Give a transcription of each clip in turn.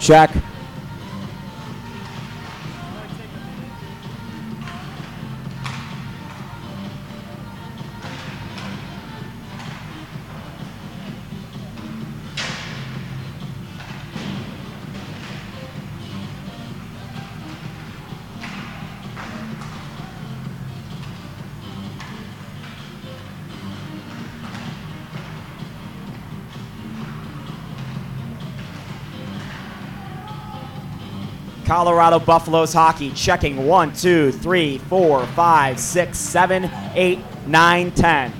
check. Colorado Buffaloes hockey checking 1, 2, 3, 4, 5, 6, 7, 8, 9, 10.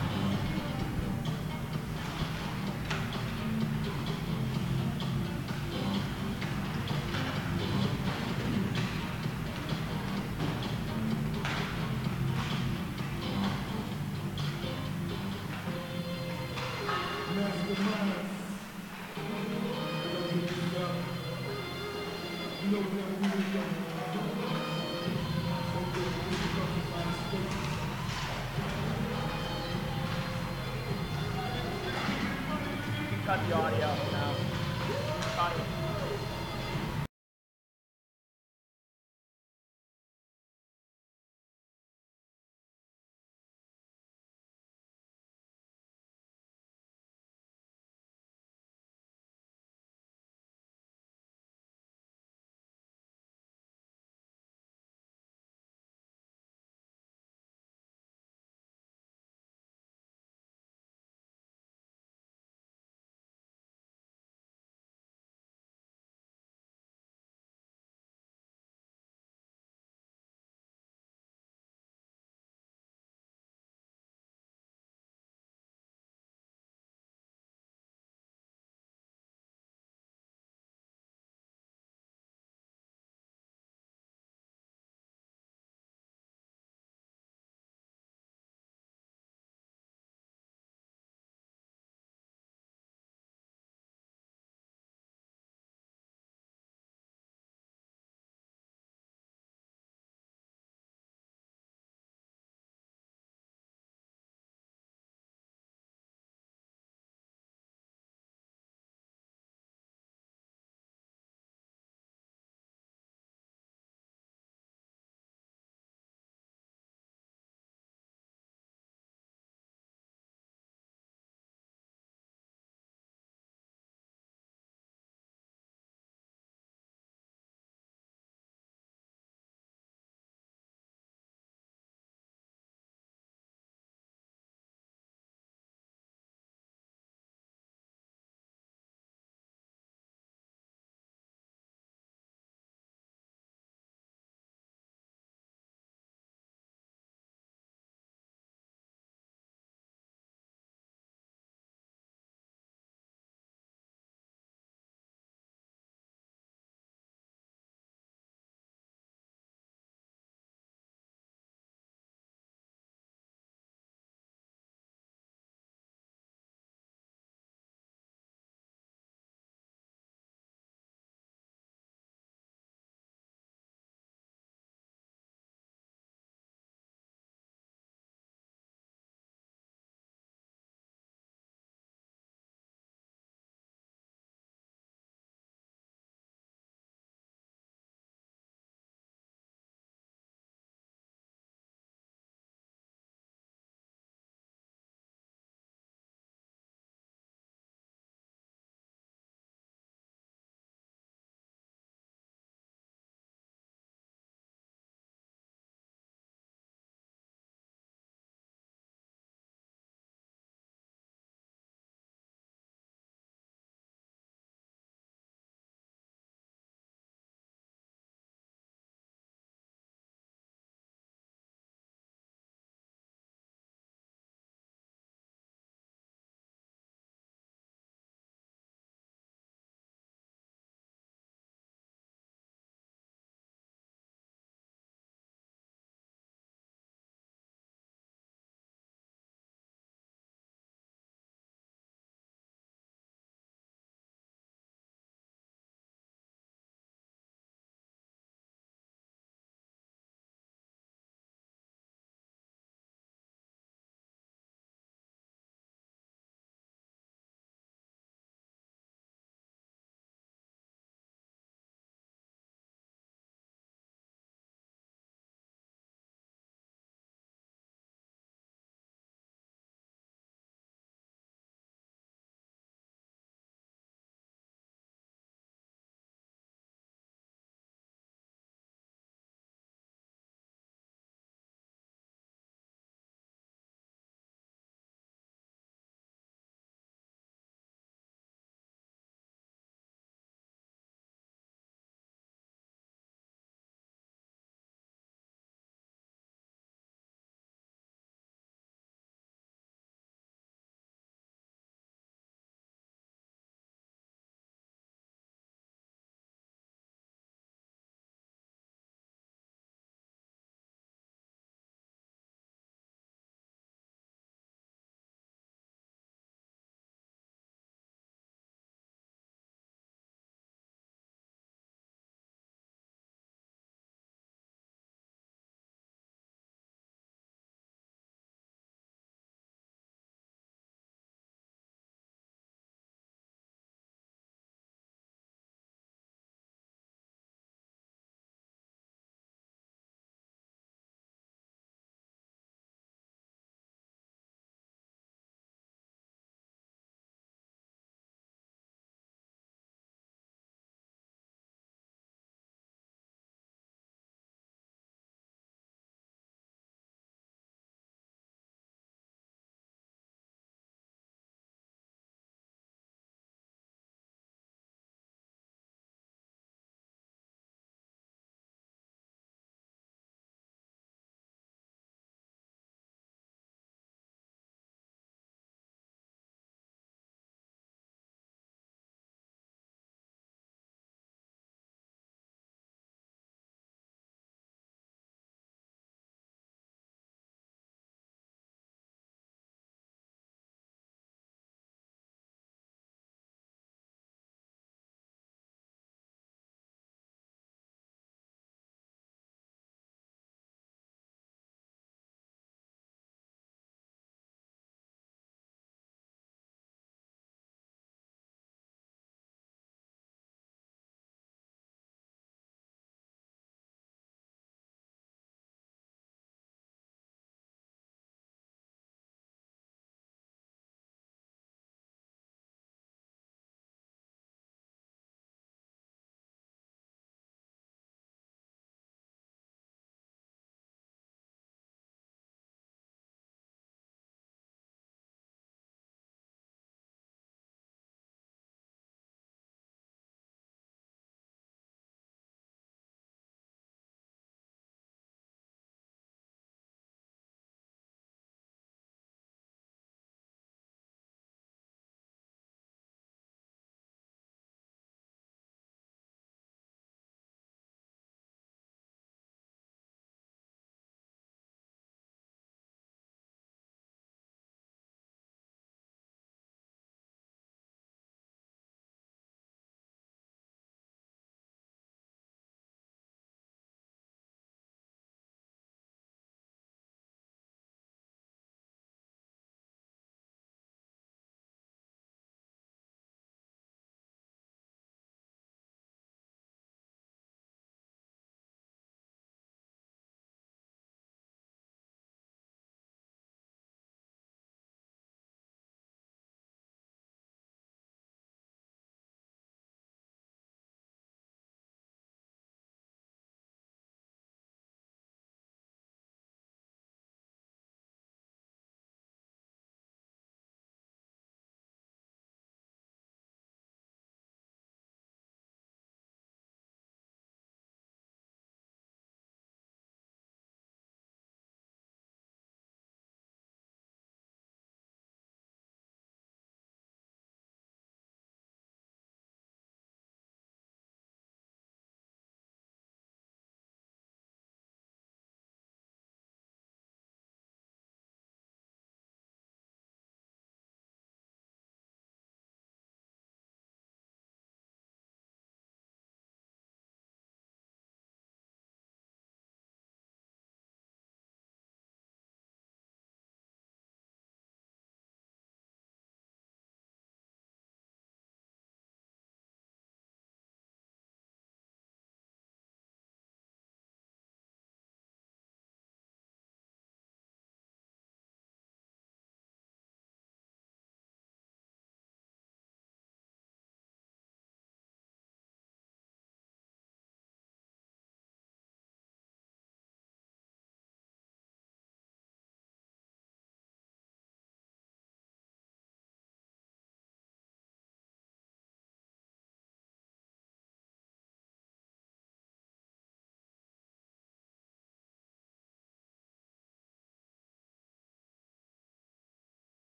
Cut the audio now. Cut it.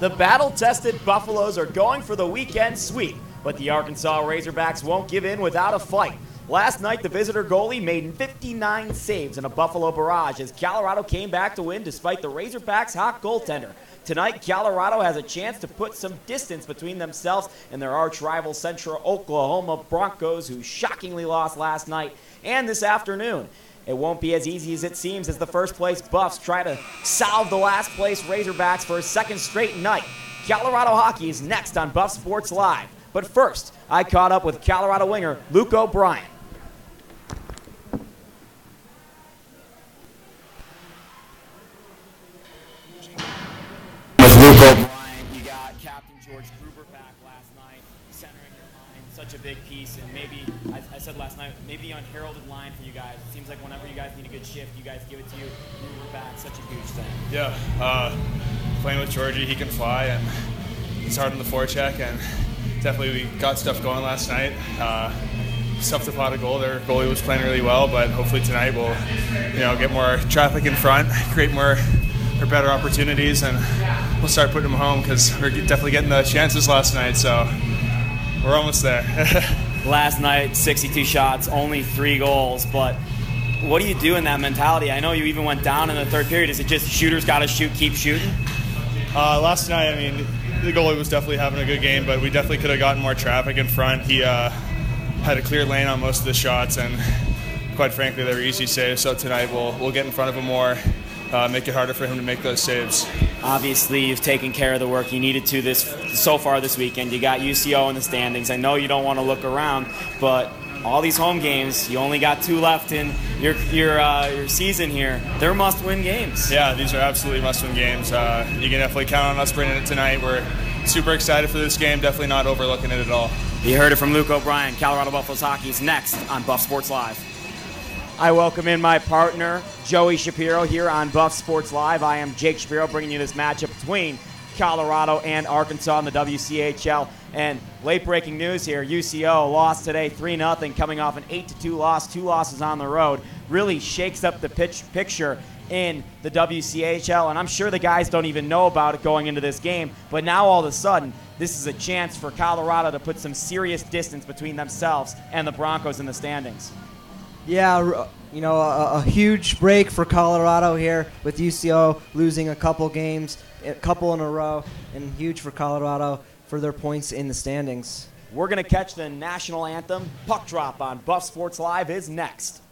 The battle-tested Buffaloes are going for the weekend sweep, but the Arkansas Razorbacks won't give in without a fight. Last night, the visitor goalie made 59 saves in a Buffalo barrage as Colorado came back to win despite the Razorbacks' hot goaltender. Tonight, Colorado has a chance to put some distance between themselves and their arch-rival Central Oklahoma Broncos, who shockingly lost last night and this afternoon. It won't be as easy as it seems as the first-place Buffs try to solve the last-place Razorbacks for a second straight night. Colorado hockey is next on Buff Sports Live. But first, I caught up with Colorado winger Luke O'Brien. With Luke O'Brien, you got Captain George Gruber back last night, centering your line, such a big piece, and maybe, I said last night, maybe the unheralded line for you guys. It seems like whenever you guys need a good shift, you guys give it to you. Gruber back, such a huge thing. Yeah, playing with Georgie, he can fly, and he's hard on the forecheck, and definitely we got stuff going last night. Stuffed the pot of goal. Their goalie was playing really well, but hopefully tonight we'll, get more traffic in front, create more or better opportunities, and we'll start putting them home because we're definitely getting the chances last night. So we're almost there. Last night, 62 shots, only 3 goals. But what do you do in that mentality? I know you even went down in the third period. Is it just shooters got to shoot, keep shooting? Last night, I mean, the goalie was definitely having a good game, but we definitely could have gotten more traffic in front. He had a clear lane on most of the shots, and quite frankly, they were easy saves. So tonight we'll get in front of him more, make it harder for him to make those saves. Obviously, you've taken care of the work you needed to so far this weekend. You got UCO in the standings. I know you don't want to look around, but all these home games, you only got 2 left in your season here. They're must-win games. Yeah, these are absolutely must-win games. You can definitely count on us bringing it tonight. We're super excited for this game, definitely not overlooking it at all. You heard it from Luke O'Brien. Colorado Buffaloes hockey is next on Buff Sports Live. I welcome in my partner, Joey Shapiro, here on Buff Sports Live. I am Jake Shapiro, bringing you this matchup between Colorado and Arkansas in the WCHL. And late-breaking news here, UCO lost today 3-0, coming off an 8-2 loss, 2 losses on the road. Really shakes up the picture in the WCHL, and I'm sure the guys don't even know about it going into this game, but now all of a sudden, this is a chance for Colorado to put some serious distance between themselves and the Broncos in the standings. Yeah, a huge break for Colorado here with UCO losing a couple games, a couple in a row, and huge for Colorado for their points in the standings. We're going to catch the national anthem. Puck Drop on Buff Sports Live is next.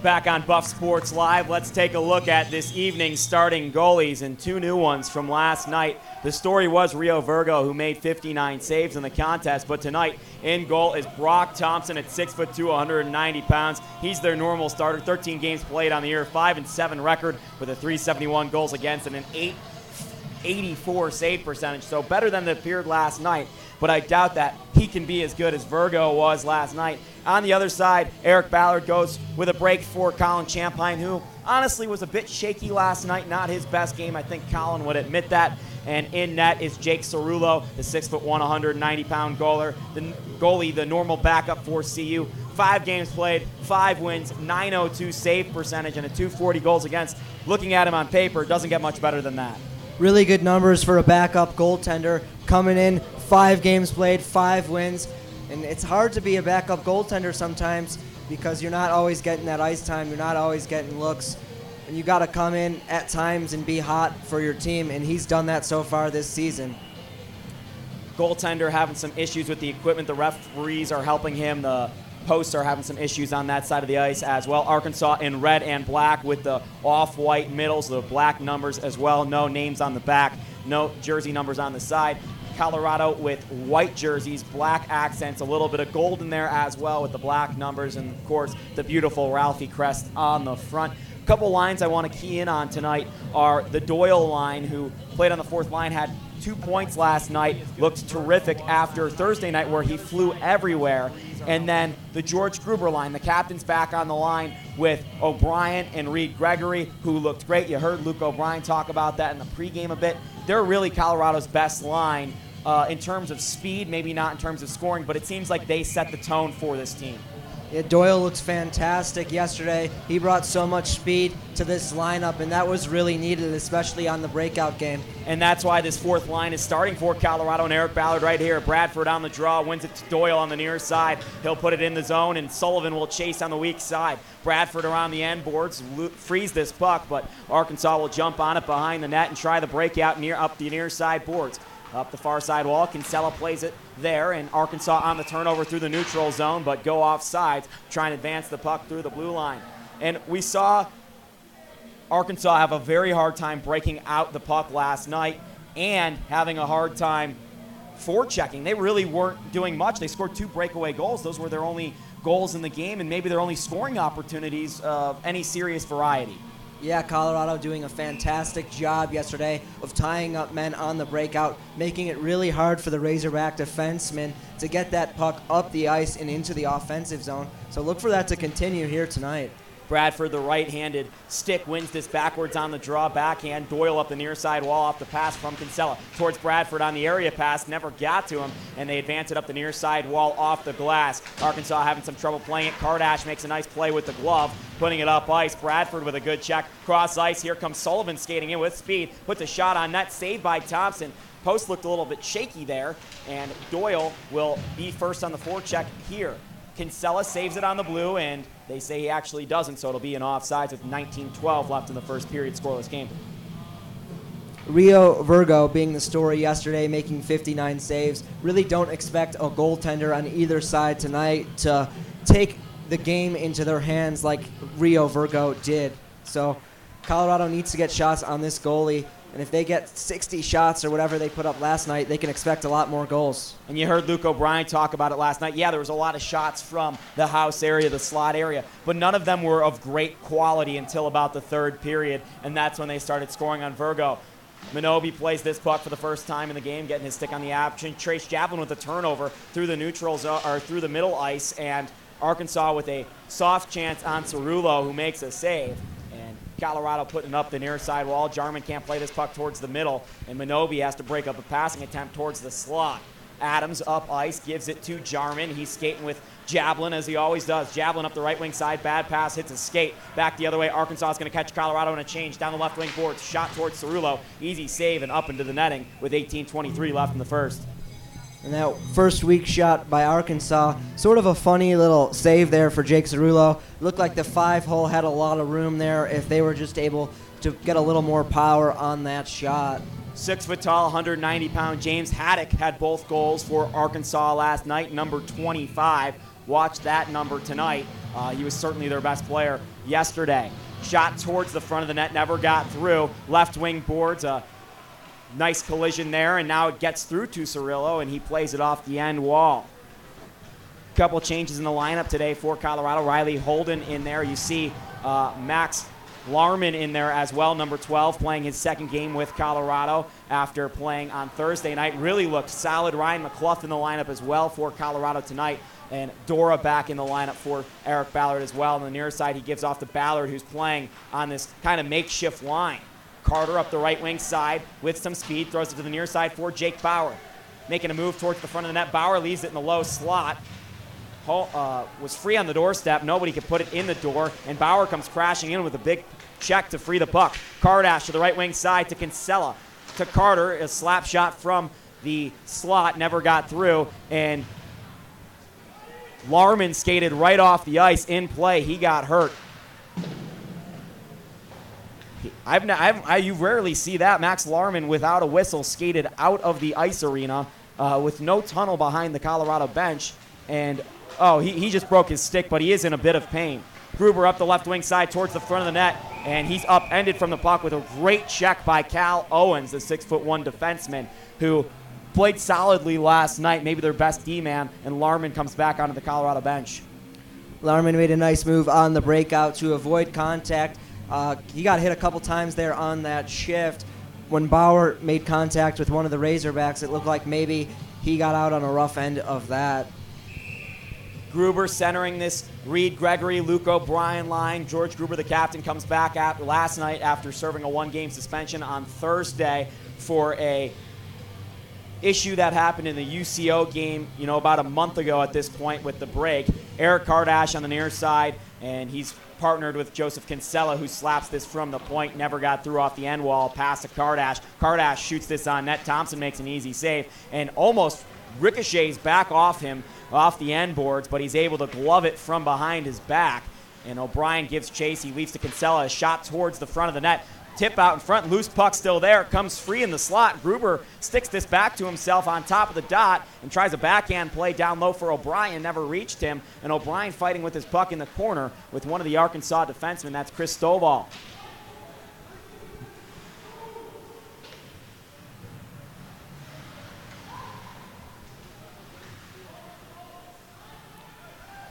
Back on Buff Sports Live, let's take a look at this evening's starting goalies and 2 new ones from last night. The story was Rio Virgo, who made 59 saves in the contest, but tonight in goal is Brock Thompson at 6'2", 190 pounds. He's their normal starter, 13 games played on the year, 5-7 record with a .371 goals against and an .884 save percentage, so better than it appeared last night. but I doubt that he can be as good as Virgo was last night. On the other side, Eric Ballard goes with a break for Colin Champagne, who honestly was a bit shaky last night. Not his best game. I think Colin would admit that. And in net is Jake Cerullo, the 6'1", 190-pound goalie, the normal backup for CU. 5 games played, 5 wins, .902 save percentage, and a .240 goals against. Looking at him on paper, doesn't get much better than that. Really good numbers for a backup goaltender. Coming in, 5 games played, 5 wins. And it's hard to be a backup goaltender sometimes because you're not always getting that ice time. You're not always getting looks. And you got to come in at times and be hot for your team, and he's done that so far this season. Goaltender having some issues with the equipment. The referees are helping him. The posts are having some issues on that side of the ice as well. Arkansas in red and black with the off-white middles, the black numbers as well. No names on the back, no jersey numbers on the side. Colorado with white jerseys, black accents, a little bit of gold in there as well with the black numbers, and of course the beautiful Ralphie crest on the front. A couple lines I want to key in on tonight are the Doyle line, who played on the 4th line, had 2 points last night, looked terrific after Thursday night where he flew everywhere. And then the George Gruber line, the captain's back on the line with O'Brien and Reed Gregory, who looked great. You heard Luke O'Brien talk about that in the pregame a bit. They're really Colorado's best line in terms of speed, maybe not in terms of scoring, but it seems like they set the tone for this team. Yeah, Doyle looks fantastic yesterday. He brought so much speed to this lineup, and that was really needed, especially on the breakout game. And that's why this 4th line is starting for Colorado, and Eric Ballard right here. Bradford on the draw, wins it to Doyle on the near side. He'll put it in the zone, and Sullivan will chase on the weak side. Bradford around the end boards, frees this puck, but Arkansas will jump on it behind the net and try the breakout up the near side boards. Up the far side wall, Kinsella plays it there, and Arkansas on the turnover through the neutral zone, but go off sides, trying to advance the puck through the blue line. And we saw Arkansas have a very hard time breaking out the puck last night and having a hard time forechecking. They really weren't doing much. They scored 2 breakaway goals. Those were their only goals in the game, and maybe their only scoring opportunities of any serious variety. Yeah, Colorado doing a fantastic job yesterday of tying up men on the breakout, making it really hard for the Razorback defensemen to get that puck up the ice and into the offensive zone. So look for that to continue here tonight. Bradford, the right-handed stick, wins this backwards on the draw, backhand. Doyle up the near side wall off the pass from Kinsella towards Bradford on the area pass. Never got to him, and they advance it up the near side wall off the glass. Arkansas having some trouble playing it. Kardash makes a nice play with the glove, putting it up ice. Bradford with a good check. Cross ice. Here comes Sullivan skating in with speed. Puts a shot on net, saved by Thompson. Post looked a little bit shaky there, and Doyle will be first on the forecheck here. Kinsella saves it on the blue, and they say he actually doesn't, so it'll be an offsides with 19-12 left in the first period, scoreless game. Rio Virgo being the story yesterday, making 59 saves. Really don't expect a goaltender on either side tonight to take the game into their hands like Rio Virgo did. So Colorado needs to get shots on this goalie. And if they get 60 shots or whatever they put up last night, they can expect a lot more goals. And you heard Luke O'Brien talk about it last night. Yeah, there was a lot of shots from the house area, the slot area, but none of them were of great quality until about the 3rd period, and that's when they started scoring on Virgo. Minobi plays this puck for the first time in the game, getting his stick on the action. Trace Javelin with a turnover through the neutral zone, or through the middle ice, and Arkansas with a soft chance on Cerullo, who makes a save. Colorado putting up the near side wall. Jarman can't play this puck towards the middle, and Minobi has to break up a passing attempt towards the slot. Adams up ice, gives it to Jarman. He's skating with Javelin, as he always does. Javelin up the right wing side, bad pass, hits a skate. Back the other way, Arkansas is going to catch Colorado in a change. Down the left wing boards, shot towards Cerullo. Easy save and up into the netting with 18:23 left in the first. And that first weak shot by Arkansas, sort of a funny little save there for Jake Cerullo. Looked like the 5-hole had a lot of room there if they were just able to get a little more power on that shot. 6 foot tall, 190-pound James Haddock had both goals for Arkansas last night, number 25. Watch that number tonight. He was certainly their best player yesterday. Shot towards the front of the net, never got through. Left wing boards, nice collision there, and now it gets through to Cerullo, and he plays it off the end wall. Couple changes in the lineup today for Colorado. Riley Holden in there. You see Max Larman in there as well, number 12, playing his second game with Colorado after playing on Thursday night. Really looked solid. Ryan McClough in the lineup as well for Colorado tonight. And Dora back in the lineup for Eric Ballard as well. On the near side, he gives off to Ballard, who's playing on this kind of makeshift line. Carter up the right wing side with some speed, throws it to the near side for Jake Bauer. Making a move towards the front of the net. Bauer leaves it in the low slot. Was free on the doorstep. Nobody could put it in the door. And Bauer comes crashing in with a big check to free the puck. Kardash to the right wing side to Kinsella. To Carter, a slap shot from the slot, never got through. And Larman skated right off the ice in play. He got hurt. You rarely see that. Max Larman, without a whistle, skated out of the ice arena with no tunnel behind the Colorado bench. And, he just broke his stick, but he is in a bit of pain. Gruber up the left wing side towards the front of the net, and he's upended from the puck with a great check by Cal Owens, the 6'1" defenseman, who played solidly last night, maybe their best D-man, and Larman comes back onto the Colorado bench. Larman made a nice move on the breakout to avoid contact. He got hit a couple times there on that shift. When Bauer made contact with one of the Razorbacks, it looked like maybe he got out on a rough end of that. Gruber centering this Reed Gregory, Luke O'Brien line. George Gruber, the captain, comes back last night after serving a one-game suspension on Thursday for a issue that happened in the UCO game, about a month ago at this point with the break. Eric Kardash on the near side, and he's partnered with Joseph Kinsella, who slaps this from the point, never got through off the end wall, pass to Kardash. Kardash shoots this on net. Thompson makes an easy save and almost ricochets back off him, off the end boards, but he's able to glove it from behind his back. And O'Brien gives chase. He leaves to Kinsella, a shot towards the front of the net. Tip out in front, loose puck still there, comes free in the slot. Gruber sticks this back to himself on top of the dot and tries a backhand play down low for O'Brien, never reached him. And O'Brien fighting with his puck in the corner with one of the Arkansas defensemen, that's Chris Stovall.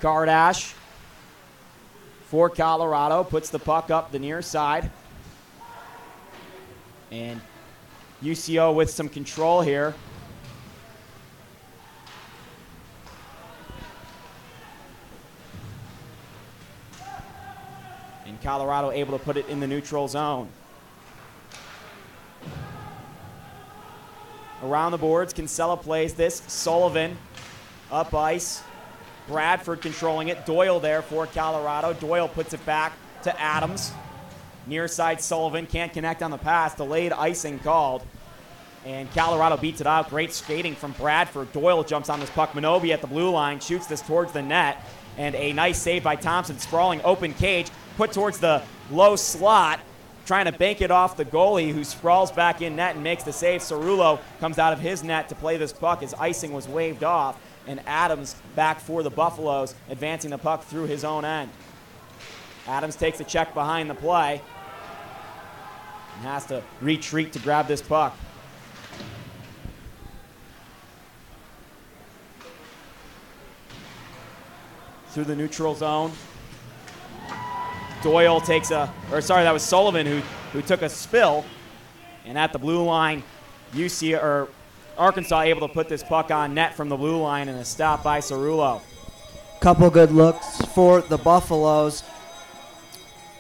Kardash for Colorado puts the puck up the near side. And UCO with some control here. And Colorado able to put it in the neutral zone. Around the boards, Kinsella plays this. Sullivan up ice. Bradford controlling it. Doyle there for Colorado. Doyle puts it back to Adams. Near side Sullivan can't connect on the pass. Delayed icing called. And Colorado beats it out. Great skating from Bradford. Doyle jumps on this puck. Minobi at the blue line shoots this towards the net. And a nice save by Thompson. Sprawling open cage. Put towards the low slot. Trying to bank it off the goalie, who sprawls back in net and makes the save. Cerullo comes out of his net to play this puck as icing was waved off. And Adams back for the Buffaloes, advancing the puck through his own end. Adams takes a check behind the play and has to retreat to grab this puck. Through the neutral zone. Doyle takes that was Sullivan who took a spill. And at the blue line, Arkansas able to put this puck on net from the blue line, and a stop by Cerullo. Couple good looks for the Buffaloes.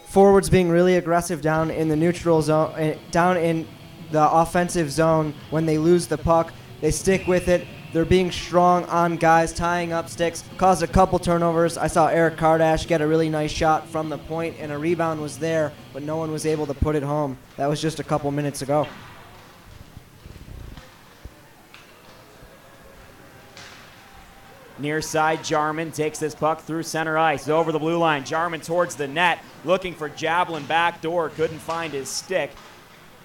Forwards being really aggressive down in the neutral zone, down in the offensive zone. When they lose the puck, they stick with it. They're being strong on guys, tying up sticks. Caused a couple turnovers. I saw Eric Kardash get a really nice shot from the point, and a rebound was there, but no one was able to put it home. That was just a couple minutes ago. Near side, Jarman takes this puck through center ice, over the blue line. Jarman towards the net, looking for Jablin backdoor, couldn't find his stick.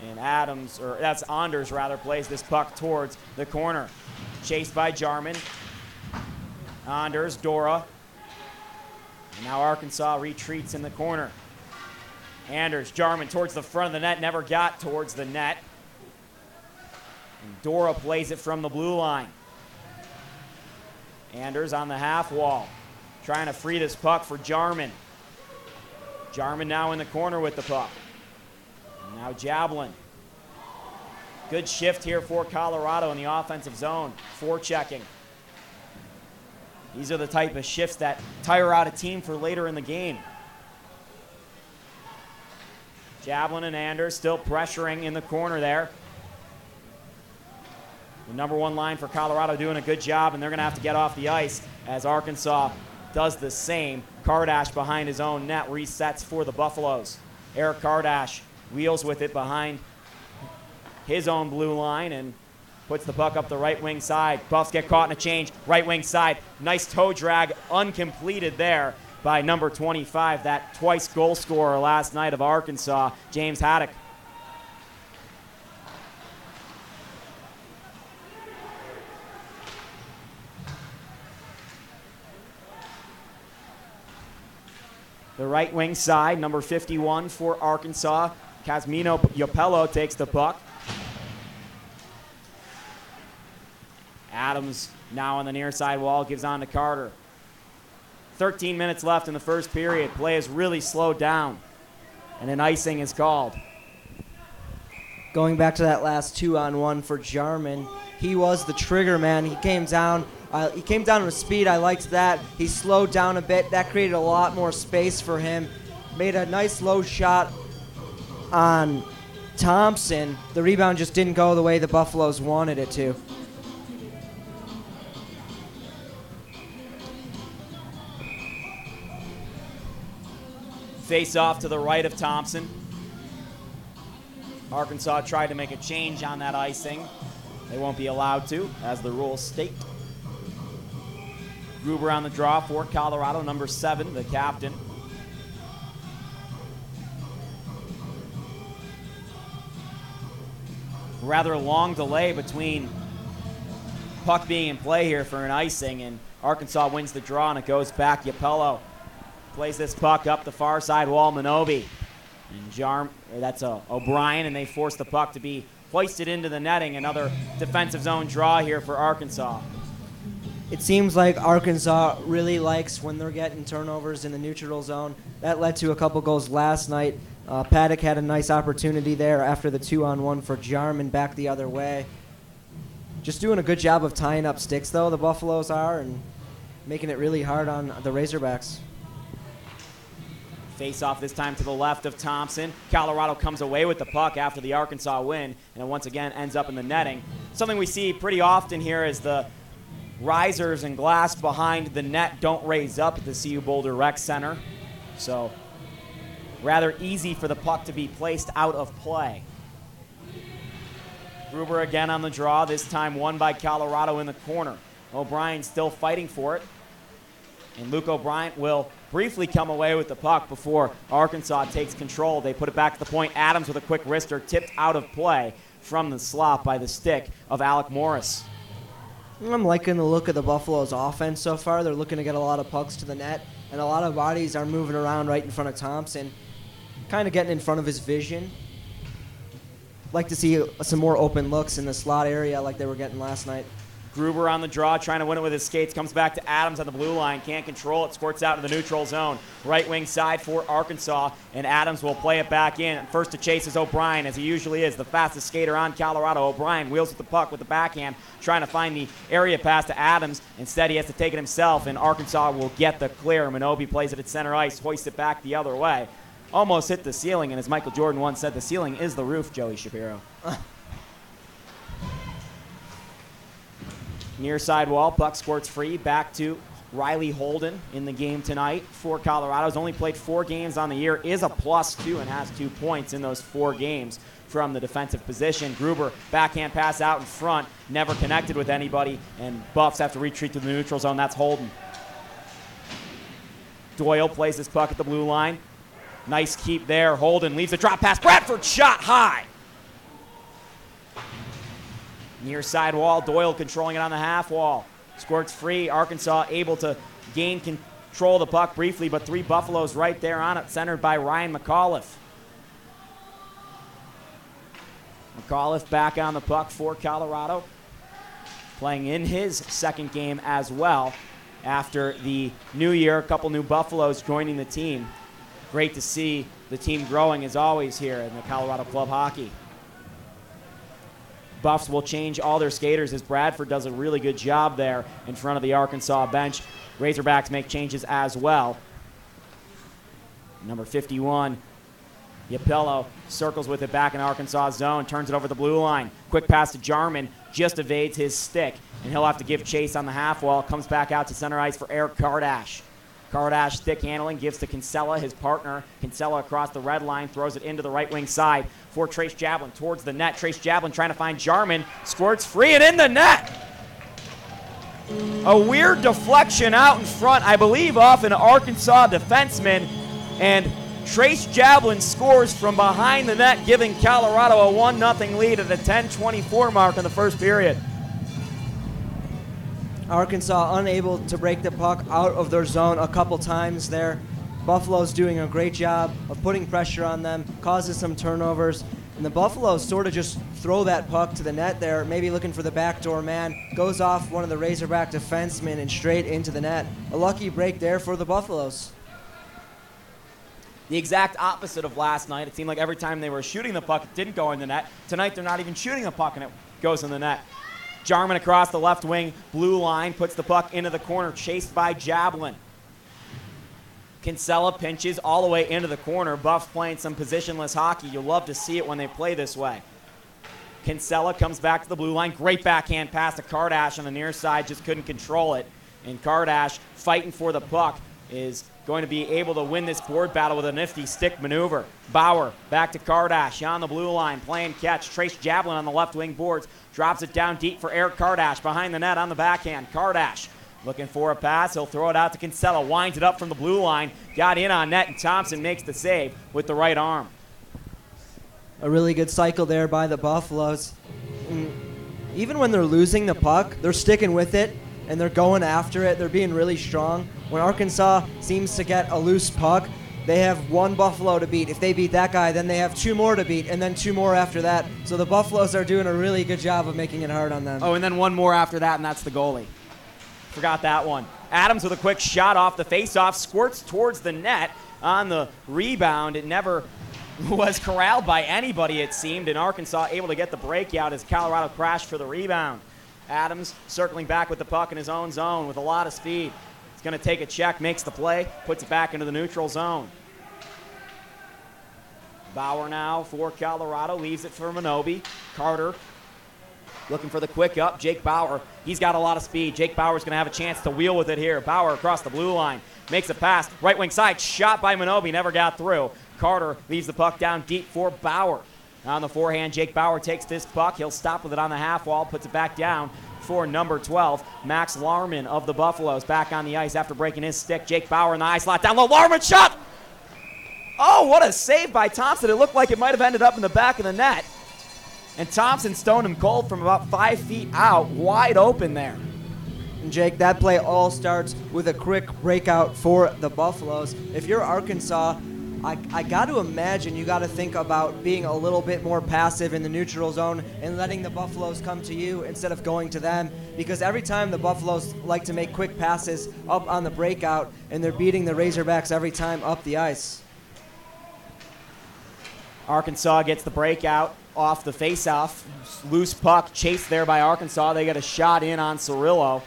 And Anders plays this puck towards the corner. Chased by Jarman. Anders, Dora. And now Arkansas retreats in the corner. Anders, Jarman towards the front of the net, never got towards the net. And Dora plays it from the blue line. Anders on the half wall, trying to free this puck for Jarman. Jarman now in the corner with the puck. And now Jablin. Good shift here for Colorado in the offensive zone. Forechecking. These are the type of shifts that tire out a team for later in the game. Jablin and Anders still pressuring in the corner there. The number one line for Colorado doing a good job, and they're going to have to get off the ice as Arkansas does the same. Kardash behind his own net resets for the Buffaloes. Eric Kardash wheels with it behind his own blue line and puts the puck up the right wing side. Buffs get caught in a change. Right wing side. Nice toe drag uncompleted there by number 25, that twice goal scorer last night of Arkansas, James Haddock. The right wing side, number 51 for Arkansas, Casmino Yopello takes the puck. Adams now on the near side wall, gives on to Carter. 13 minutes left in the first period. Play is really slowed down, and an icing is called. Going back to that last 2-on-1 for Jarman, he was the trigger man. He came down with speed. I liked that. He slowed down a bit. That created a lot more space for him. Made a nice low shot on Thompson. The rebound just didn't go the way the Buffaloes wanted it to. Face off to the right of Thompson. Arkansas tried to make a change on that icing. They won't be allowed to, as the rules state. Gruber on the draw for Colorado, number 7, the captain. Rather long delay between puck being in play here for an icing, and Arkansas wins the draw, and it goes back. Yopello plays this puck up the far side wall. Minobi and that's O'Brien, and they force the puck to be hoisted into the netting. Another defensive zone draw here for Arkansas. It seems like Arkansas really likes when they're getting turnovers in the neutral zone. That led to a couple goals last night. Paddock had a nice opportunity there after the 2-on-1 for Jarman back the other way. Just doing a good job of tying up sticks, though, the Buffaloes are, and making it really hard on the Razorbacks. Face off this time to the left of Thompson. Colorado comes away with the puck after the Arkansas win, and it once again ends up in the netting. Something we see pretty often here is the risers and glass behind the net don't raise up at the CU Boulder Rec Center. So rather easy for the puck to be placed out of play. Gruber again on the draw, this time won by Colorado in the corner. O'Brien still fighting for it. And Luke O'Brien will briefly come away with the puck before Arkansas takes control. They put it back to the point. Adams with a quick wrister, tipped out of play from the slot by the stick of Alec Morris. I'm liking the look of the Buffaloes' offense so far. They're looking to get a lot of pucks to the net, and a lot of bodies are moving around right in front of Thompson, kind of getting in front of his vision. Like to see some more open looks in the slot area like they were getting last night. Gruber on the draw, trying to win it with his skates. Comes back to Adams on the blue line. Can't control it. Squirts out to the neutral zone. Right wing side for Arkansas, and Adams will play it back in. First to chase is O'Brien, as he usually is, the fastest skater on Colorado. O'Brien wheels with the puck with the backhand, trying to find the area pass to Adams. Instead, he has to take it himself, and Arkansas will get the clear. Minobi plays it at center ice, hoists it back the other way. Almost hit the ceiling, and as Michael Jordan once said, the ceiling is the roof, Joey Shapiro. Near side wall, puck squirts free, back to Riley Holden in the game tonight for Colorado. He's only played 4 games on the year, is a +2 and has 2 points in those 4 games from the defensive position. Gruber, backhand pass out in front, never connected with anybody, and Buffs have to retreat to the neutral zone. That's Holden. Doyle plays this puck at the blue line. Nice keep there. Holden leaves a drop pass. Bradford shot high. Near side wall, Doyle controlling it on the half wall. Squirts free. Arkansas able to gain control of the puck briefly, but 3 Buffaloes right there on it, centered by Ryan McAuliffe. McAuliffe back on the puck for Colorado, playing in his second game as well after the new year. A couple new Buffaloes joining the team Great to see the team growing as always here in the Colorado Club Hockey. Buffs will change all their skaters as Bradford does a really good job there in front of the Arkansas bench. Razorbacks make changes as well. Number 51, Yapello circles with it back in Arkansas zone, turns it over the blue line. Quick pass to Jarman, just evades his stick, and he'll have to give chase on the half wall. Comes back out to center ice for Eric Kardash. Kardash stick handling, gives to Kinsella, his partner. Kinsella across the red line, throws it into the right wing side for Trace Jablin towards the net. Trace Jablin trying to find Jarman, squirts free and in the net. A weird deflection out in front, I believe off an Arkansas defenseman, and Trace Jablin scores from behind the net, giving Colorado a 1-0 lead at the 10:24 mark in the first period. Arkansas unable to break the puck out of their zone a couple times there. Buffalo's doing a great job of putting pressure on them, causes some turnovers, and the Buffaloes sort of just throw that puck to the net there, maybe looking for the backdoor man, goes off one of the Razorback defensemen and straight into the net. A lucky break there for the Buffaloes. The exact opposite of last night. It seemed like every time they were shooting the puck, it didn't go in the net. Tonight, they're not even shooting the puck, and it goes in the net. Jarman across the left wing, blue line, puts the puck into the corner, chased by Jablin. Kinsella pinches all the way into the corner. Buffs playing some positionless hockey. You'll love to see it when they play this way. Kinsella comes back to the blue line. Great backhand pass to Kardash on the near side. Just couldn't control it. And Kardash, fighting for the puck, is going to be able to win this board battle with a nifty stick maneuver. Bauer back to Kardash on the blue line, playing catch. Trace Jablin on the left wing boards, drops it down deep for Eric Kardash behind the net on the backhand. Kardash looking for a pass. He'll throw it out to Kinsella, winds it up from the blue line, got in on net, and Thompson makes the save with the right arm. A really good cycle there by the Buffaloes. Even when they're losing the puck, they're sticking with it, and they're going after it. They're being really strong. When Arkansas seems to get a loose puck, they have one Buffalo to beat. If they beat that guy, then they have two more to beat, and then two more after that. So the Buffaloes are doing a really good job of making it hard on them. Oh, and then one more after that, and that's the goalie. Forgot that one. Adams with a quick shot off the faceoff, squirts towards the net on the rebound. It never was corralled by anybody, it seemed, and Arkansas able to get the breakout as Colorado crashed for the rebound. Adams circling back with the puck in his own zone with a lot of speed. He's going to take a check, makes the play, puts it back into the neutral zone. Bauer now for Colorado, leaves it for Minobi. Carter looking for the quick up. Jake Bauer, he's got a lot of speed. Jake Bauer's going to have a chance to wheel with it here. Bauer across the blue line, makes a pass. Right wing side, shot by Minobi, never got through. Carter leaves the puck down deep for Bauer. On the forehand, Jake Bauer takes this puck. He'll stop with it on the half wall, puts it back down for number 12, Max Larman of the Buffaloes, back on the ice after breaking his stick. Jake Bauer in the eye slot, down low, Larman shot! Oh, what a save by Thompson. It looked like it might have ended up in the back of the net. And Thompson stoned him cold from about 5 feet out, wide open there. And Jake, that play all starts with a quick breakout for the Buffaloes. If you're Arkansas, I got to imagine you got to think about being a little bit more passive in the neutral zone and letting the Buffaloes come to you instead of going to them, because every time the Buffaloes like to make quick passes up on the breakout, and they're beating the Razorbacks every time up the ice. Arkansas gets the breakout off the faceoff. Loose puck chased there by Arkansas. They get a shot in on Cirillo.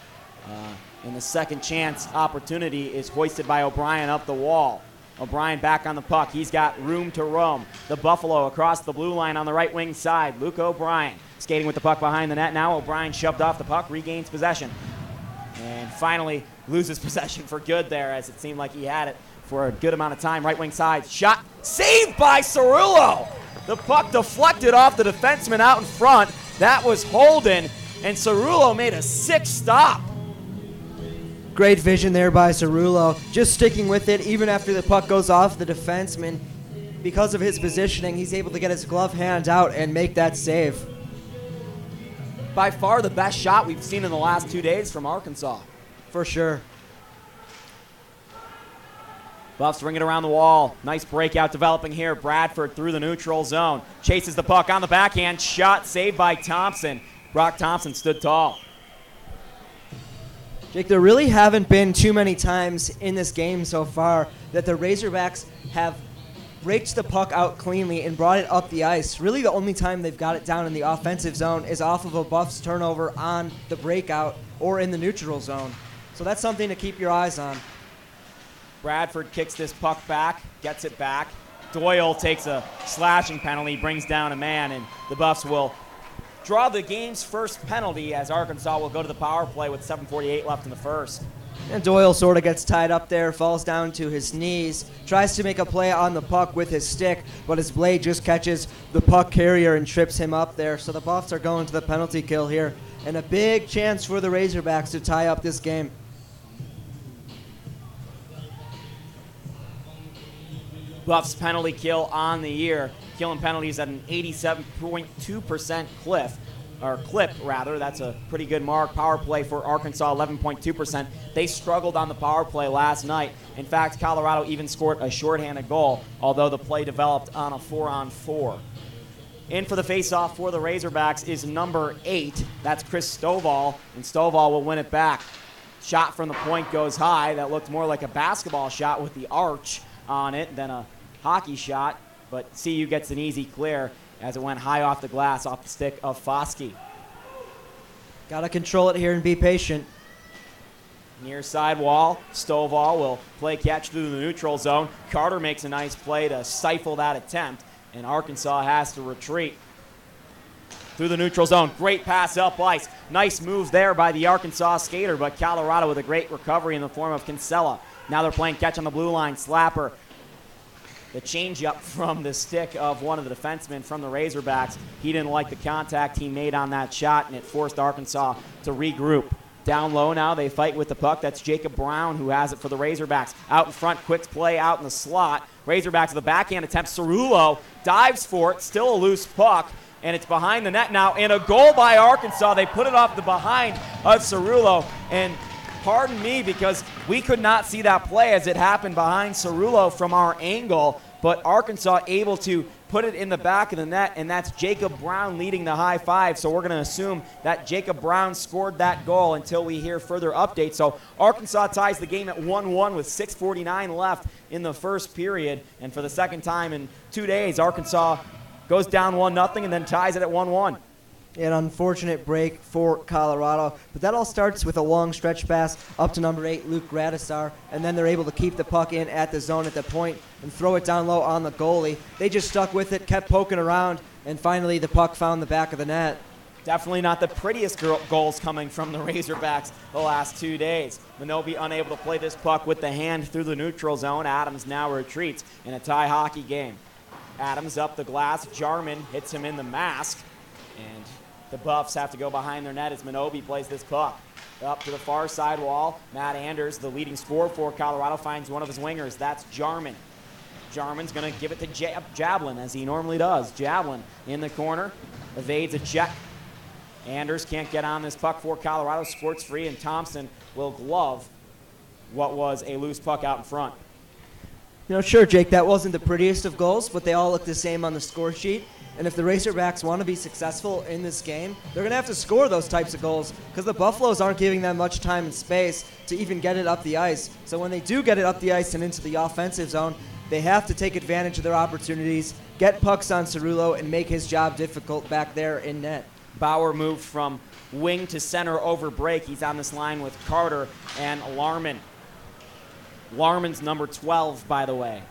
And the second chance opportunity is hoisted by O'Brien up the wall. O'Brien back on the puck. He's got room to roam. The Buffalo across the blue line on the right wing side. Luke O'Brien skating with the puck behind the net now. O'Brien shoved off the puck, regains possession. And finally loses possession for good there, as it seemed like he had it for a good amount of time. Right wing side. Shot saved by Cirillo. The puck deflected off the defenseman out in front. That was Holden. And Cirillo made a sick stop. Great vision there by Cirillo, just sticking with it even after the puck goes off the defenseman. Because of his positioning, he's able to get his glove hand out and make that save. By far the best shot we've seen in the last 2 days from Arkansas. For sure. Buffs ring it around the wall. Nice breakout developing here. Bradford through the neutral zone. Chases the puck on the backhand. Shot saved by Thompson. Brock Thompson stood tall. Jake, there really haven't been too many times in this game so far that the Razorbacks have raked the puck out cleanly and brought it up the ice. Really the only time they've got it down in the offensive zone is off of a Buffs turnover on the breakout or in the neutral zone. So that's something to keep your eyes on. Bradford kicks this puck back, gets it back. Doyle takes a slashing penalty, brings down a man, and the Buffs will draw the game's first penalty as Arkansas will go to the power play with 7:48 left in the first. And Doyle sort of gets tied up there, falls down to his knees, tries to make a play on the puck with his stick, but his blade just catches the puck carrier and trips him up there. So the Buffs are going to the penalty kill here, and a big chance for the Razorbacks to tie up this game. Buffs penalty kill on the year, killing penalties at an 87.2% clip. That's a pretty good mark. Power play for Arkansas, 11.2%. They struggled on the power play last night. In fact, Colorado even scored a shorthanded goal, although the play developed on a 4-on-4. In for the faceoff for the Razorbacks is number 8. That's Chris Stovall, and Stovall will win it back. Shot from the point goes high. That looked more like a basketball shot with the arch on it than a hockey shot, but CU gets an easy clear as it went high off the glass, off the stick of Foskey. Got to control it here and be patient. Near side wall, Stovall will play catch through the neutral zone. Carter makes a nice play to stifle that attempt, and Arkansas has to retreat. Through the neutral zone, great pass up ice. Nice move there by the Arkansas skater, but Colorado with a great recovery in the form of Kinsella. Now they're playing catch on the blue line. Slapper. The changeup from the stick of one of the defensemen from the Razorbacks. He didn't like the contact he made on that shot, and it forced Arkansas to regroup. Down low now, they fight with the puck. That's Jacob Brown who has it for the Razorbacks. Out in front, quick play out in the slot. Razorbacks with a backhand attempt. Cerullo dives for it, still a loose puck, and it's behind the net now. And a goal by Arkansas. They put it off the behind of Cerullo, and pardon me because we could not see that play as it happened behind Cerullo from our angle, but Arkansas able to put it in the back of the net, and that's Jacob Brown leading the high five. So we're going to assume that Jacob Brown scored that goal until we hear further updates. So Arkansas ties the game at 1-1 with 6:49 left in the first period, and for the second time in 2 days, Arkansas goes down 1-0 and then ties it at 1-1. An unfortunate break for Colorado, but that all starts with a long stretch pass up to number 8, Luke Gradisar, and then they're able to keep the puck in at the zone at the point and throw it down low on the goalie. They just stuck with it, kept poking around, and finally the puck found the back of the net. Definitely not the prettiest goals coming from the Razorbacks the last 2 days. Minobi unable to play this puck with the hand through the neutral zone. Adams now retreats in a tie hockey game. Adams up the glass. Jarman hits him in the mask, and the Buffs have to go behind their net as Minobi plays this puck. Up to the far side wall, Matt Anders, the leading scorer for Colorado, finds one of his wingers. That's Jarman. Jarman's going to give it to Jablin, as he normally does. Jablin in the corner, evades a check. Anders can't get on this puck for Colorado, squirts free, and Thompson will glove what was a loose puck out in front. Sure, Jake, that wasn't the prettiest of goals, but they all look the same on the score sheet. And if the Razorbacks want to be successful in this game, they're going to have to score those types of goals because the Buffaloes aren't giving them much time and space to even get it up the ice. So when they do get it up the ice and into the offensive zone, they have to take advantage of their opportunities, get pucks on Cerullo, and make his job difficult back there in net. Bauer moved from wing to center over break. He's on this line with Carter and Larman. Larman's number 12, by the way.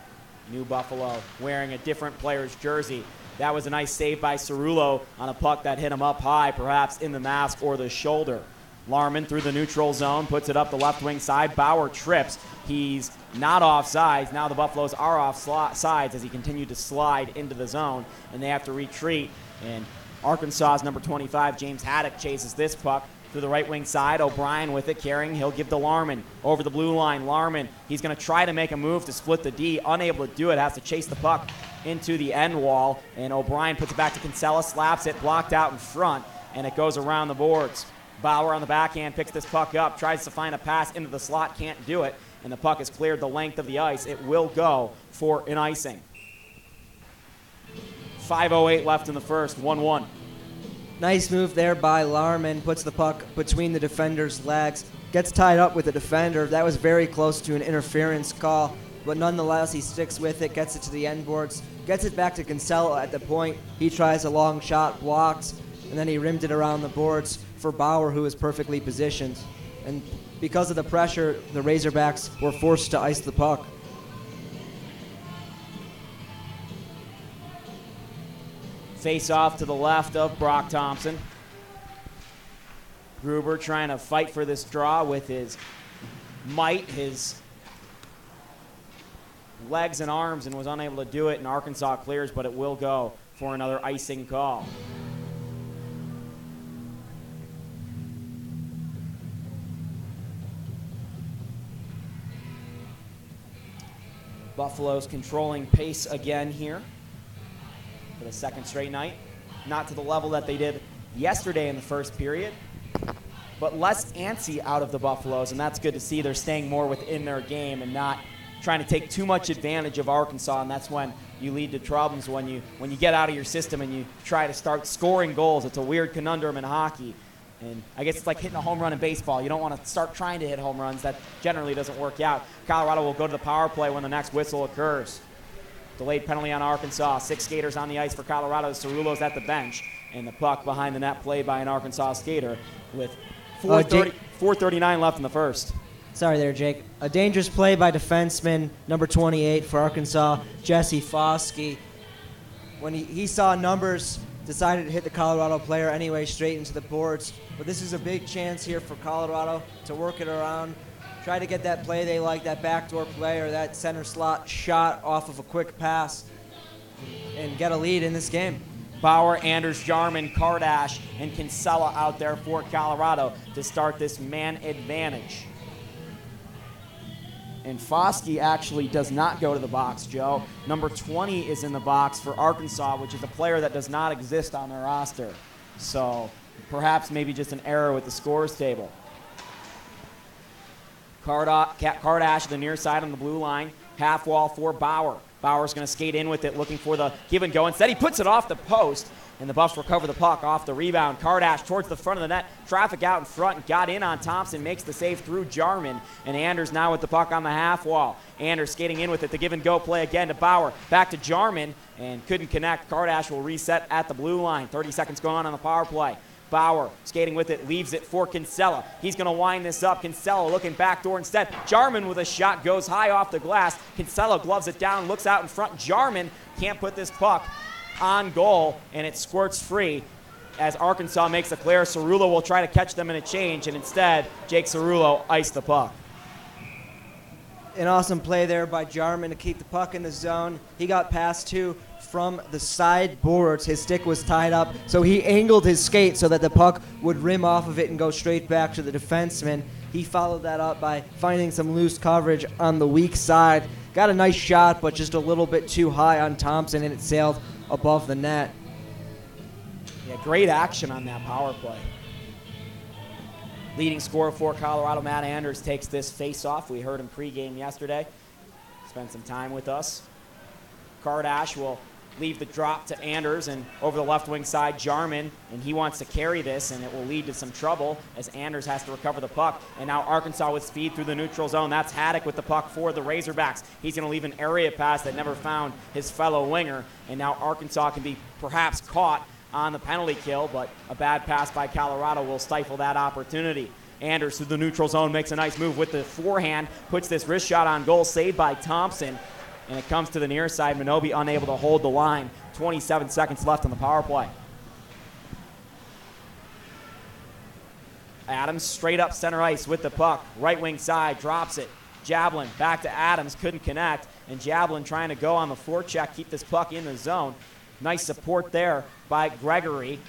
New Buffalo, wearing a different player's jersey. That was a nice save by Cerullo on a puck that hit him up high, perhaps in the mask or the shoulder. Larman through the neutral zone, puts it up the left wing side. Bauer trips. He's not offsides. Now the Buffaloes are offsides as he continued to slide into the zone, and they have to retreat. And Arkansas's number 25, James Haddock, chases this puck through the right wing side. O'Brien with it, carrying. He'll give to Larman. Over the blue line, Larman, he's going to try to make a move to split the D. Unable to do it, has to chase the puck into the end wall, and O'Brien puts it back to Kinsella, slaps it, blocked out in front, and it goes around the boards. Bauer on the backhand picks this puck up, tries to find a pass into the slot, can't do it, and the puck has cleared the length of the ice. It will go for an icing. 5:08 left in the first, 1-1. Nice move there by Larman, puts the puck between the defender's legs, gets tied up with the defender. That was very close to an interference call, but nonetheless, he sticks with it, gets it to the end boards, gets it back to Kinsella at the point. He tries a long shot, blocked, and then he rimmed it around the boards for Bauer, who was perfectly positioned. And because of the pressure, the Razorbacks were forced to ice the puck. Face off to the left of Brock Thompson. Gruber trying to fight for this draw with his might, his legs and arms, and was unable to do it, and Arkansas clears, but it will go for another icing call. Buffalo's controlling pace again here for the second straight night. Not to the level that they did yesterday in the first period, but less antsy out of the Buffaloes, and that's good to see. They're staying more within their game and not trying to take too much advantage of Arkansas, and that's when you lead to problems, when you get out of your system and you try to start scoring goals. It's a weird conundrum in hockey, and I guess it's like hitting a home run in baseball. You don't want to start trying to hit home runs. That generally doesn't work out. Colorado will go to the power play when the next whistle occurs. Delayed penalty on Arkansas. 6 skaters on the ice for Colorado. Cerullo's at the bench, and the puck behind the net played by an Arkansas skater with 4:39 left in the first. Sorry there, Jake. A dangerous play by defenseman number 28 for Arkansas, Jesse Foskey. When he saw numbers, decided to hit the Colorado player anyway, straight into the boards. But this is a big chance here for Colorado to work it around, try to get that play they like, that backdoor play or that center slot shot off of a quick pass, and get a lead in this game. Bauer, Anders, Jarman, Kardash, and Kinsella out there for Colorado to start this man advantage. And Foskey actually does not go to the box, Joe. Number 20 is in the box for Arkansas, which is a player that does not exist on their roster. So perhaps maybe just an error with the scores table. Kardash to the near side on the blue line. Half wall for Bauer. Bauer's going to skate in with it, looking for the give and go. Instead, he puts it off the post, and the Buffs recover the puck off the rebound. Kardash towards the front of the net. Traffic out in front and got in on Thompson. Makes the save through Jarman. And Anders now with the puck on the half wall. Anders skating in with it. The give and go play again to Bauer. Back to Jarman, and couldn't connect. Kardash will reset at the blue line. 30 seconds going on the power play. Bauer skating with it, leaves it for Kinsella. He's going to wind this up. Kinsella looking backdoor instead. Jarman with a shot, goes high off the glass. Kinsella gloves it down, looks out in front. Jarman can't put this puck on goal, and it squirts free as Arkansas makes a clear. Cerullo will try to catch them in a change, and instead, Jake Cerullo iced the puck. An awesome play there by Jarman to keep the puck in the zone. He got past two from the side boards. His stick was tied up, so he angled his skate so that the puck would rim off of it and go straight back to the defenseman. He followed that up by finding some loose coverage on the weak side. Got a nice shot, but just a little bit too high on Thompson, and it sailed above the net. Yeah, great action on that power play. Leading scorer for Colorado, Matt Anders, takes this face-off. We heard him pregame yesterday. Spent some time with us. Kardash will leave the drop to Anders, and over the left wing side, Jarman, and he wants to carry this, and it will lead to some trouble as Anders has to recover the puck. And now Arkansas with speed through the neutral zone. That's Haddock with the puck for the Razorbacks. He's going to leave an area pass that never found his fellow winger, and now Arkansas can be perhaps caught on the penalty kill, but a bad pass by Colorado will stifle that opportunity. Anders through the neutral zone makes a nice move with the forehand, puts this wrist shot on goal, saved by Thompson, and it comes to the near side. Minobi unable to hold the line. 27 seconds left on the power play. Adams straight up center ice with the puck. Right wing side, drops it. Jablin back to Adams, couldn't connect, and Jablin trying to go on the forecheck, keep this puck in the zone. Nice support there by Gregory.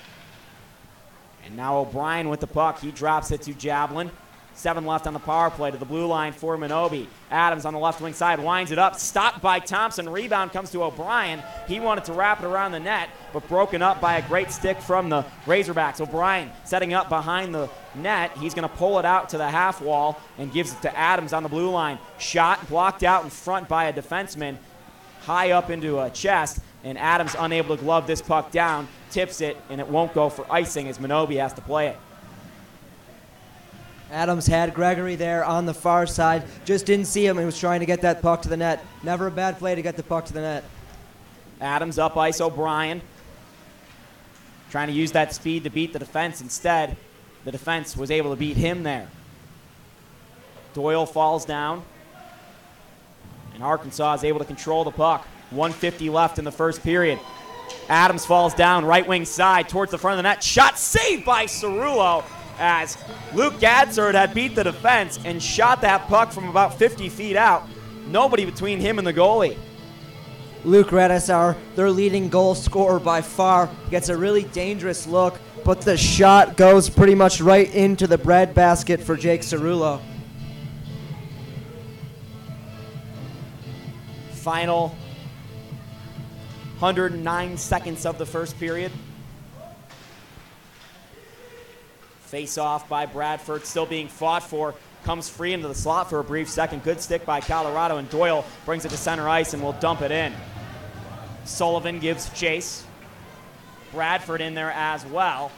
And now O'Brien with the puck. He drops it to Jablin. 7 left on the power play to the blue line for Minobi. Adams on the left wing side winds it up. Stopped by Thompson. Rebound comes to O'Brien. He wanted to wrap it around the net, but broken up by a great stick from the Razorbacks. O'Brien setting up behind the net. He's going to pull it out to the half wall and gives it to Adams on the blue line. Shot blocked out in front by a defenseman. High up into a chest. And Adams unable to glove this puck down, tips it, and it won't go for icing as Minobi has to play it. Adams had Gregory there on the far side. Just didn't see him and was trying to get that puck to the net. Never a bad play to get the puck to the net. Adams up ice O'Brien. Trying to use that speed to beat the defense. Instead, the defense was able to beat him there. Doyle falls down. And Arkansas is able to control the puck. 1:50 left in the first period. Adams falls down, right wing side towards the front of the net. Shot saved by Cerullo as Luke Gadsard had beat the defense and shot that puck from about 50 feet out. Nobody between him and the goalie. Luke Radisar, their leading goal scorer by far, gets a really dangerous look, but the shot goes pretty much right into the breadbasket for Jake Cerullo. Final 109 seconds of the first period. Face off by Bradford, still being fought for. Comes free into the slot for a brief second. Good stick by Colorado, and Doyle brings it to center ice and will dump it in. Sullivan gives chase. Bradford in there as well.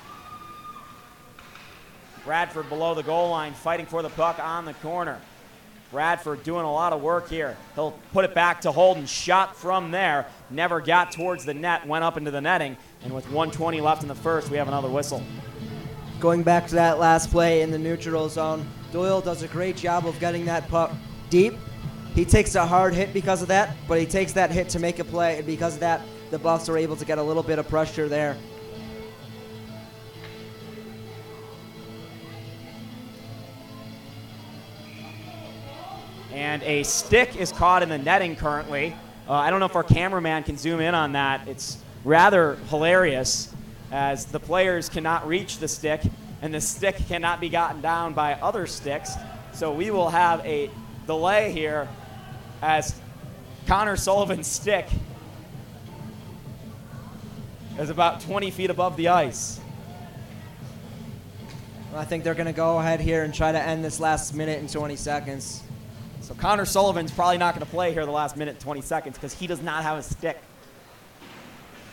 Bradford below the goal line, fighting for the puck on the corner. Bradford doing a lot of work here. He'll put it back to Holden. Shot from there. Never got towards the net. Went up into the netting. And with 1:20 left in the first, we have another whistle. Going back to that last play in the neutral zone, Doyle does a great job of getting that puck deep. He takes a hard hit because of that, but he takes that hit to make a play. And because of that, the Buffs are able to get a little bit of pressure there. And a stick is caught in the netting currently. I don't know if our cameraman can zoom in on that. It's rather hilarious as the players cannot reach the stick and the stick cannot be gotten down by other sticks. So we will have a delay here as Connor Sullivan's stick is about 20 feet above the ice. I think they're going to go ahead here and try to end this last minute and 20 seconds. So Connor Sullivan's probably not going to play here the last minute and 20 seconds because he does not have a stick.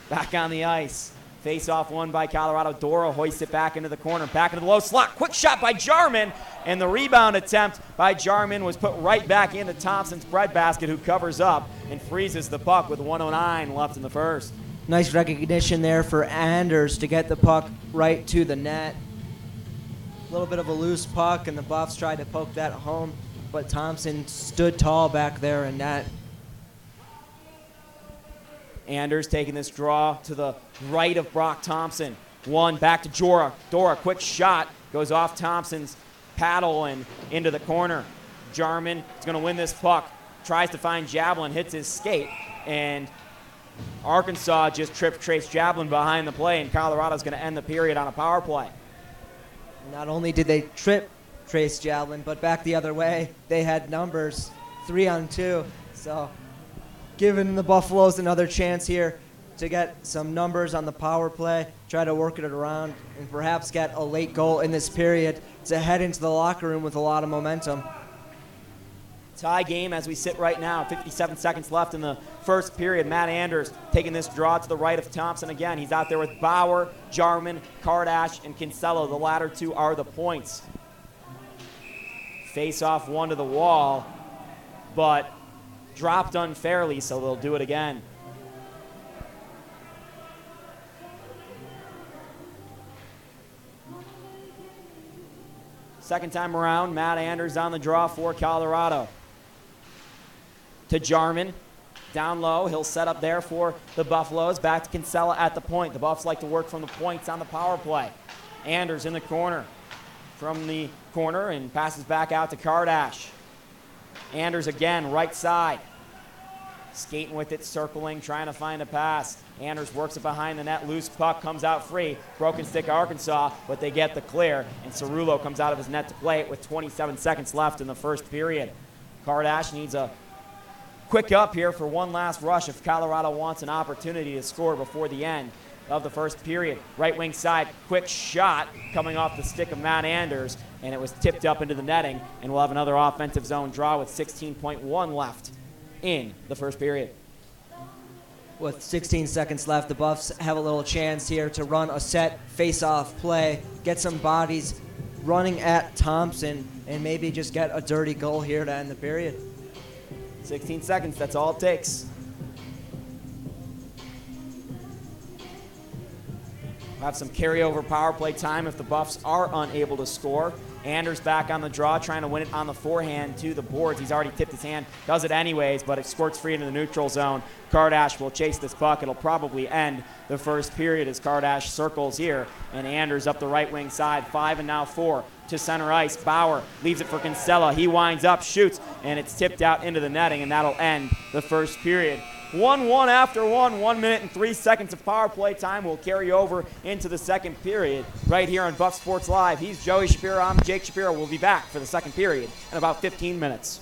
Back on the ice. Face-off won by Colorado. Dora hoists it back into the corner. Back into the low slot. Quick shot by Jarman. And the rebound attempt by Jarman was put right back into Thompson's breadbasket, who covers up and freezes the puck with 1:09 left in the first. Nice recognition there for Anders to get the puck right to the net. A little bit of a loose puck, and the Buffs tried to poke that home, but Thompson stood tall back there in net. Anders taking this draw to the right of Brock Thompson. One back to Jora. Dora, quick shot, goes off Thompson's paddle and into the corner. Jarman is going to win this puck. Tries to find Jablin, hits his skate, and Arkansas just tripped Trace Jablin behind the play, and Colorado's going to end the period on a power play. Not only did they trip Trace Jablin, but back the other way, they had numbers 3-on-2. So giving the Buffaloes another chance here to get some numbers on the power play, try to work it around, and perhaps get a late goal in this period to head into the locker room with a lot of momentum. Tie game as we sit right now. 57 seconds left in the first period. Matt Anders taking this draw to the right of Thompson again. He's out there with Bauer, Jarman, Kardash, and Kinsella. The latter two are the points. Face off one to the wall, but dropped unfairly, so they'll do it again. Second time around, Matt Anders on the draw for Colorado. To Jarman, down low, he'll set up there for the Buffaloes. Back to Kinsella at the point. The Buffs like to work from the points on the power play. Anders in the corner, from the corner, and passes back out to Kardash. Anders again, right side. Skating with it, circling, trying to find a pass. Anders works it behind the net. Loose puck comes out free. Broken stick Arkansas, but they get the clear. And Cerullo comes out of his net to play it with 27 seconds left in the first period. Kardash needs a quick up here for one last rush if Colorado wants an opportunity to score before the end of the first period. Right wing side, quick shot coming off the stick of Matt Anders, and it was tipped up into the netting, and we'll have another offensive zone draw with 16.1 left in the first period. With 16 seconds left, the Buffs have a little chance here to run a set face-off play, get some bodies running at Thompson and maybe just get a dirty goal here to end the period. 16 seconds, that's all it takes. We'll have some carryover power play time if the Buffs are unable to score. Anders back on the draw, trying to win it on the forehand to the boards. He's already tipped his hand, does it anyways, but it squirts free into the neutral zone. Kardash will chase this puck. It'll probably end the first period as Kardash circles here, and Anders up the right wing side. 5 and now 4 to center ice. Bauer leaves it for Kinsella. He winds up, shoots, and it's tipped out into the netting, and that'll end the first period. 1-1 after 1 minute and 3 seconds of power play time will carry over into the second period right here on Buff Sports Live. He's Joey Shapiro. I'm Jake Shapiro. We'll be back for the second period in about 15 minutes.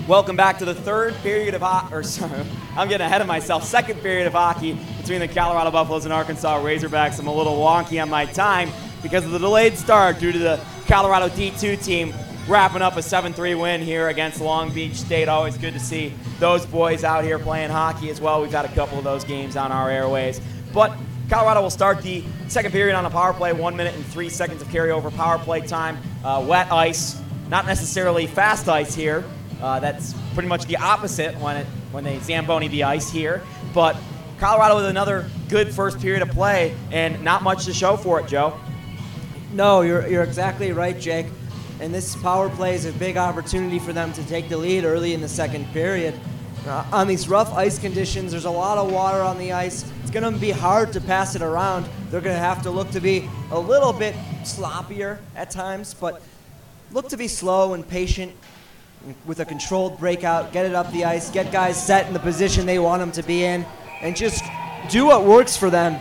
Welcome back to the third period of I'm getting ahead of myself. Second period of hockey between the Colorado Buffaloes and Arkansas Razorbacks. I'm a little wonky on my time because of the delayed start due to the Colorado D2 team wrapping up a 7-3 win here against Long Beach State. Always good to see those boys out here playing hockey as well. We've had a couple of those games on our airways. But Colorado will start the second period on a power play, 1 minute and 3 seconds of carryover power play time. Wet ice, not necessarily fast ice here. That's pretty much the opposite when they Zamboni the ice here. But Colorado with another good first period of play and not much to show for it, Joe. No, you're exactly right, Jake. And this power play is a big opportunity for them to take the lead early in the second period. On these rough ice conditions, there's a lot of water on the ice. It's going to be hard to pass it around. They're going to have to look to be a little bit sloppier at times, but look to be slow and patient with a controlled breakout, get it up the ice, get guys set in the position they want them to be in, and just do what works for them.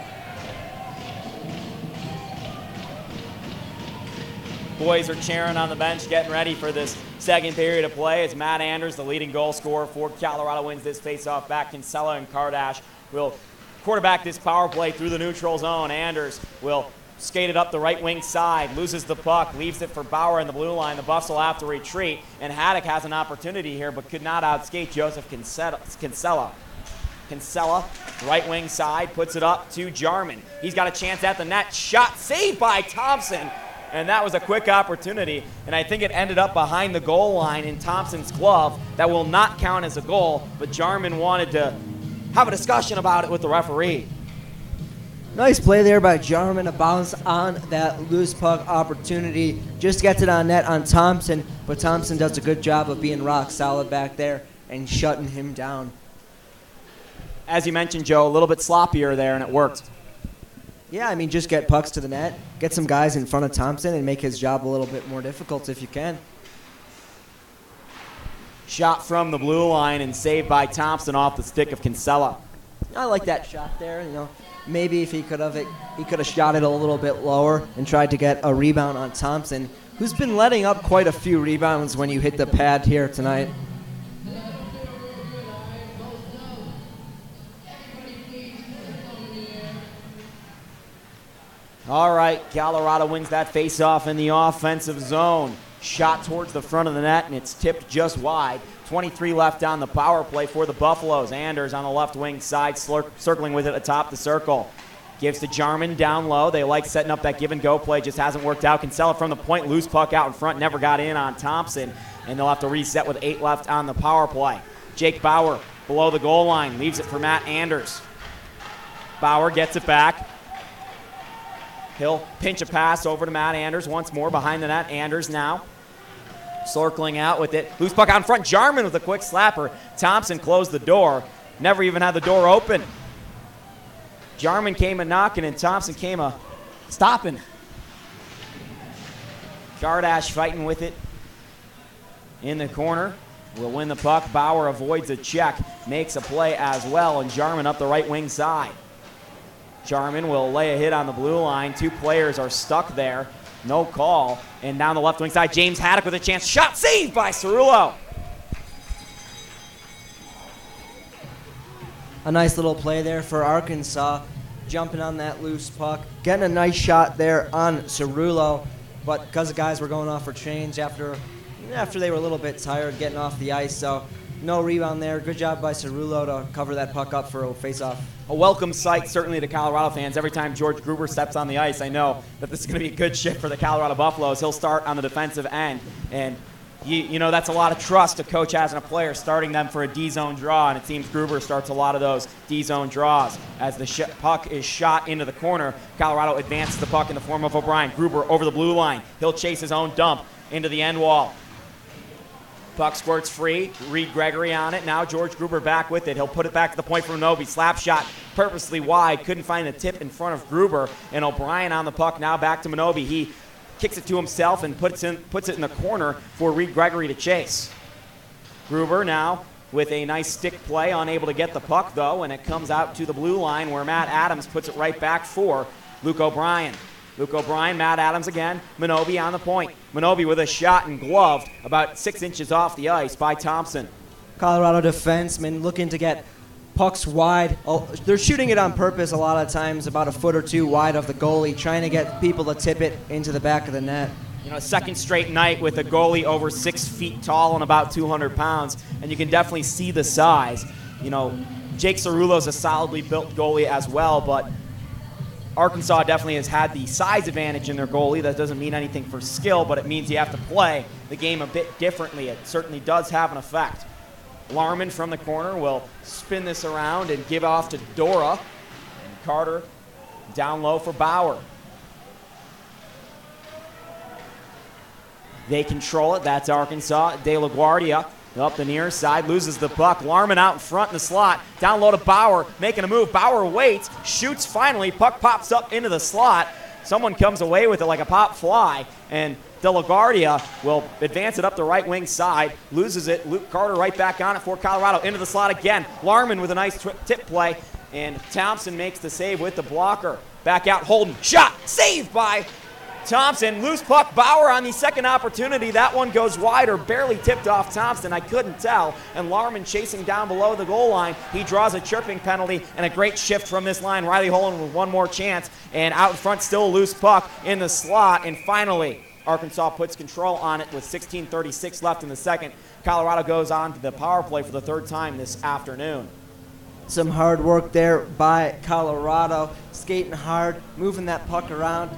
Boys are cheering on the bench, getting ready for this second period of play as Matt Anders, the leading goal scorer for Colorado, wins this faceoff back. Kinsella and Kardash will quarterback this power play through the neutral zone. Anders will skate it up the right wing side, loses the puck, leaves it for Bauer in the blue line. The Buffs will have to retreat, and Haddock has an opportunity here but could not outskate Joseph Kinsella. Kinsella, right wing side, puts it up to Jarman. He's got a chance at the net. Shot saved by Thompson, and that was a quick opportunity, and I think it ended up behind the goal line in Thompson's glove. That will not count as a goal, but Jarman wanted to have a discussion about it with the referee. Nice play there by Jarman, a bounce on that loose puck opportunity. Just gets it on net on Thompson, but Thompson does a good job of being rock solid back there and shutting him down. As you mentioned, Joe, a little bit sloppier there, and it worked. Yeah, I mean, just get pucks to the net, get some guys in front of Thompson, and make his job a little bit more difficult if you can. Shot from the blue line and saved by Thompson off the stick of Kinsella. I like that shot there. You know, maybe if he could have shot it a little bit lower and tried to get a rebound on Thompson, who's been letting up quite a few rebounds when you hit the pad here tonight. All right, Colorado wins that faceoff in the offensive zone. Shot towards the front of the net, and it's tipped just wide. 23 left on the power play for the Buffaloes. Anders on the left wing side, circling with it atop the circle. Gives to Jarman down low. They like setting up that give-and-go play. Just hasn't worked out. Kinsella from the point, loose puck out in front, never got in on Thompson, and they'll have to reset with 8 left on the power play. Jake Bauer below the goal line, leaves it for Matt Anders. Bauer gets it back. He'll pinch a pass over to Matt Anders once more behind the net. Anders now circling out with it. Loose puck out in front. Jarman with a quick slapper. Thompson closed the door. Never even had the door open. Jarman came a knocking and Thompson came a stopping. Kardash fighting with it in the corner. Will win the puck. Bauer avoids a check. Makes a play as well. And Jarman up the right wing side. Jarman will lay a hit on the blue line. 2 players are stuck there. No call. And down the left wing side, James Haddock with a chance. Shot saved by Cerullo. A nice little play there for Arkansas. Jumping on that loose puck. Getting a nice shot there on Cerullo. But because the guys were going off for change after they were a little bit tired getting off the ice. So no rebound there. Good job by Cerullo to cover that puck up for a face-off. A welcome sight, certainly, to Colorado fans. Every time George Gruber steps on the ice, I know that this is going to be a good shift for the Colorado Buffaloes. He'll start on the defensive end, and you know that's a lot of trust a coach has in a player, starting them for a D-zone draw, and it seems Gruber starts a lot of those D-zone draws. As the puck is shot into the corner, Colorado advances the puck in the form of O'Brien. Gruber over the blue line. He'll chase his own dump into the end wall. Puck squirts free. Reed Gregory on it. Now George Gruber back with it. He'll put it back to the point for Minobi. Slap shot purposely wide. Couldn't find the tip in front of Gruber. And O'Brien on the puck now back to Minobi. He kicks it to himself and puts it in the corner for Reed Gregory to chase. Gruber now with a nice stick play. Unable to get the puck though. And it comes out to the blue line where Matt Adams puts it right back for Luke O'Brien. Luke O'Brien, Matt Adams again, Minobi on the point. Minobi with a shot and gloved about 6 inches off the ice by Thompson. Colorado defensemen looking to get pucks wide. They're shooting it on purpose a lot of times, about a foot or two wide of the goalie, trying to get people to tip it into the back of the net. You know, second straight night with a goalie over 6 feet tall and about 200 pounds, and you can definitely see the size. You know, Jake Cerullo's a solidly built goalie as well, but Arkansas definitely has had the size advantage in their goalie. That doesn't mean anything for skill, but it means you have to play the game a bit differently. It certainly does have an effect. Larman from the corner will spin this around and give off to Dora. And Carter down low for Bauer. They control it. That's Arkansas. De La Guardia up the near side, loses the puck. Larman out in front in the slot. Down low to Bauer, making a move. Bauer waits, shoots finally. Puck pops up into the slot. Someone comes away with it like a pop fly, and De La Guardia will advance it up the right wing side, loses it. Luke Carter right back on it for Colorado. Into the slot again. Larman with a nice tip play, and Thompson makes the save with the blocker. Back out, Holden. Shot, saved by Thompson. Loose puck, Bauer on the second opportunity. That one goes wide or barely tipped off Thompson. I couldn't tell. And Larman chasing down below the goal line. He draws a chirping penalty and a great shift from this line. Riley Holden with one more chance. And out in front, still a loose puck in the slot. And finally, Arkansas puts control on it with 16:36 left in the second. Colorado goes on to the power play for the third time this afternoon. Some hard work there by Colorado, skating hard, moving that puck around,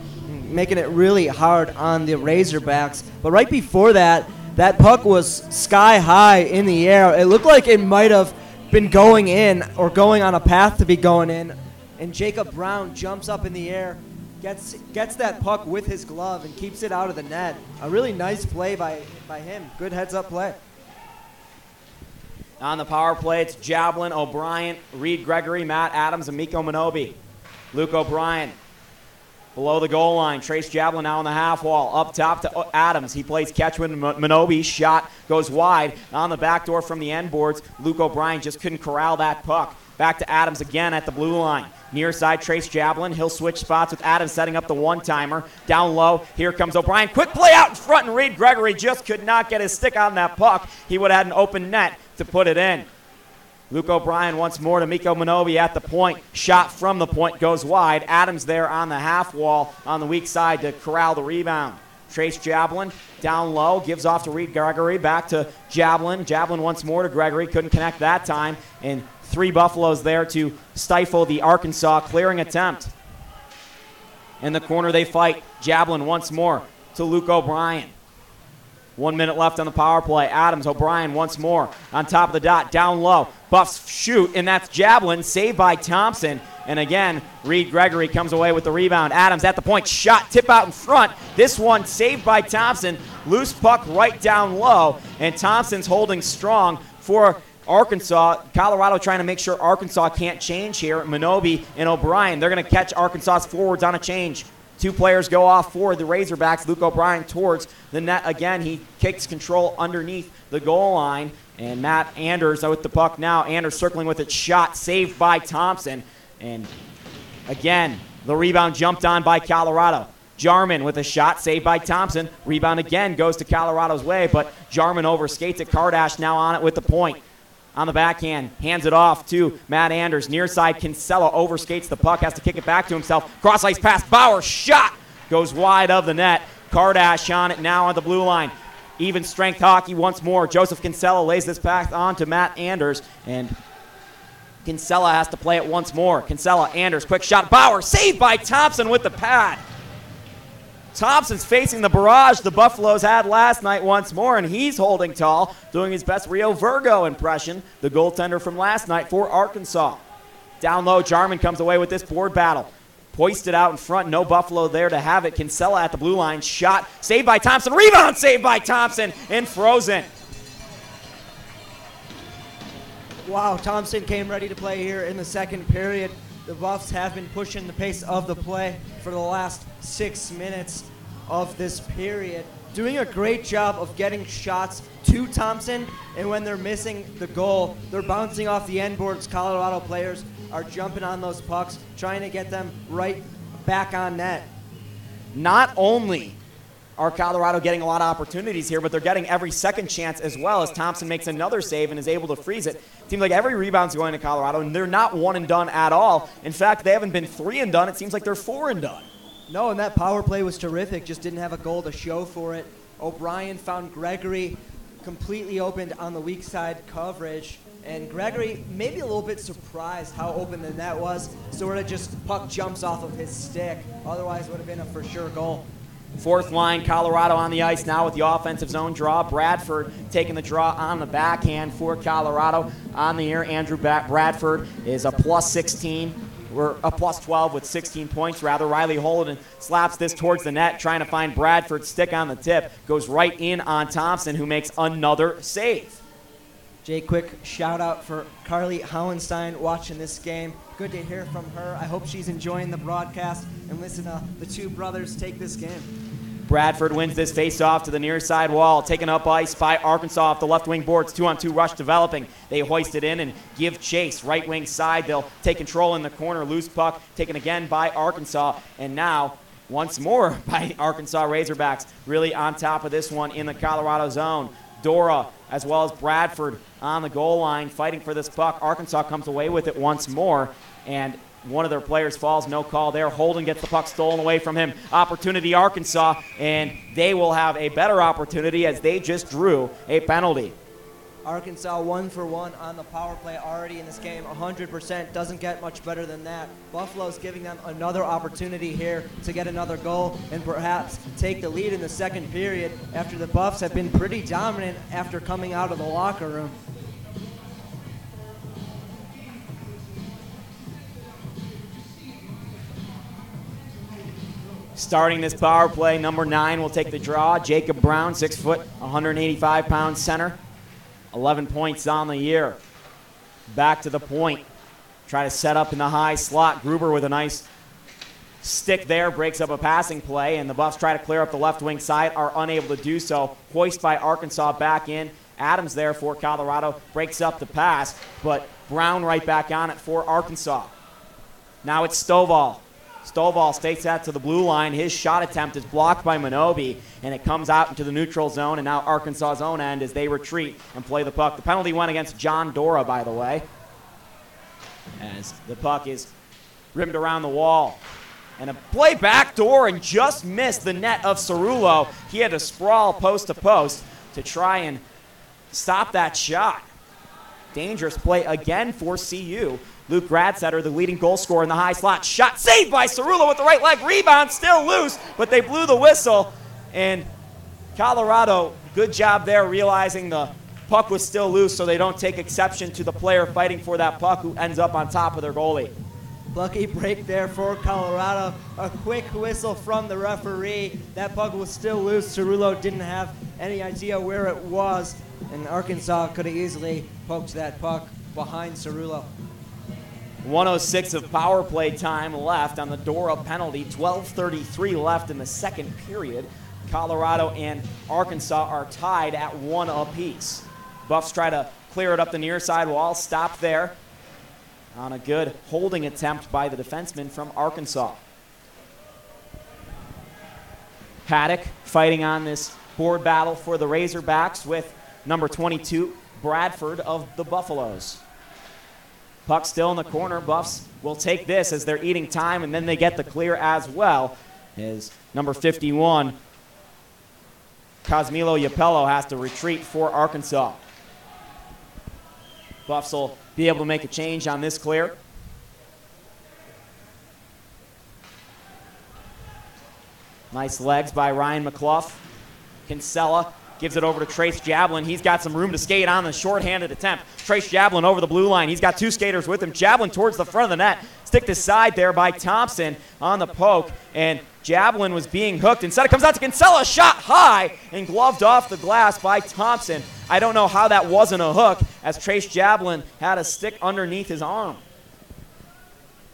making it really hard on the Razorbacks. But right before that, that puck was sky high in the air. It looked like it might have been going in or going on a path to be going in. And Jacob Brown jumps up in the air, gets that puck with his glove and keeps it out of the net. A really nice play by him. Good heads-up play. On the power play, it's Jablin, O'Brien, Reed Gregory, Matt Adams, and Miko Minobi. Luke O'Brien below the goal line. Trace Jablin now on the half wall. Up top to Adams. He plays catch with Minobi. Shot goes wide. On the back door from the end boards, Luke O'Brien just couldn't corral that puck. Back to Adams again at the blue line. Near side, Trace Jablin. He'll switch spots with Adams setting up the one-timer. Down low, here comes O'Brien. Quick play out in front, and Reed Gregory just could not get his stick on that puck. He would have had an open net to put it in. Luke O'Brien once more to Miko Minobi at the point. Shot from the point goes wide. Adams there on the half wall on the weak side to corral the rebound. Trace Jablin down low, gives off to Reed Gregory. Back to Jablin. Jablin once more to Gregory. Couldn't connect that time. And 3 Buffaloes there to stifle the Arkansas clearing attempt. In the corner they fight. Jablin once more to Luke O'Brien. 1 minute left on the power play. Adams, O'Brien once more on top of the dot, down low. Buffs shoot, and that's Jablin, saved by Thompson. And again, Reed Gregory comes away with the rebound. Adams at the point, shot, tip out in front. This one saved by Thompson. Loose puck right down low, and Thompson's holding strong for Arkansas. Colorado trying to make sure Arkansas can't change here. Minobi and O'Brien, they're going to catch Arkansas's forwards on a change. 2 players go off for the Razorbacks. Luke O'Brien towards the net again. He kicks control underneath the goal line. And Matt Anders with the puck now. Anders circling with it. Shot saved by Thompson. And again, the rebound jumped on by Colorado. Jarman with a shot saved by Thompson. Rebound again goes to Colorado's way, but Jarman overskates it. Kardash now on it with the point. On the backhand, hands it off to Matt Anders. Near side, Kinsella overskates the puck, has to kick it back to himself. Cross ice pass, Bauer, shot, goes wide of the net. Kardash on it now on the blue line. Even strength hockey once more. Joseph Kinsella lays this pass on to Matt Anders, and Kinsella has to play it once more. Kinsella, Anders, quick shot, Bauer, saved by Thompson with the pad. Thompson's facing the barrage the Buffaloes had last night once more, and he's holding tall, doing his best Rio Virgo impression, the goaltender from last night for Arkansas. Down low, Jarman comes away with this board battle. Hoisted out in front, no Buffalo there to have it. Kinsella at the blue line, shot, saved by Thompson, rebound saved by Thompson, and frozen. Wow, Thompson came ready to play here in the second period. The Buffs have been pushing the pace of the play for the last 6 minutes of this period. Doing a great job of getting shots to Thompson, and when they're missing the goal, they're bouncing off the end boards. Colorado players are jumping on those pucks, trying to get them right back on net. Not only are Colorado getting a lot of opportunities here, but they're getting every second chance as well as Thompson makes another save and is able to freeze it. Seems like every rebound's going to Colorado, and they're not one and done at all. In fact, they haven't been 3 and done. It seems like they're 4 and done. No, and that power play was terrific. Just didn't have a goal to show for it. O'Brien found Gregory completely opened on the weak side coverage. And Gregory maybe a little bit surprised how open the net was. Sort of just puck jumps off of his stick. Otherwise it would have been a for sure goal. Fourth line, Colorado on the ice now with the offensive zone draw. Bradford taking the draw on the backhand for Colorado. On the air, Andrew Bradford is a +16. We're a +12 with 16 points, rather. Riley Holden slaps this towards the net, trying to find Bradford's stick on the tip. Goes right in on Thompson, who makes another save. Jay, quick shout out for Carly Howenstein watching this game. Good to hear from her. I hope she's enjoying the broadcast and listen to the two brothers take this game. Bradford wins this face-off to the near side wall. Taken up ice by Arkansas off the left wing boards. 2-on-2 rush developing. They hoist it in and give chase. Right wing side, they'll take control in the corner. Loose puck taken again by Arkansas. And now, once more by Arkansas Razorbacks. Really on top of this one in the Colorado zone. Dora, as well as Bradford on the goal line fighting for this puck. Arkansas comes away with it once more, and one of their players falls, no call there. Holden gets the puck stolen away from him. Opportunity Arkansas, and they will have a better opportunity as they just drew a penalty. Arkansas 1 for 1 on the power play already in this game. 100%, doesn't get much better than that. Buffalo's giving them another opportunity here to get another goal and perhaps take the lead in the second period after the Buffs have been pretty dominant after coming out of the locker room. Starting this power play, number 9 will take the draw. Jacob Brown, 6 foot, 185-pound center. 11 points on the year. Back to the point. Try to set up in the high slot. Gruber with a nice stick there, breaks up a passing play, and the Buffs try to clear up the left wing side, are unable to do so. Hoist by Arkansas back in. Adams there for Colorado, breaks up the pass, but Brown right back on it for Arkansas. Now it's Stovall. Stovall stakes that to the blue line. His shot attempt is blocked by Minobi, and it comes out into the neutral zone, and now Arkansas's own end as they retreat and play the puck. The penalty went against John Dora, by the way, as the puck is rimmed around the wall. And a play backdoor and just missed the net of Cerullo. He had to sprawl post to post to try and stop that shot. Dangerous play again for CU. Luke Gradsetter, the leading goal scorer in the high slot. Shot saved by Cerullo with the right leg. Rebound still loose, but they blew the whistle. And Colorado, good job there realizing the puck was still loose so they don't take exception to the player fighting for that puck who ends up on top of their goalie. Lucky break there for Colorado. A quick whistle from the referee. That puck was still loose. Cerullo didn't have any idea where it was, and Arkansas could have easily poked that puck behind Cerullo. 1:06 of power play time left on the Dora penalty. 12:33 left in the second period. Colorado and Arkansas are tied at 1 apiece. Buffs try to clear it up the near side wall. Stop there on a good holding attempt by the defenseman from Arkansas. Paddock fighting on this board battle for the Razorbacks with number 22, Bradford of the Buffaloes. Puck still in the corner. Buffs will take this as they're eating time, and then they get the clear as well. As number 51, Cosmilo Yapello, has to retreat for Arkansas. Buffs will be able to make a change on this clear. Nice legs by Ryan McClough. Kinsella gives it over to Trace Jablin. He's got some room to skate on the shorthanded attempt. Trace Jablin over the blue line. He's got 2 skaters with him. Jablin towards the front of the net. Stick to side there by Thompson on the poke. And Jablin was being hooked. Instead, it comes out to Kinsella. Shot high and gloved off the glass by Thompson. I don't know how that wasn't a hook, as Trace Jablin had a stick underneath his arm.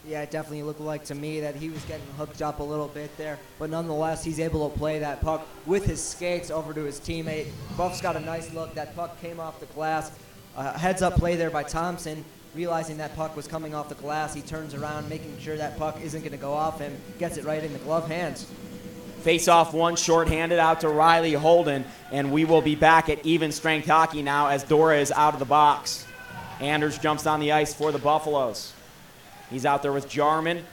Yeah, it definitely looked like to me that he was getting hooked up a little bit there. But nonetheless, he's able to play that puck with his skates over to his teammate. Buff's got a nice look. That puck came off the glass. Heads-up play there by Thompson. Realizing that puck was coming off the glass, he turns around, making sure that puck isn't going to go off him. Gets it right in the glove hands. Face-off one short-handed out to Riley Holden, and we will be back at even strength hockey now as Dora is out of the box. Anders jumps on the ice for the Buffaloes. He's out there with Jarman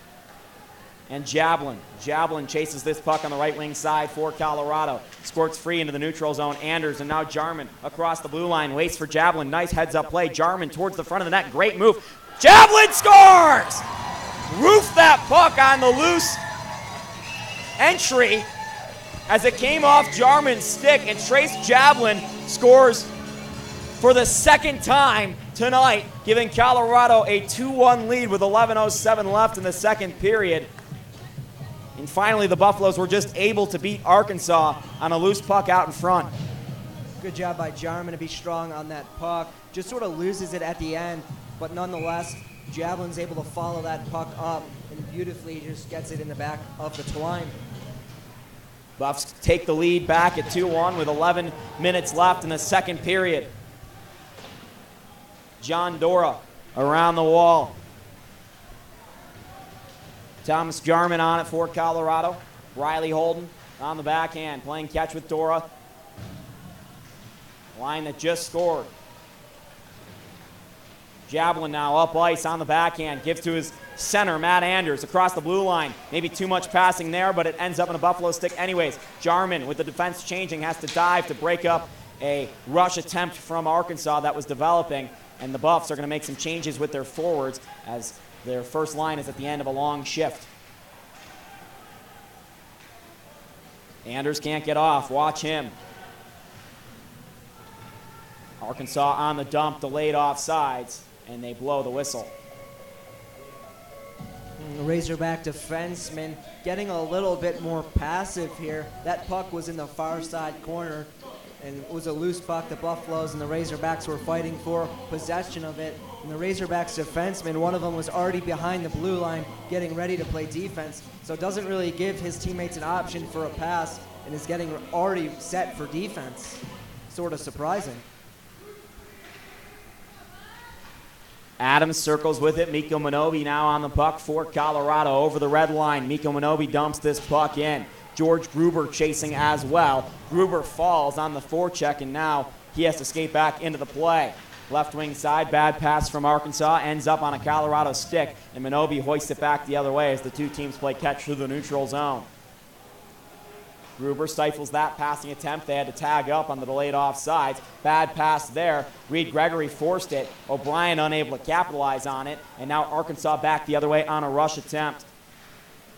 and Jablin. Jablin chases this puck on the right wing side for Colorado. Squirts free into the neutral zone. Anders and now Jarman across the blue line. Waits for Jablin. Nice heads-up play. Jarman towards the front of the net. Great move. Jablin scores! Roofed that puck on the loose entry as it came off Jarman's stick, and Trace Jablin scores for the second time tonight, giving Colorado a 2-1 lead with 11:07 left in the second period. And finally, the Buffaloes were just able to beat Arkansas on a loose puck out in front. Good job by Jarman to be strong on that puck. Just sort of loses it at the end, but nonetheless, Javelin's able to follow that puck up and beautifully just gets it in the back of the twine. Buffs take the lead back at 2-1 with 11 minutes left in the second period. John Dora around the wall. Thomas Jarman on it for Colorado. Riley Holden on the backhand, playing catch with Dora. Line that just scored. Jablin now up ice on the backhand, gives to his center, Matt Anders, across the blue line. Maybe too much passing there, but it ends up in a Buffalo stick anyways. Jarman, with the defense changing, has to dive to break up a rush attempt from Arkansas that was developing, and the Buffs are going to make some changes with their forwards as their first line is at the end of a long shift. Anders can't get off. Watch him. Arkansas on the dump, delayed offsides, and they blow the whistle. Razorback defenseman getting a little bit more passive here. That puck was in the far side corner, and it was a loose puck. The Buffaloes and the Razorbacks were fighting for possession of it. And the Razorbacks defenseman, one of them was already behind the blue line getting ready to play defense, so it doesn't really give his teammates an option for a pass and is getting already set for defense. Sort of surprising. Adams circles with it. Mikko Minobi now on the puck for Colorado over the red line. Mikko Minobi dumps this puck in. George Gruber chasing as well. Gruber falls on the forecheck, and now he has to skate back into the play. Left wing side, bad pass from Arkansas, ends up on a Colorado stick, and Minobi hoists it back the other way as the two teams play catch through the neutral zone. Gruber stifles that passing attempt. They had to tag up on the delayed offsides. Bad pass there. Reed Gregory forced it. O'Brien unable to capitalize on it, and now Arkansas back the other way on a rush attempt.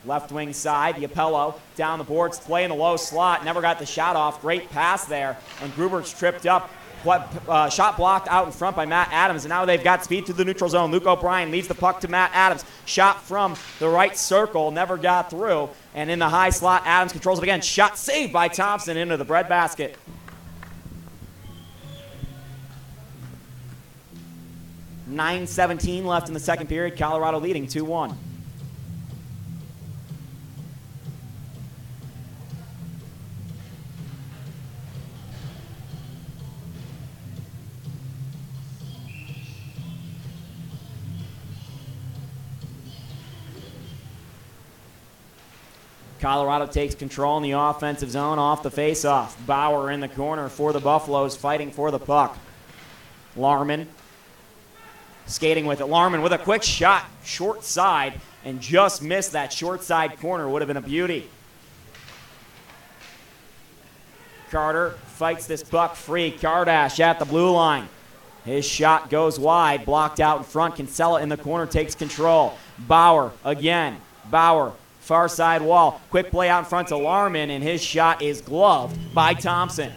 Left wing side, Yapello down the boards, play in the low slot, never got the shot off. Great pass there, and Gruber's tripped up. Shot blocked out in front by Matt Adams, and now they've got speed through the neutral zone. Luke O'Brien leaves the puck to Matt Adams. Shot from the right circle, never got through, and in the high slot, Adams controls it again. Shot saved by Thompson into the breadbasket. .9:17 left in the second period. Colorado leading 2-1. Colorado takes control in the offensive zone off the faceoff. Bauer in the corner for the Buffaloes, fighting for the puck. Larman skating with it. Larman with a quick shot, short side, and just missed that short side corner. Would have been a beauty. Carter fights this puck free. Kardash at the blue line. His shot goes wide, blocked out in front. Kinsella in the corner takes control. Bauer again. Bauer. Far side wall. Quick play out in front to Larman, and his shot is gloved by Thompson.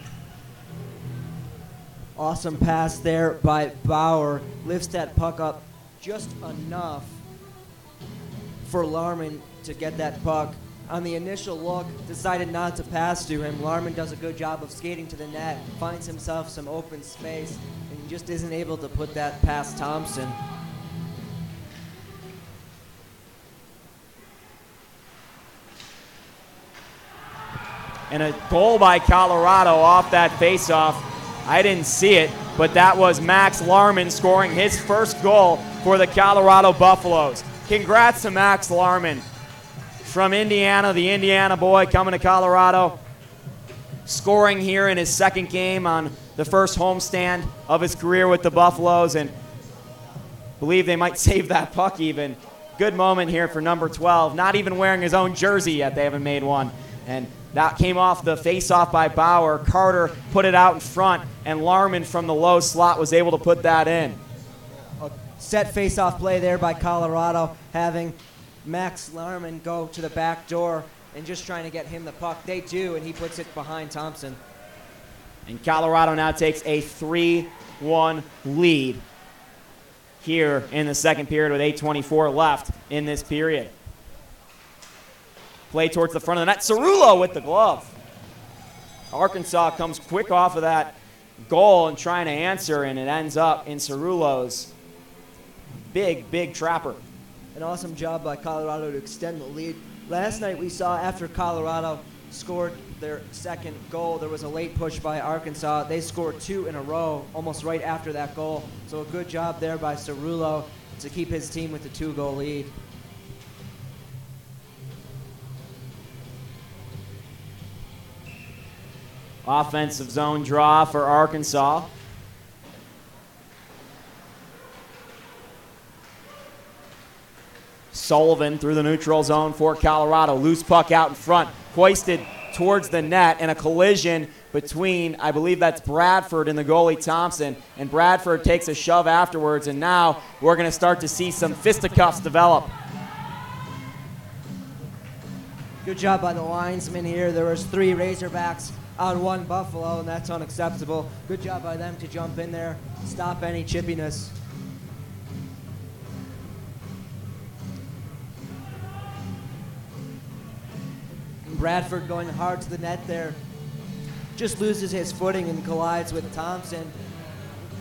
Awesome pass there by Bauer. Lifts that puck up just enough for Larman to get that puck. On the initial look, decided not to pass to him. Larman does a good job of skating to the net, finds himself some open space, and just isn't able to put that past Thompson. And a goal by Colorado off that faceoff. I didn't see it, but that was Max Larman scoring his first goal for the Colorado Buffaloes. Congrats to Max Larman. from Indiana, the Indiana boy coming to Colorado, scoring here in his second game on the first homestand of his career with the Buffaloes, and believe they might save that puck even. Good moment here for number 12, not even wearing his own jersey yet. They haven't made one. And that came off the face-off by Bauer. Carter put it out in front, and Larman from the low slot was able to put that in. A set face-off play there by Colorado, having Max Larman go to the back door and just trying to get him the puck. They do, and he puts it behind Thompson. And Colorado now takes a 3-1 lead here in the second period with 8:24 left in this period. Play towards the front of the net. Cerullo with the glove. Arkansas comes quick off of that goal and trying to answer, and it ends up in Cerullo's big trapper. An awesome job by Colorado to extend the lead. Last night we saw after Colorado scored their second goal, there was a late push by Arkansas. They scored 2 in a row almost right after that goal. So a good job there by Cerullo to keep his team with the 2-goal lead. Offensive zone draw for Arkansas. Sullivan through the neutral zone for Colorado. Loose puck out in front, hoisted towards the net, and a collision between, I believe that's Bradford and the goalie Thompson, and Bradford takes a shove afterwards, and now we're going to start to see some fisticuffs develop. Good job by the linesman here. There was 3 Razorbacks on 1 Buffalo, and that's unacceptable. Good job by them to jump in there, stop any chippiness. And Bradford going hard to the net there. Just loses his footing and collides with Thompson.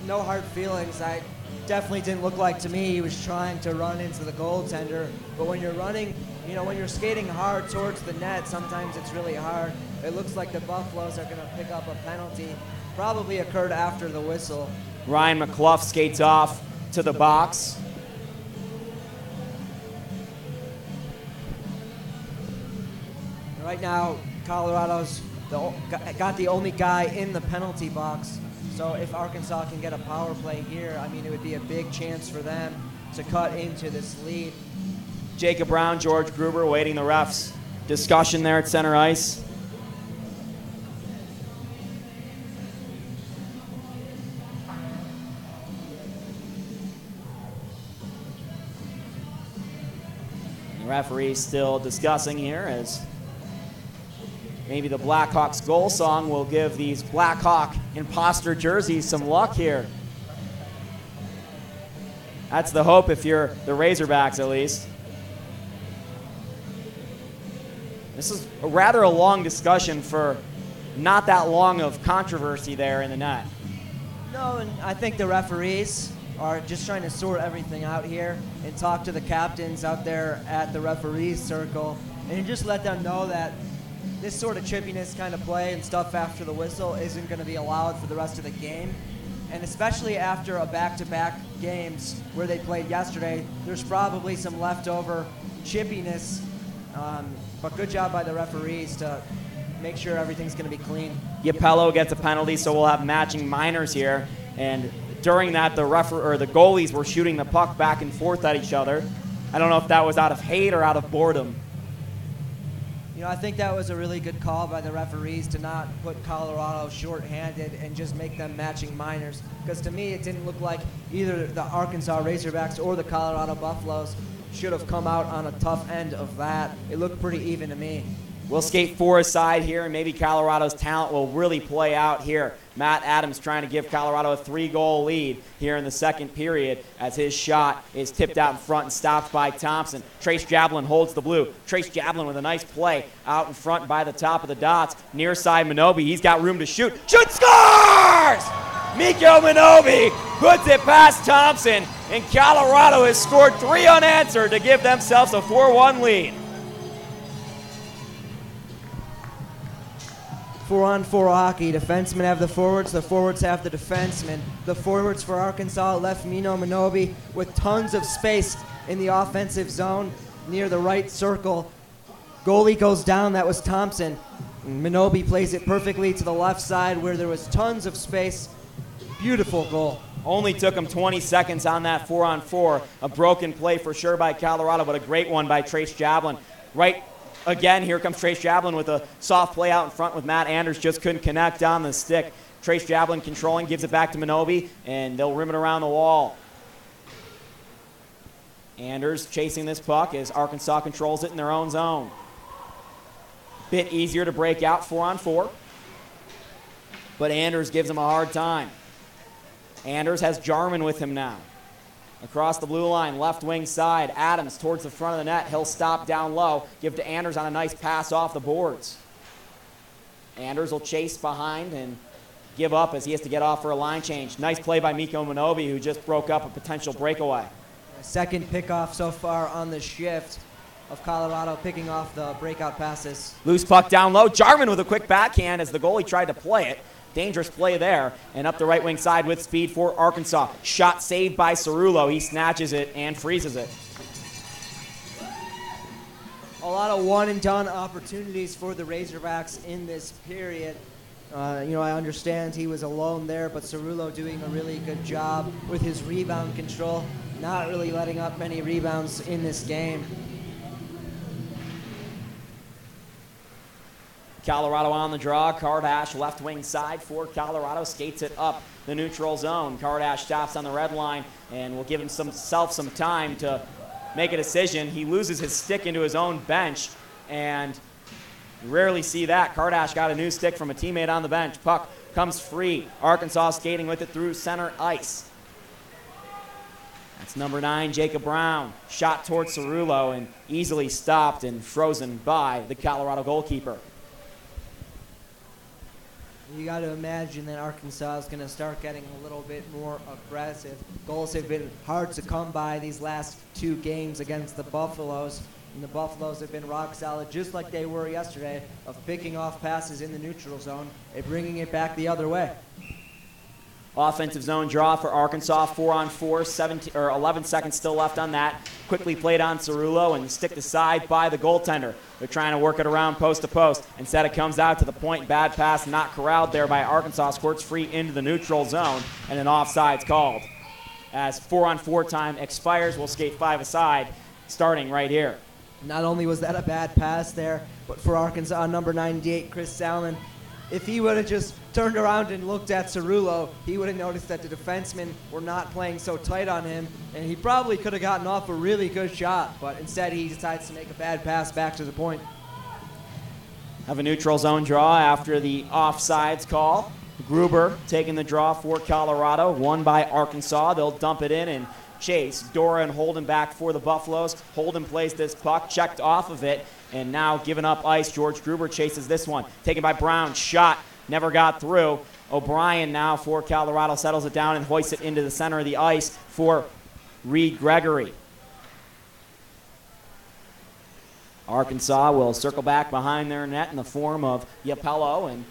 No hard feelings. I definitely didn't look like to me he was trying to run into the goaltender. But when you're running, you know, when you're skating hard towards the net, sometimes it's really hard. It looks like the Buffaloes are going to pick up a penalty. Probably occurred after the whistle. Ryan McClough skates off to the box. Right now, Colorado's got the only guy in the penalty box. So if Arkansas can get a power play here, I mean, it would be a big chance for them to cut into this lead. Jacob Brown, George Gruber waiting the refs' discussion there at center ice. The referee's still discussing here as maybe the Blackhawks goal song will give these Blackhawk imposter jerseys some luck here. That's the hope if you're the Razorbacks, at least. This is rather a long discussion for not that long of controversy there in the net. No, and I think the referees are just trying to sort everything out here and talk to the captains out there at the referees circle and just let them know that this sort of chippiness kind of play and stuff after the whistle isn't going to be allowed for the rest of the game. And especially after a back-to-back games where they played yesterday, there's probably some leftover chippiness. But good job by the referees to make sure everything's going to be clean. Yapello gets a penalty, so we'll have matching minors here. And during that, the goalies were shooting the puck back and forth at each other. I don't know if that was out of hate or out of boredom. You know, I think that was a really good call by the referees to not put Colorado short-handed and just make them matching minors. Because to me, it didn't look like either the Arkansas Razorbacks or the Colorado Buffaloes should have come out on a tough end of that. It looked pretty even to me. We'll skate 4 aside here, and maybe Colorado's talent will really play out here. Matt Adams trying to give Colorado a 3-goal lead here in the second period as his shot is tipped out in front and stopped by Thompson. Trace Jablin holds the blue. Trace Jablin with a nice play out in front by the top of the dots. Near side Minobi, he's got room to shoot. Shoot, scores! Mikko Minobi puts it past Thompson, and Colorado has scored 3 unanswered to give themselves a 4-1 lead. 4-on-4 hockey. Defensemen have the forwards have the defensemen. The forwards for Arkansas left Mino Minobi with tons of space in the offensive zone near the right circle. Goalie goes down. That was Thompson. Minobi plays it perfectly to the left side where there was tons of space. Beautiful goal. Only took him 20 seconds on that 4-on-4. A broken play for sure by Colorado, but a great one by Trace Jablin. Right again, here comes Trace Jablin with a soft play out in front with Matt Anders. Just couldn't connect on the stick. Trace Jablin controlling, gives it back to Minobi, and they'll rim it around the wall. Anders chasing this puck as Arkansas controls it in their own zone. Bit easier to break out 4-on-4, but Anders gives him a hard time. Anders has Jarman with him now. Across the blue line, left wing side, Adams towards the front of the net. He'll stop down low, give to Anders on a nice pass off the boards. Anders will chase behind and give up as he has to get off for a line change. Nice play by Mikko Minobi, who just broke up a potential breakaway. Second pickoff so far on the shift of Colorado, picking off the breakout passes. Loose puck down low. Jarman with a quick backhand as the goalie tried to play it. Dangerous play there. And up the right wing side with speed for Arkansas. Shot saved by Cerullo. He snatches it and freezes it. A lot of one-and-done opportunities for the Razorbacks in this period. I understand he was alone there, but Cerullo doing a really good job with his rebound control. Not really letting up many rebounds in this game. Colorado on the draw. Kardash left wing side for Colorado. Skates it up the neutral zone. Kardash stops on the red line and will give himself some time to make a decision. He loses his stick into his own bench, and you rarely see that. Kardash got a new stick from a teammate on the bench. Puck comes free. Arkansas skating with it through center ice. That's number 9, Jacob Brown. Shot towards Cerullo and easily stopped and frozen by the Colorado goalkeeper. You got to imagine that Arkansas is going to start getting a little bit more aggressive. Goals have been hard to come by these last 2 games against the Buffaloes. And the Buffaloes have been rock solid, just like they were yesterday, of picking off passes in the neutral zone and bringing it back the other way. Offensive zone draw for Arkansas, 4-on-4, 11 seconds still left on that. Quickly played on Cerullo and sticked aside by the goaltender. They're trying to work it around post to post. Instead, it comes out to the point. Bad pass, not corralled there by Arkansas. Squirts free into the neutral zone, and an offside's called. As 4-on-4 time expires, we'll skate 5 aside, starting right here. Not only was that a bad pass there, but for Arkansas, number 98, Chris Salmon, if he would have just turned around and looked at Cerullo, he would have noticed that the defensemen were not playing so tight on him, and he probably could have gotten off a really good shot, but instead he decides to make a bad pass back to the point. Have a neutral zone draw after the offsides call. Gruber taking the draw for Colorado, won by Arkansas. They'll dump it in and chase. Dora and Holden back for the Buffaloes. Holden plays this puck, checked off of it, and now giving up ice. George Gruber chases this one. Taken by Brown, shot, never got through. O'Brien now for Colorado settles it down and hoists it into the center of the ice for Reed Gregory. Arkansas will circle back behind their net in the form of Yapello, and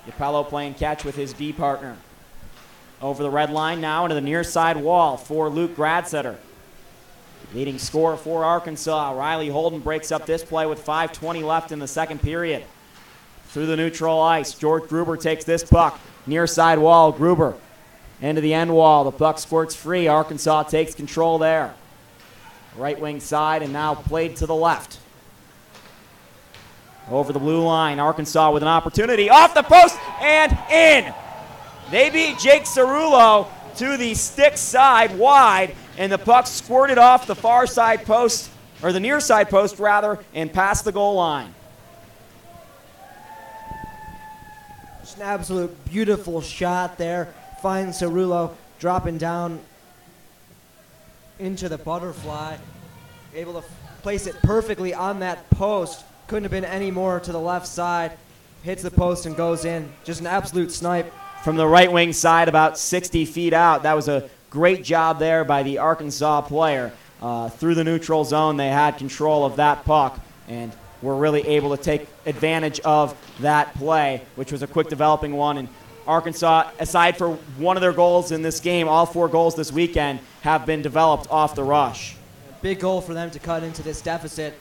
Yapello playing catch with his D partner. Over the red line now into the near side wall for Luke Gradsetter. Leading scorer for Arkansas, Riley Holden breaks up this play with 5:20 left in the second period. Through the neutral ice, George Gruber takes this puck. Near side wall, Gruber into the end wall. The puck squirts free. Arkansas takes control there. Right wing side and now played to the left. Over the blue line, Arkansas with an opportunity. Off the post and in. They beat Jake Cerullo to the stick side wide, and the puck squirted off the far side post, or the near side post rather, and past the goal line. Just an absolute beautiful shot there. Finds Cerullo dropping down into the butterfly. Able to place it perfectly on that post. Couldn't have been any more to the left side. Hits the post and goes in. Just an absolute snipe. From the right wing side, about 60 feet out. That was a great job there by the Arkansas player. Through the neutral zone, they had control of that puck and were really able to take advantage of that play, which was a quick developing one. And Arkansas, aside for one of their goals in this game, all 4 goals this weekend have been developed off the rush. Big goal for them to cut into this deficit,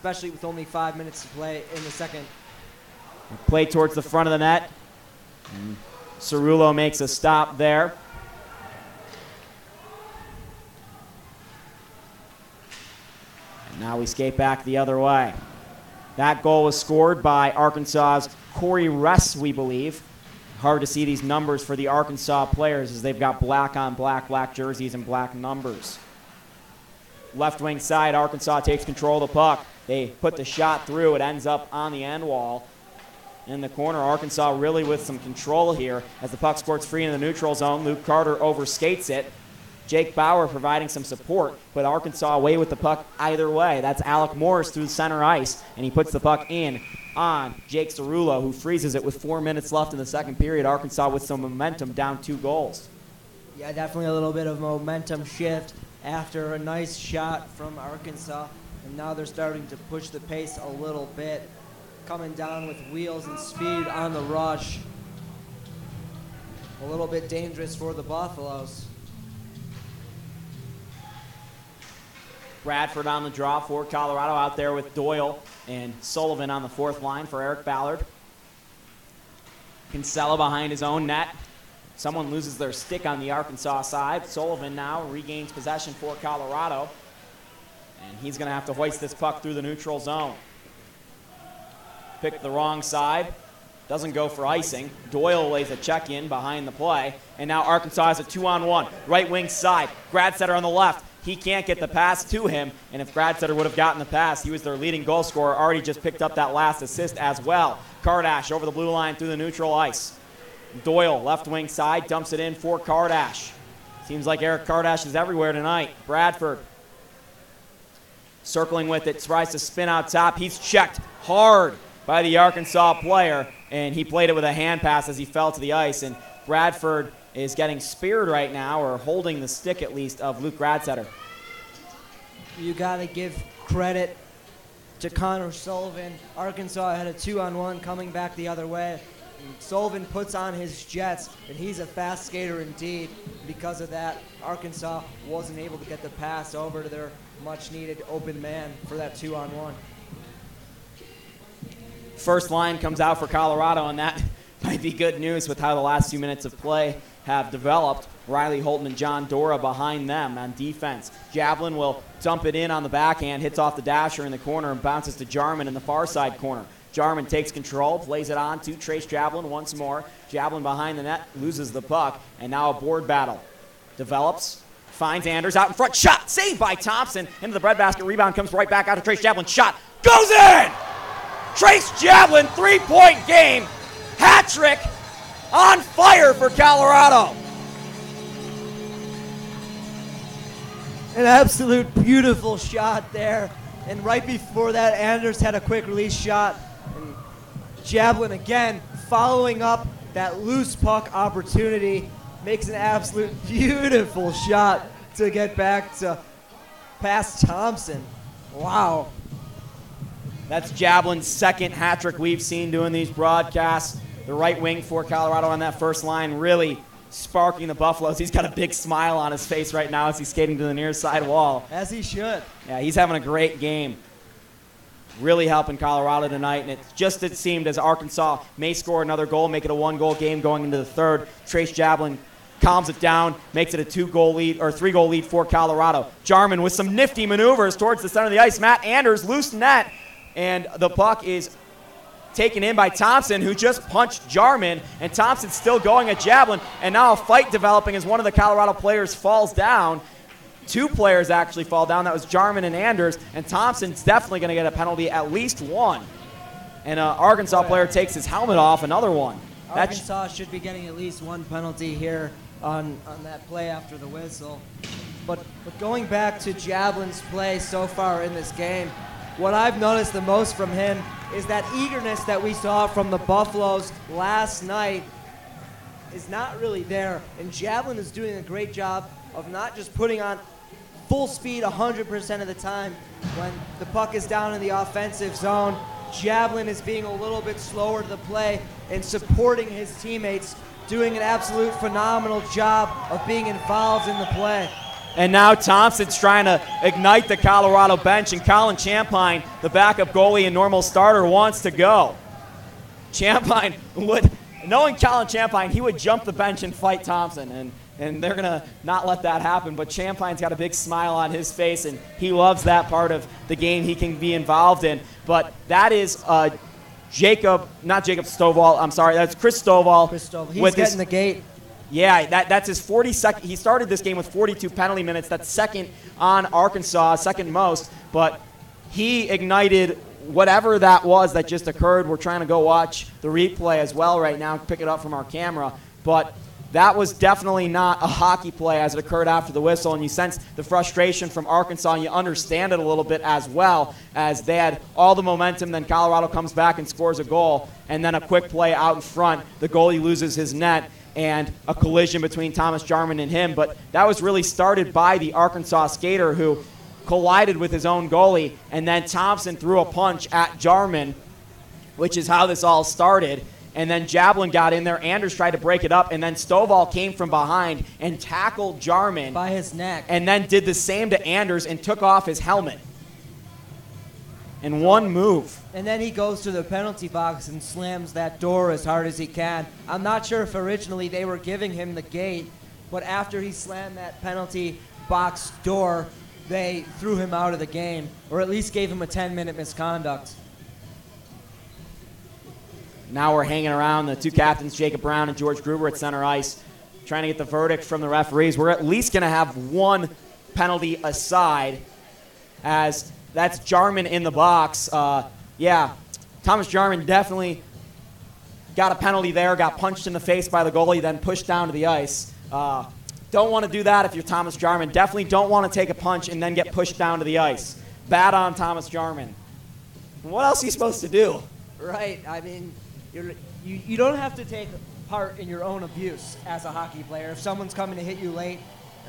especially with only 5 minutes to play in the second. Play towards the front of the net. Cerullo makes a stop there. And now we skate back the other way. That goal was scored by Arkansas's Corey Ress, we believe. Hard to see these numbers for the Arkansas players as they've got black on black jerseys and black numbers. Left wing side, Arkansas takes control of the puck. They put the shot through. It ends up on the end wall. In the corner, Arkansas really with some control here as the puck squirts free in the neutral zone. Luke Carter overskates it. Jake Bauer providing some support, but Arkansas away with the puck either way. That's Alec Morris through the center ice, and he puts the puck in on Jake Cerullo, who freezes it with 4 minutes left in the second period. Arkansas with some momentum, down 2 goals. Yeah, definitely a little bit of momentum shift after a nice shot from Arkansas, and now they're starting to push the pace a little bit, coming down with wheels and speed on the rush. A little bit dangerous for the Buffaloes. Bradford on the draw for Colorado out there with Doyle and Sullivan on the fourth line for Eric Ballard. Kinsella behind his own net. Someone loses their stick on the Arkansas side. Sullivan now regains possession for Colorado. And he's going to have to hoist this puck through the neutral zone. Picked the wrong side. Doesn't go for icing. Doyle lays a check in behind the play. And now Arkansas has a 2-on-1. Right wing side. Gradsetter on the left. He can't get the pass to him, and if Gradsetter would have gotten the pass, he was their leading goal scorer, already just picked up that last assist as well. Kardash over the blue line through the neutral ice. Doyle, left wing side, dumps it in for Kardash. Seems like Eric Kardash is everywhere tonight. Bradford circling with it, tries to spin out top. He's checked hard by the Arkansas player, and he played it with a hand pass as he fell to the ice, and Bradford is getting speared right now, or holding the stick at least, of Luke Gradsetter. You got to give credit to Connor Sullivan. Arkansas had a 2-on-1 coming back the other way. And Sullivan puts on his jets, and he's a fast skater indeed. Because of that, Arkansas wasn't able to get the pass over to their much-needed open man for that 2-on-1. First line comes out for Colorado, and that might be good news with how the last 2 minutes of play have developed. Riley Holton and John Dora behind them on defense. Javelin will dump it in on the backhand, hits off the dasher in the corner and bounces to Jarman in the far side corner. Jarman takes control, plays it on to Trace Javelin once more. Javelin behind the net, loses the puck, and now a board battle. Develops, finds Anders out in front, shot, saved by Thompson, into the breadbasket, rebound comes right back out to Trace Javelin, shot, goes in! Trace Javelin, 3-point game, hat trick, on fire for Colorado. An absolute beautiful shot there. And right before that, Anders had a quick release shot. And Javelin again following up that loose puck opportunity. Makes an absolute beautiful shot to get back to past Thompson. Wow. That's Javelin's second hat trick we've seen doing these broadcasts. The right wing for Colorado on that first line really sparking the Buffaloes. He's got a big smile on his face right now as he's skating to the near side wall. As he should. Yeah, he's having a great game. Really helping Colorado tonight, and it seemed as Arkansas may score another goal, make it a 1-goal game going into the third. Trace Javelin calms it down, makes it a 2-goal lead or 3-goal lead for Colorado. Jarman with some nifty maneuvers towards the center of the ice. Matt Anders, loose net, and the puck is taken in by Thompson, who just punched Jarman, and Thompson's still going at Javelin, and now a fight developing as one of the Colorado players falls down. 2 players actually fall down. That was Jarman and Anders, and Thompson's definitely going to get a penalty, at least one. And an Arkansas player takes his helmet off, another one. Arkansas should be getting at least one penalty here on that play after the whistle. But going back to Javelin's play so far in this game, what I've noticed the most from him is that eagerness that we saw from the Buffaloes last night is not really there. And Javelin is doing a great job of not just putting on full speed 100% of the time when the puck is down in the offensive zone. Javelin is being a little bit slower to the play and supporting his teammates, doing an absolute phenomenal job of being involved in the play. And now Thompson's trying to ignite the Colorado bench, and Colin Champagne, the backup goalie and normal starter, wants to go. Champagne would, knowing Colin Champagne, he would jump the bench and fight Thompson, and they're going to not let that happen. But Champagne's got a big smile on his face, and he loves that part of the game he can be involved in. But that is not Jacob Stovall, I'm sorry, that's Chris Stovall. He's getting the gate. Yeah, that's his 42nd. He started this game with 42 penalty minutes. That's second on Arkansas, second most. But he ignited whatever that was that just occurred. We're trying to go watch the replay as well right now, pick it up from our camera. But that was definitely not a hockey play as it occurred after the whistle, and you sense the frustration from Arkansas, and you understand it a little bit as well, as they had all the momentum, then Colorado comes back and scores a goal, and then a quick play out in front. The goalie loses his net, and a collision between Thomas Jarman and him. But that was really started by the Arkansas skater who collided with his own goalie, and then Thompson threw a punch at Jarman, which is how this all started. And then Jablin got in there. Anders tried to break it up, and then Stovall came from behind and tackled Jarman by his neck, and then did the same to Anders and took off his helmet in one move. And then he goes to the penalty box and slams that door as hard as he can. I'm not sure if originally they were giving him the gate, but after he slammed that penalty box door, they threw him out of the game, or at least gave him a 10-minute misconduct. Now we're hanging around the two captains, Jacob Brown and George Gruber, at center ice, trying to get the verdict from the referees. We're at least going to have one penalty aside, as that's Jarman in the box. Thomas Jarman definitely got a penalty there, got punched in the face by the goalie, then pushed down to the ice. Don't want to do that if you're Thomas Jarman. Definitely don't want to take a punch and then get pushed down to the ice. Bad on Thomas Jarman. What else are you supposed to do? Right. I mean, you don't have to take part in your own abuse as a hockey player. If someone's coming to hit you late,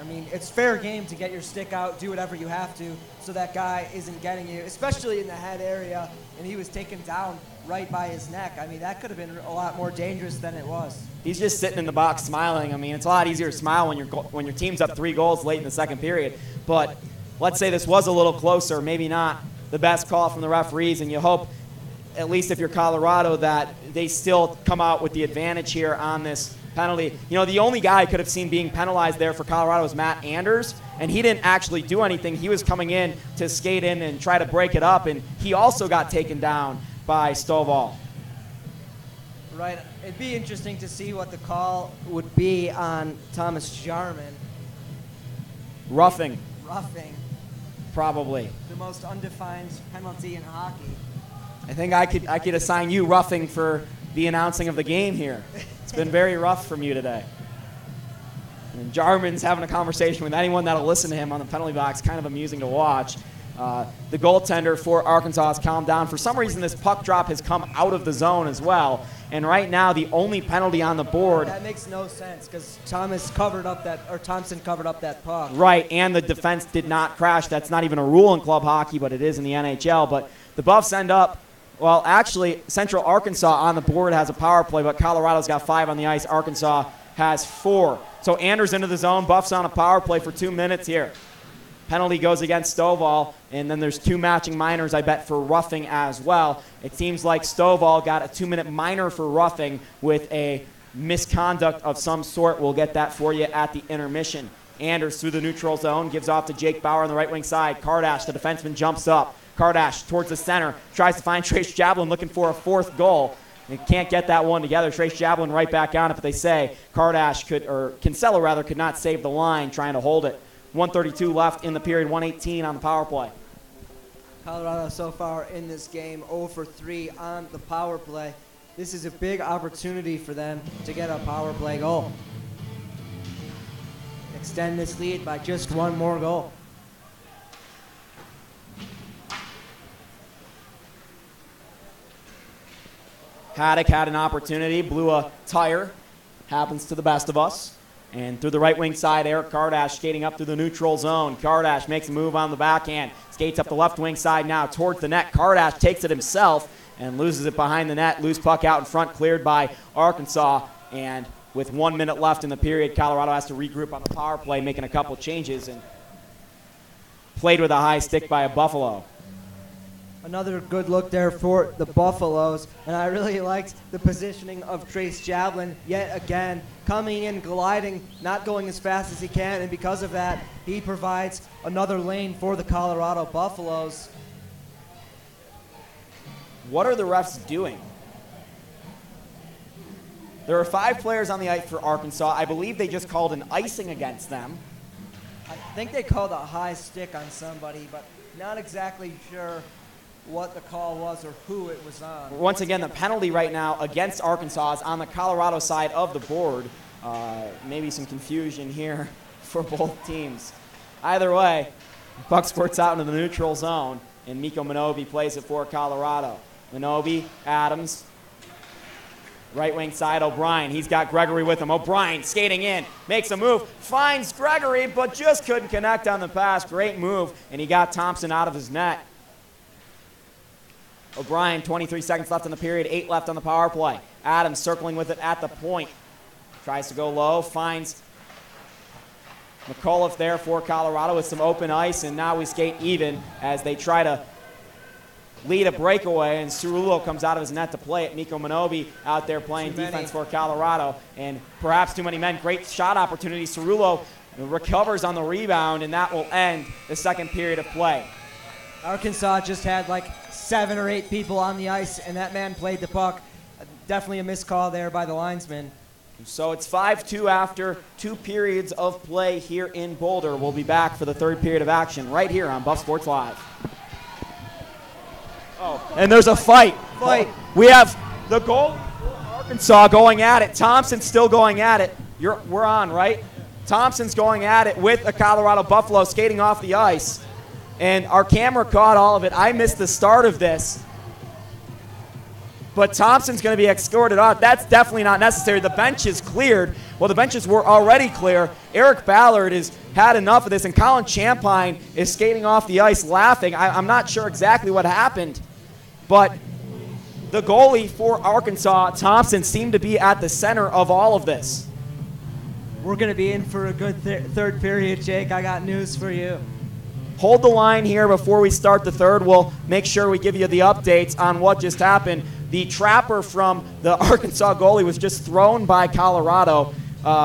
I mean, it's fair game to get your stick out, do whatever you have to, so that guy isn't getting you, especially in the head area, and he was taken down right by his neck. I mean, that could have been a lot more dangerous than it was. He's just sitting in the box smiling. I mean, it's a lot easier to smile when your team's up 3 goals late in the second period. But let's say this was a little closer, maybe not the best call from the referees, and you hope, at least if you're Colorado, that they still come out with the advantage here on this penalty. You know, the only guy I could have seen being penalized there for Colorado was Matt Anders, and he didn't actually do anything. He was coming in to skate in and try to break it up, and he also got taken down by Stovall. Right. It'd be interesting to see what the call would be on Thomas Jarman. Roughing. Probably. The most undefined penalty in hockey. I think I could assign you roughing for the announcing of the game here. It's been very rough from you today. And Jarman's having a conversation with anyone that'll listen to him on the penalty box. Kind of amusing to watch. The goaltender for Arkansas has calmed down. For some reason, this puck drop has come out of the zone as well. And right now, the only penalty on the board. That makes no sense because Thompson covered up that puck. Right, and the defense did not crash. That's not even a rule in club hockey, but it is in the NHL. But the Buffs end up. Well, actually, Central Arkansas on the board has a power play, but Colorado's got 5 on the ice. Arkansas has 4. So Anders into the zone. Buffs on a power play for 2 minutes here. Penalty goes against Stovall, and then there's 2 matching minors, I bet, for roughing as well. It seems like Stovall got a 2-minute minor for roughing with a misconduct of some sort. We'll get that for you at the intermission. Anders through the neutral zone, gives off to Jake Bauer on the right wing side. Kardash, the defenseman, jumps up. Kardash towards the center, tries to find Trace Jablin looking for a 4th goal. They can't get that one together. Trace Jablin right back on it, but they say Kinsella could not save the line trying to hold it. 1:32 left in the period, 1:18 on the power play. Colorado so far in this game 0 for 3 on the power play. This is a big opportunity for them to get a power play goal. Extend this lead by just 1 more goal. Haddock had an opportunity, blew a tire. Happens to the best of us. And through the right wing side, Eric Kardash skating up through the neutral zone. Kardash makes a move on the backhand. Skates up the left wing side now towards the net. Kardash takes it himself and loses it behind the net. Loose puck out in front, cleared by Arkansas. And with 1 minute left in the period, Colorado has to regroup on the power play, making a couple changes. And played with a high stick by a Buffalo. Another good look there for the Buffaloes, and I really liked the positioning of Trace Javelin yet again, coming in, gliding, not going as fast as he can, and because of that, he provides another lane for the Colorado Buffaloes. What are the refs doing? There are 5 players on the ice for Arkansas. I believe they just called an icing against them. I think they called a high stick on somebody, but not exactly sure what the call was or who it was on. Once again, the penalty right now against Arkansas is on the Colorado side of the board. Maybe some confusion here for both teams. Either way, puck squirts out into the neutral zone, and Miko Minobi plays it for Colorado. Minobi, Adams, right wing side, O'Brien. He's got Gregory with him. O'Brien skating in, makes a move, finds Gregory, but just couldn't connect on the pass. Great move, and he got Thompson out of his net. O'Brien, 23 seconds left in the period, 8 left on the power play. Adams circling with it at the point. Tries to go low, finds McAuliffe there for Colorado with some open ice, and now we skate even as they try to lead a breakaway, and Cerullo comes out of his net to play it. Miko Minobi out there playing defense for Colorado, and perhaps too many men. Great shot opportunity. Cerullo recovers on the rebound, and that will end the second period of play. Arkansas just had like 7 or 8 people on the ice, and that man played the puck. Definitely a missed call there by the linesman. So it's 5-2 after 2 periods of play here in Boulder. We'll be back for the third period of action right here on Buff Sports Live. Oh, and there's a fight. We have the goal for Arkansas going at it. Thompson's still going at it. We're on, right? Thompson's going at it with a Colorado Buffalo skating off the ice. And our camera caught all of it. I missed the start of this. But Thompson's going to be escorted off. That's definitely not necessary. The bench is cleared. Well, the benches were already clear. Eric Ballard has had enough of this, and Colin Champagne is skating off the ice laughing. I'm not sure exactly what happened, but the goalie for Arkansas, Thompson, seemed to be at the center of all of this. We're going to be in for a good third period, Jake. I got news for you. Hold the line here before we start the third. We'll make sure we give you the updates on what just happened. The trapper from the Arkansas goalie was just thrown by Colorado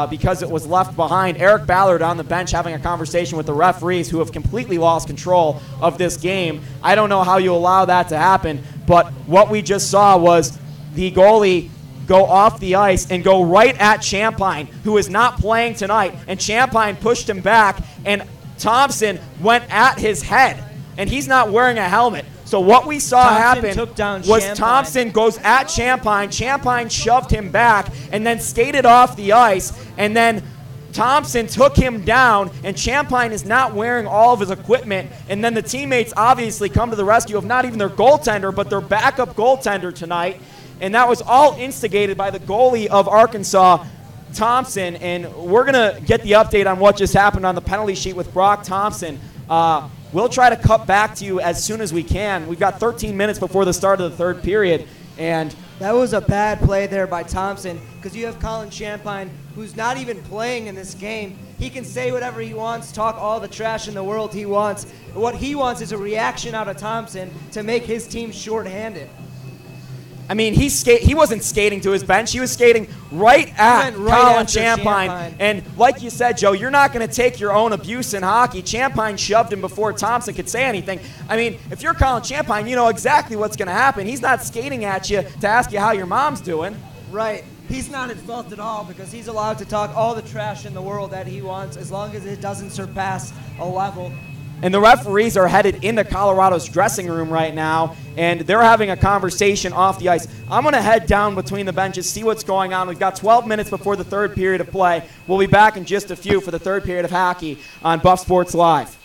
because it was left behind. Eric Ballard on the bench having a conversation with the referees who have completely lost control of this game. I don't know how you allow that to happen, but what we just saw was the goalie go off the ice and go right at Champagne, who is not playing tonight, and Champagne pushed him back, and Thompson went at his head, and he's not wearing a helmet. So what we saw happen was Thompson goes at Champagne. Champagne shoved him back and then skated off the ice, and then Thompson took him down, and Champagne is not wearing all of his equipment, and then the teammates obviously come to the rescue of not even their goaltender, but their backup goaltender tonight, and that was all instigated by the goalie of Arkansas, Thompson, and we're going to get the update on what just happened on the penalty sheet with Brock Thompson. We'll try to cut back to you as soon as we can. We've got 13 minutes before the start of the third period, and that was a bad play there by Thompson, because you have Colin Champagne, who's not even playing in this game. He can say whatever he wants, talk all the trash in the world he wants. What he wants is a reaction out of Thompson to make his team shorthanded. I mean, he wasn't skating to his bench. He was skating right at Colin Champagne. And like you said, Joe, you're not going to take your own abuse in hockey. Champagne shoved him before Thompson could say anything. I mean, if you're Colin Champagne, you know exactly what's going to happen. He's not skating at you to ask you how your mom's doing. Right. He's not at fault at all, because he's allowed to talk all the trash in the world that he wants as long as it doesn't surpass a level. And the referees are headed into Colorado's dressing room right now, and they're having a conversation off the ice. I'm going to head down between the benches, see what's going on. We've got 12 minutes before the third period of play. We'll be back in just a few for the third period of hockey on Buff Sports Live.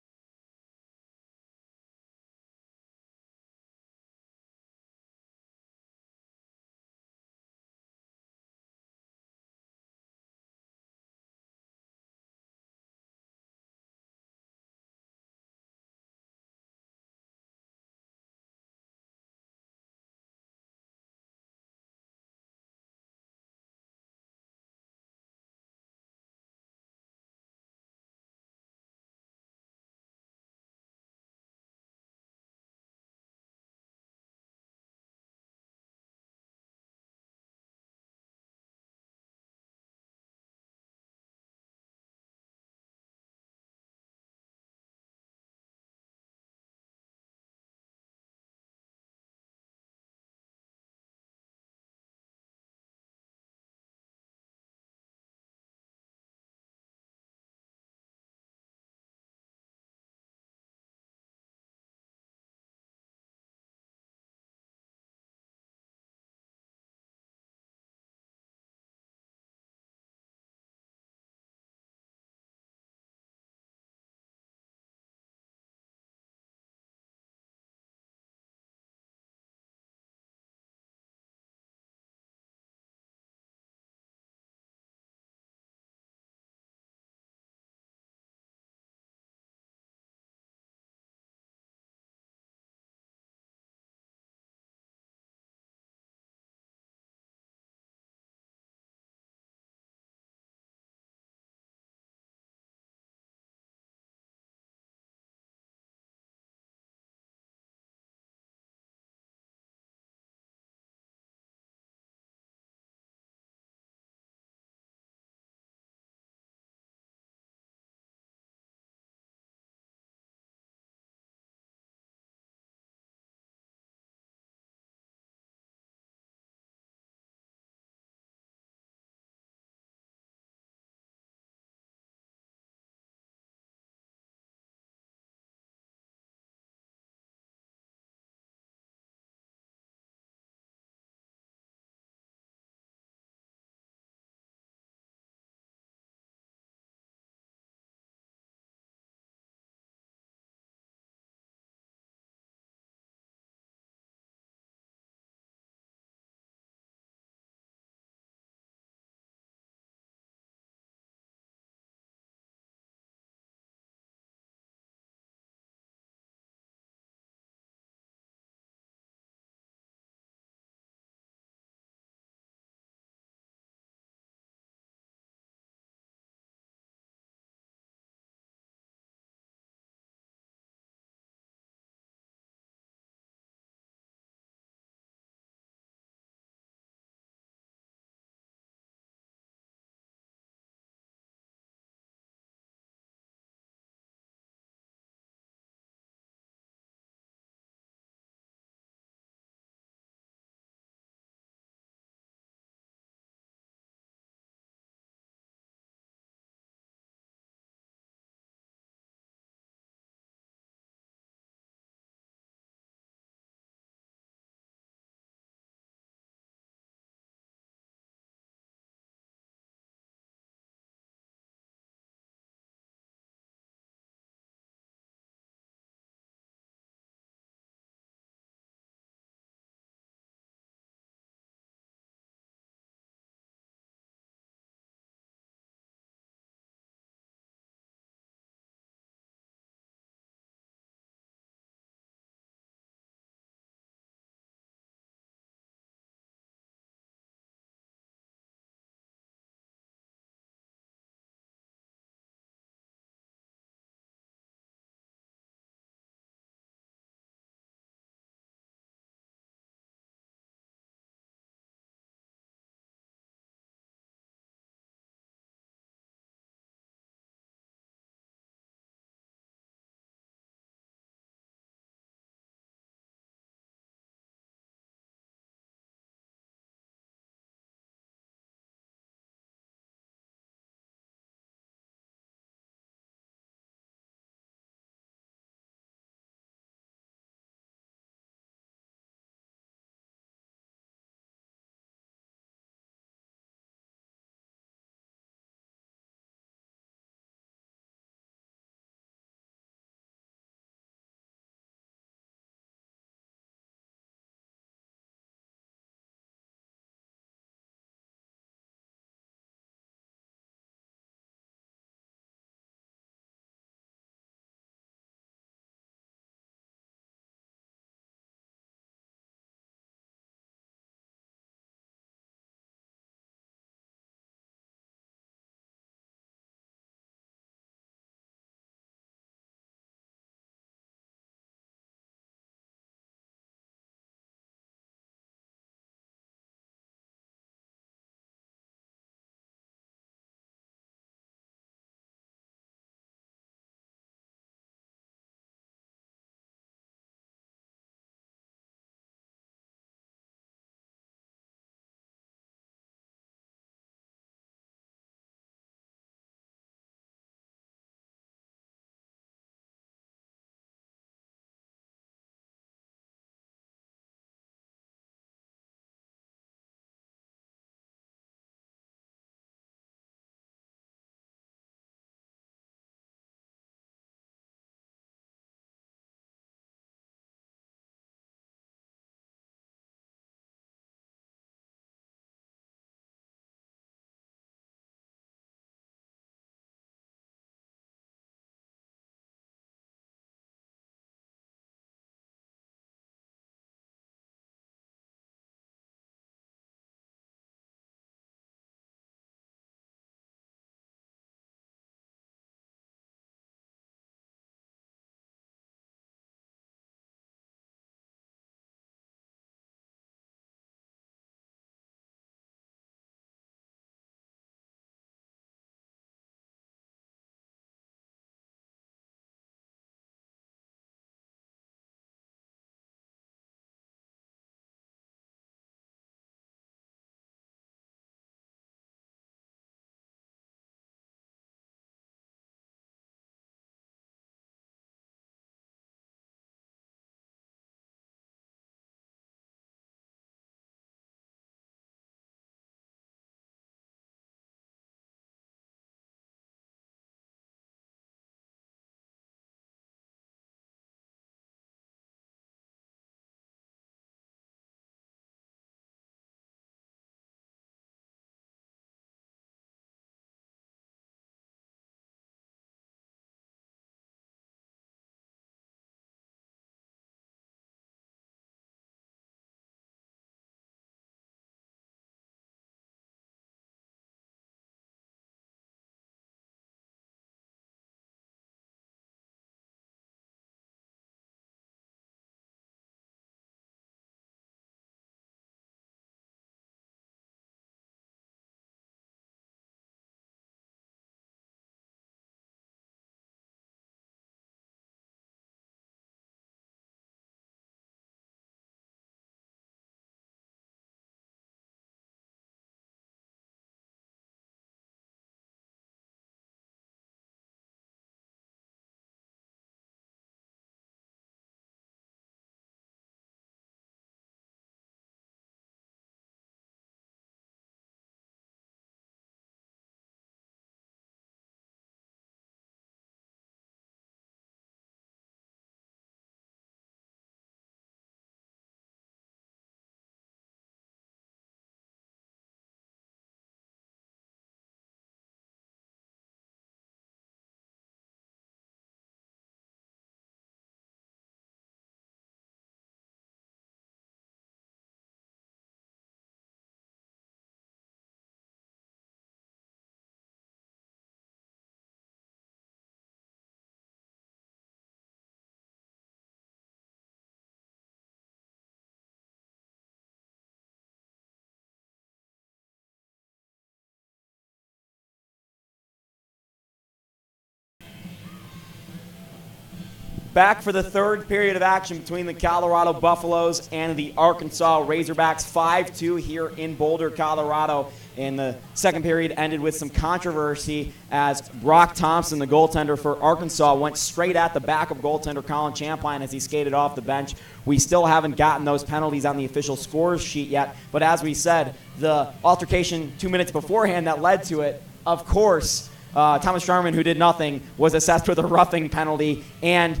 back for the third period of action between the Colorado Buffaloes and the Arkansas Razorbacks. 5-2 here in Boulder, Colorado. And the second period ended with some controversy as Brock Thompson, the goaltender for Arkansas, went straight at the backup goaltender Colin Champagne as he skated off the bench. We still haven't gotten those penalties on the official scores sheet yet, but as we said, the altercation 2 minutes beforehand that led to it, of course, Thomas Sharman, who did nothing, was assessed with a roughing penalty, and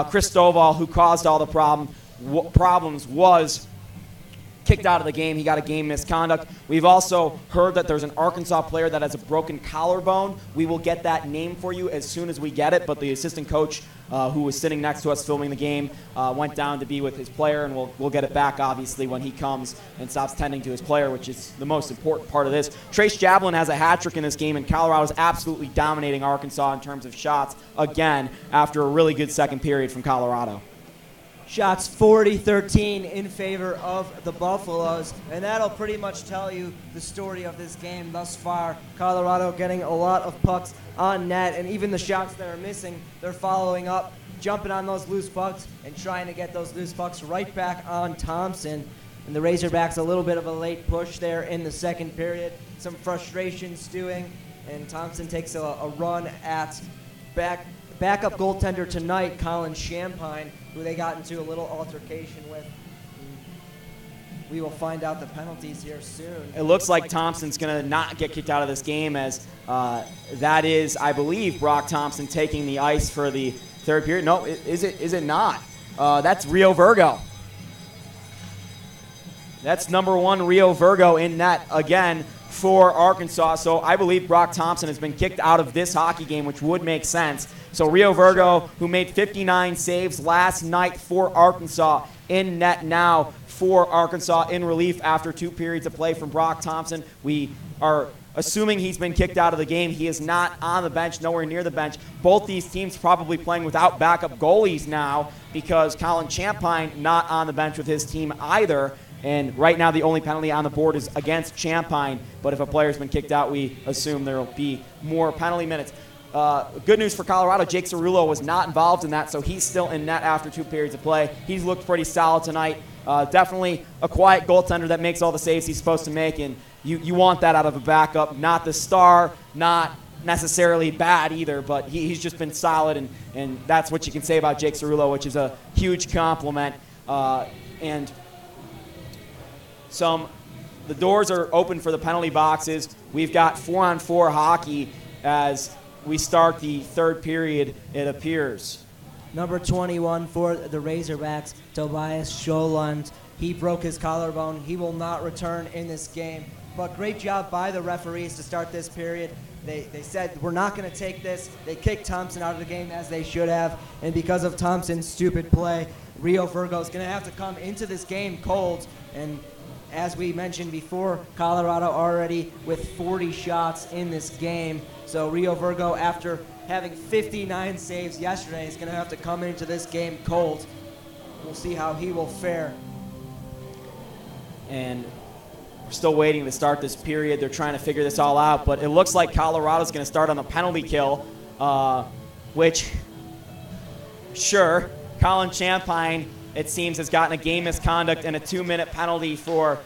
Chris Stovall, who caused all the problems, was kicked out of the game. He got a game misconduct. We've also heard that there's an Arkansas player that has a broken collarbone. We will get that name for you as soon as we get it, but the assistant coach who was sitting next to us filming the game went down to be with his player, and we'll get it back, obviously, when he comes and stops tending to his player, which is the most important part of this. Trace Javelin has a hat trick in this game, and Colorado's absolutely dominating Arkansas in terms of shots, again, after a really good second period from Colorado. Shots 40-13 in favor of the Buffaloes, and that'll pretty much tell you the story of this game thus far. Colorado getting a lot of pucks on net, and even the shots that are missing, they're following up, jumping on those loose pucks and trying to get those loose pucks right back on Thompson. And the Razorbacks a little bit of a late push there in the second period, some frustration stewing, and Thompson takes a run at backup goaltender tonight, Colin Champagne, who they got into a little altercation with. We will find out the penalties here soon. It looks like Thompson's going to not get kicked out of this game, as that is, I believe, Brock Thompson taking the ice for the third period. No, is it not? That's Rio Virgo. That's number 1 Rio Virgo in net again for Arkansas. So I believe Brock Thompson has been kicked out of this hockey game, which would make sense. So Rio Virgo, who made 59 saves last night for Arkansas, in net now for Arkansas in relief after 2 periods of play from Brock Thompson. We are assuming he's been kicked out of the game. He is not on the bench, nowhere near the bench. Both these teams probably playing without backup goalies now because Colin Champagne not on the bench with his team either. And right now the only penalty on the board is against Champagne. But if a player's been kicked out, we assume there will be more penalty minutes. Good news for Colorado, Jake Cerullo was not involved in that, so he's still in net after 2 periods of play. He's looked pretty solid tonight. Definitely a quiet goaltender that makes all the saves he's supposed to make, and you want that out of a backup. Not the star, not necessarily bad either, but he's just been solid, and that's what you can say about Jake Cerullo, which is a huge compliment. And the doors are open for the penalty boxes. We've got 4-on-4 hockey as we start the third period, it appears. Number 21 for the Razorbacks, Tobias Scholund. He broke his collarbone. He will not return in this game. But great job by the referees to start this period. They said, we're not going to take this. They kicked Thompson out of the game as they should have. And because of Thompson's stupid play, Rio Virgo is going to have to come into this game cold. And as we mentioned before, Colorado already with 40 shots in this game. So Rio Virgo, after having 59 saves yesterday, is going to have to come into this game cold. We'll see how he will fare. And we're still waiting to start this period. They're trying to figure this all out, but it looks like Colorado's going to start on the penalty kill, which, sure, Colin Champagne, it seems, has gotten a game misconduct and a 2-minute penalty for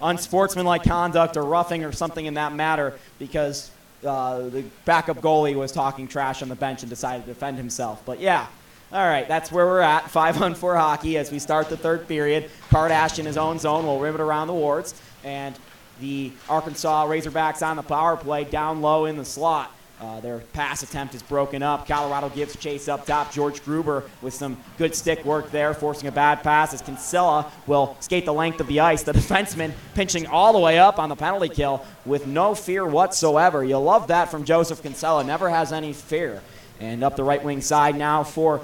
unsportsmanlike conduct or roughing or something in that matter because the backup goalie was talking trash on the bench and decided to defend himself. But yeah, all right, that's where we're at. 5-on-4 hockey as we start the third period. Kardash in his own zone will rim it around the wards, and the Arkansas Razorbacks on the power play down low in the slot. Their pass attempt is broken up. Colorado gives chase up top. George Gruber with some good stick work there, forcing a bad pass as Kinsella will skate the length of the ice. The defenseman pinching all the way up on the penalty kill with no fear whatsoever. You'll love that from Joseph Kinsella. Never has any fear. And up the right wing side now for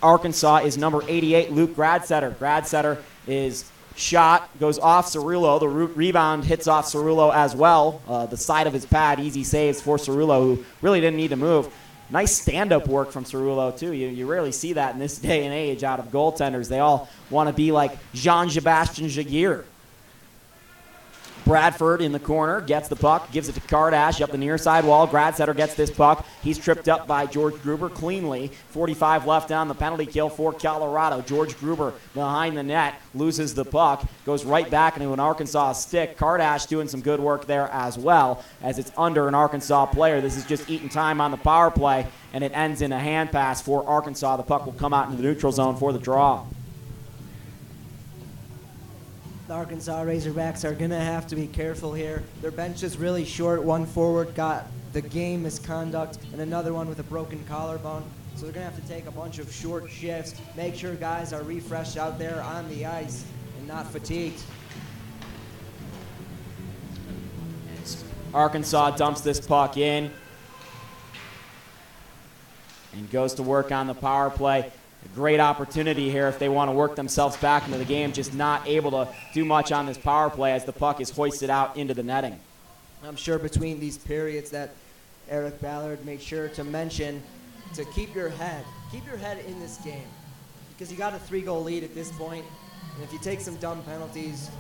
Arkansas is number 88, Luke Gradsetter. Gradsetter is shot, goes off Cerullo. The rebound hits off Cerullo as well. The side of his pad, easy saves for Cerullo, who really didn't need to move. Nice stand-up work from Cerullo, too. You rarely see that in this day and age out of goaltenders. They all want to be like Jean-Sebastien Jaguar. Bradford in the corner gets the puck, gives it to Kardash up the near side wall. Gradsetter gets this puck. He's tripped up by George Gruber cleanly. 45 left down the penalty kill for Colorado. George Gruber behind the net loses the puck, goes right back into an Arkansas stick. Kardash doing some good work there as well, as it's under an Arkansas player. This is just eating time on the power play, and it ends in a hand pass for Arkansas. The puck will come out into the neutral zone for the draw. The Arkansas Razorbacks are going to have to be careful here. Their bench is really short. One forward got the game misconduct and another one with a broken collarbone. So they're going to have to take a bunch of short shifts, make sure guys are refreshed out there on the ice and not fatigued. Arkansas dumps this puck in and goes to work on the power play. A great opportunity here if they want to work themselves back into the game, just not able to do much on this power play as the puck is hoisted out into the netting. I'm sure between these periods that Eric Ballard made sure to mention to keep your head in this game, because you got a 3-goal lead at this point, and if you take some dumb penalties,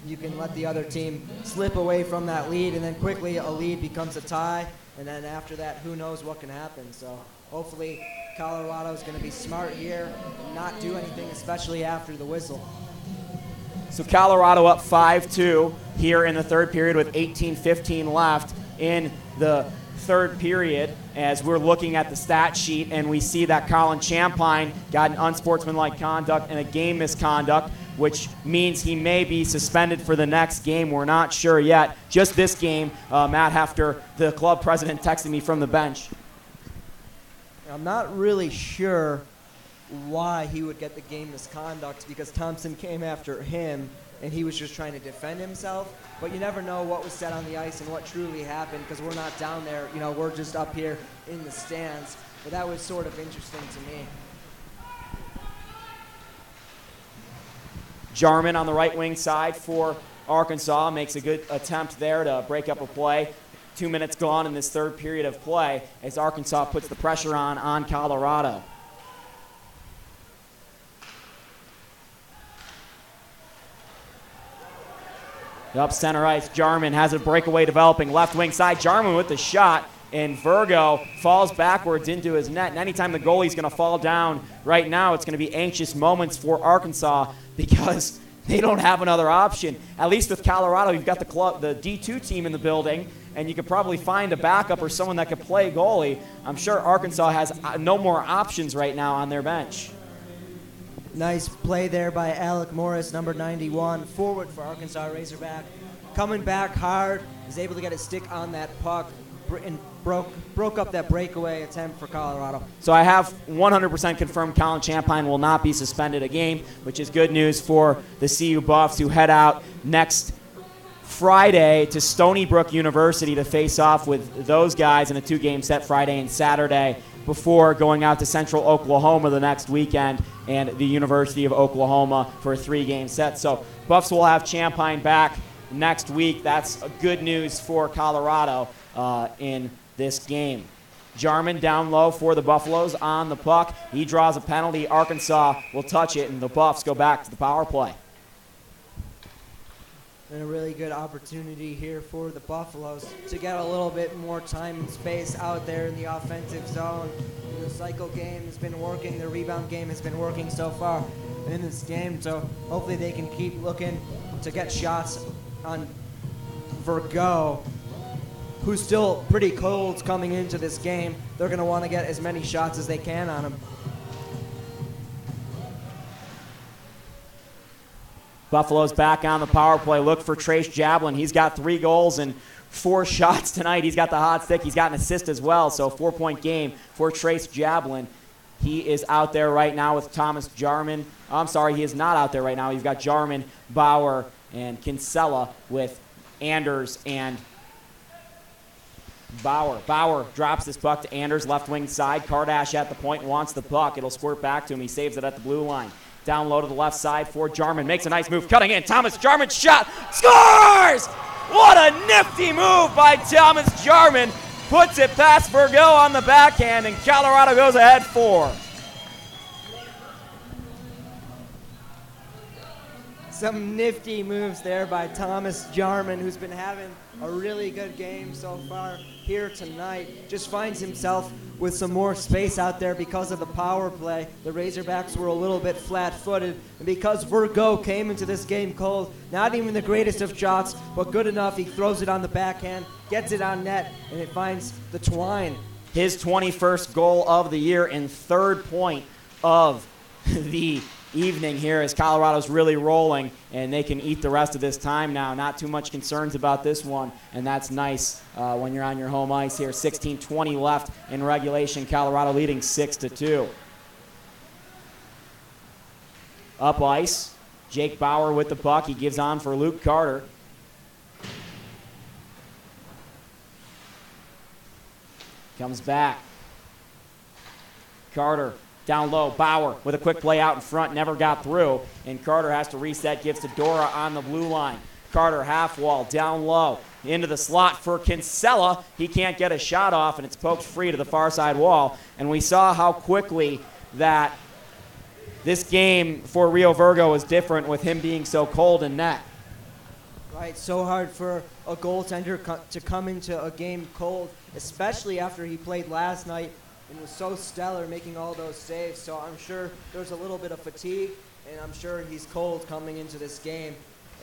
you can let the other team slip away from that lead, and then quickly a lead becomes a tie, and then after that, who knows what can happen. So hopefully Colorado is going to be smart here and not do anything, especially after the whistle. So Colorado up 5-2 here in the third period with 18:15 left in the third period, as we're looking at the stat sheet and we see that Colin Champagne got an unsportsmanlike conduct and a game misconduct, which means he may be suspended for the next game. We're not sure yet. Just this game, Matt Hefter, the club president, texted me from the bench. I'm not really sure why he would get the game misconduct, because Thompson came after him and he was just trying to defend himself. But you never know what was said on the ice and what truly happened, because we're not down there. You know, we're just up here in the stands. But that was sort of interesting to me. Jarman on the right wing side for Arkansas makes a good attempt there to break up a play. 2 minutes gone in this third period of play as Arkansas puts the pressure on Colorado. Up center ice, Jarman has a breakaway developing left wing side. Jarman with the shot, and Virgo falls backwards into his net. And anytime the goalie's going to fall down right now, it's going to be anxious moments for Arkansas, because they don't have another option. At least with Colorado, you've got the D2 team in the building, and you could probably find a backup or someone that could play goalie. I'm sure Arkansas has no more options right now on their bench. Nice play there by Alec Morris, number 91, forward for Arkansas Razorback. Coming back hard, is able to get a stick on that puck and broke up that breakaway attempt for Colorado. So I have 100% confirmed Colin Champagne will not be suspended a game, which is good news for the CU Buffs, who head out next Friday to Stony Brook University to face off with those guys in a 2-game set Friday and Saturday, before going out to Central Oklahoma the next weekend and the University of Oklahoma for a 3-game set. So Buffs will have Champagne back next week. That's good news for Colorado in this game. Jarman down low for the Buffaloes on the puck. He draws a penalty. Arkansas will touch it, and the Buffs go back to the power play. And a really good opportunity here for the Buffaloes to get a little bit more time and space out there in the offensive zone. The cycle game has been working. The rebound game has been working so far in this game. So hopefully they can keep looking to get shots on Virgo, who's still pretty cold coming into this game. They're going to want to get as many shots as they can on him. Buffalo's back on the power play. Look for Trace Jablin. He's got 3 goals and 4 shots tonight. He's got the hot stick. He's got an assist as well, so 4-point game for Trace Jablin. He is out there right now with Thomas Jarman. I'm sorry, he is not out there right now. You've got Jarman, Bauer, and Kinsella with Anders and Bauer. Bauer drops this puck to Anders, left wing side. Kardash at the point wants the puck. It'll squirt back to him. He saves it at the blue line. Down low to the left side for Jarman. Makes a nice move, cutting in. Thomas Jarman shot. Scores! What a nifty move by Thomas Jarman. Puts it past Virgo on the backhand, and Colorado goes ahead 4. Some nifty moves there by Thomas Jarman, who's been having a really good game so far here tonight. Just finds himself with some more space out there because of the power play. The Razorbacks were a little bit flat-footed, and because Virgo came into this game cold, not even the greatest of shots, but good enough. He throws it on the backhand, gets it on net, and it finds the twine. His 21st goal of the year and third point of the evening here as Colorado's really rolling, and they can eat the rest of this time now. Not too much concerns about this one, and that's nice when you're on your home ice here. 16:20 left in regulation. Colorado leading 6-2. Up ice, Jake Bauer with the puck. He gives on for Luke Carter. Comes back. Carter down low. Bauer with a quick play out in front. Never got through. And Carter has to reset. Gives to Dora on the blue line. Carter half wall. Down low. Into the slot for Kinsella. He can't get a shot off, and it's poked free to the far side wall. And we saw how quickly that this game for Rio Virgo was different with him being so cold in net. Right, so hard for a goaltender to come into a game cold, especially after he played last night and was so stellar making all those saves. So I'm sure there's a little bit of fatigue, and I'm sure he's cold coming into this game.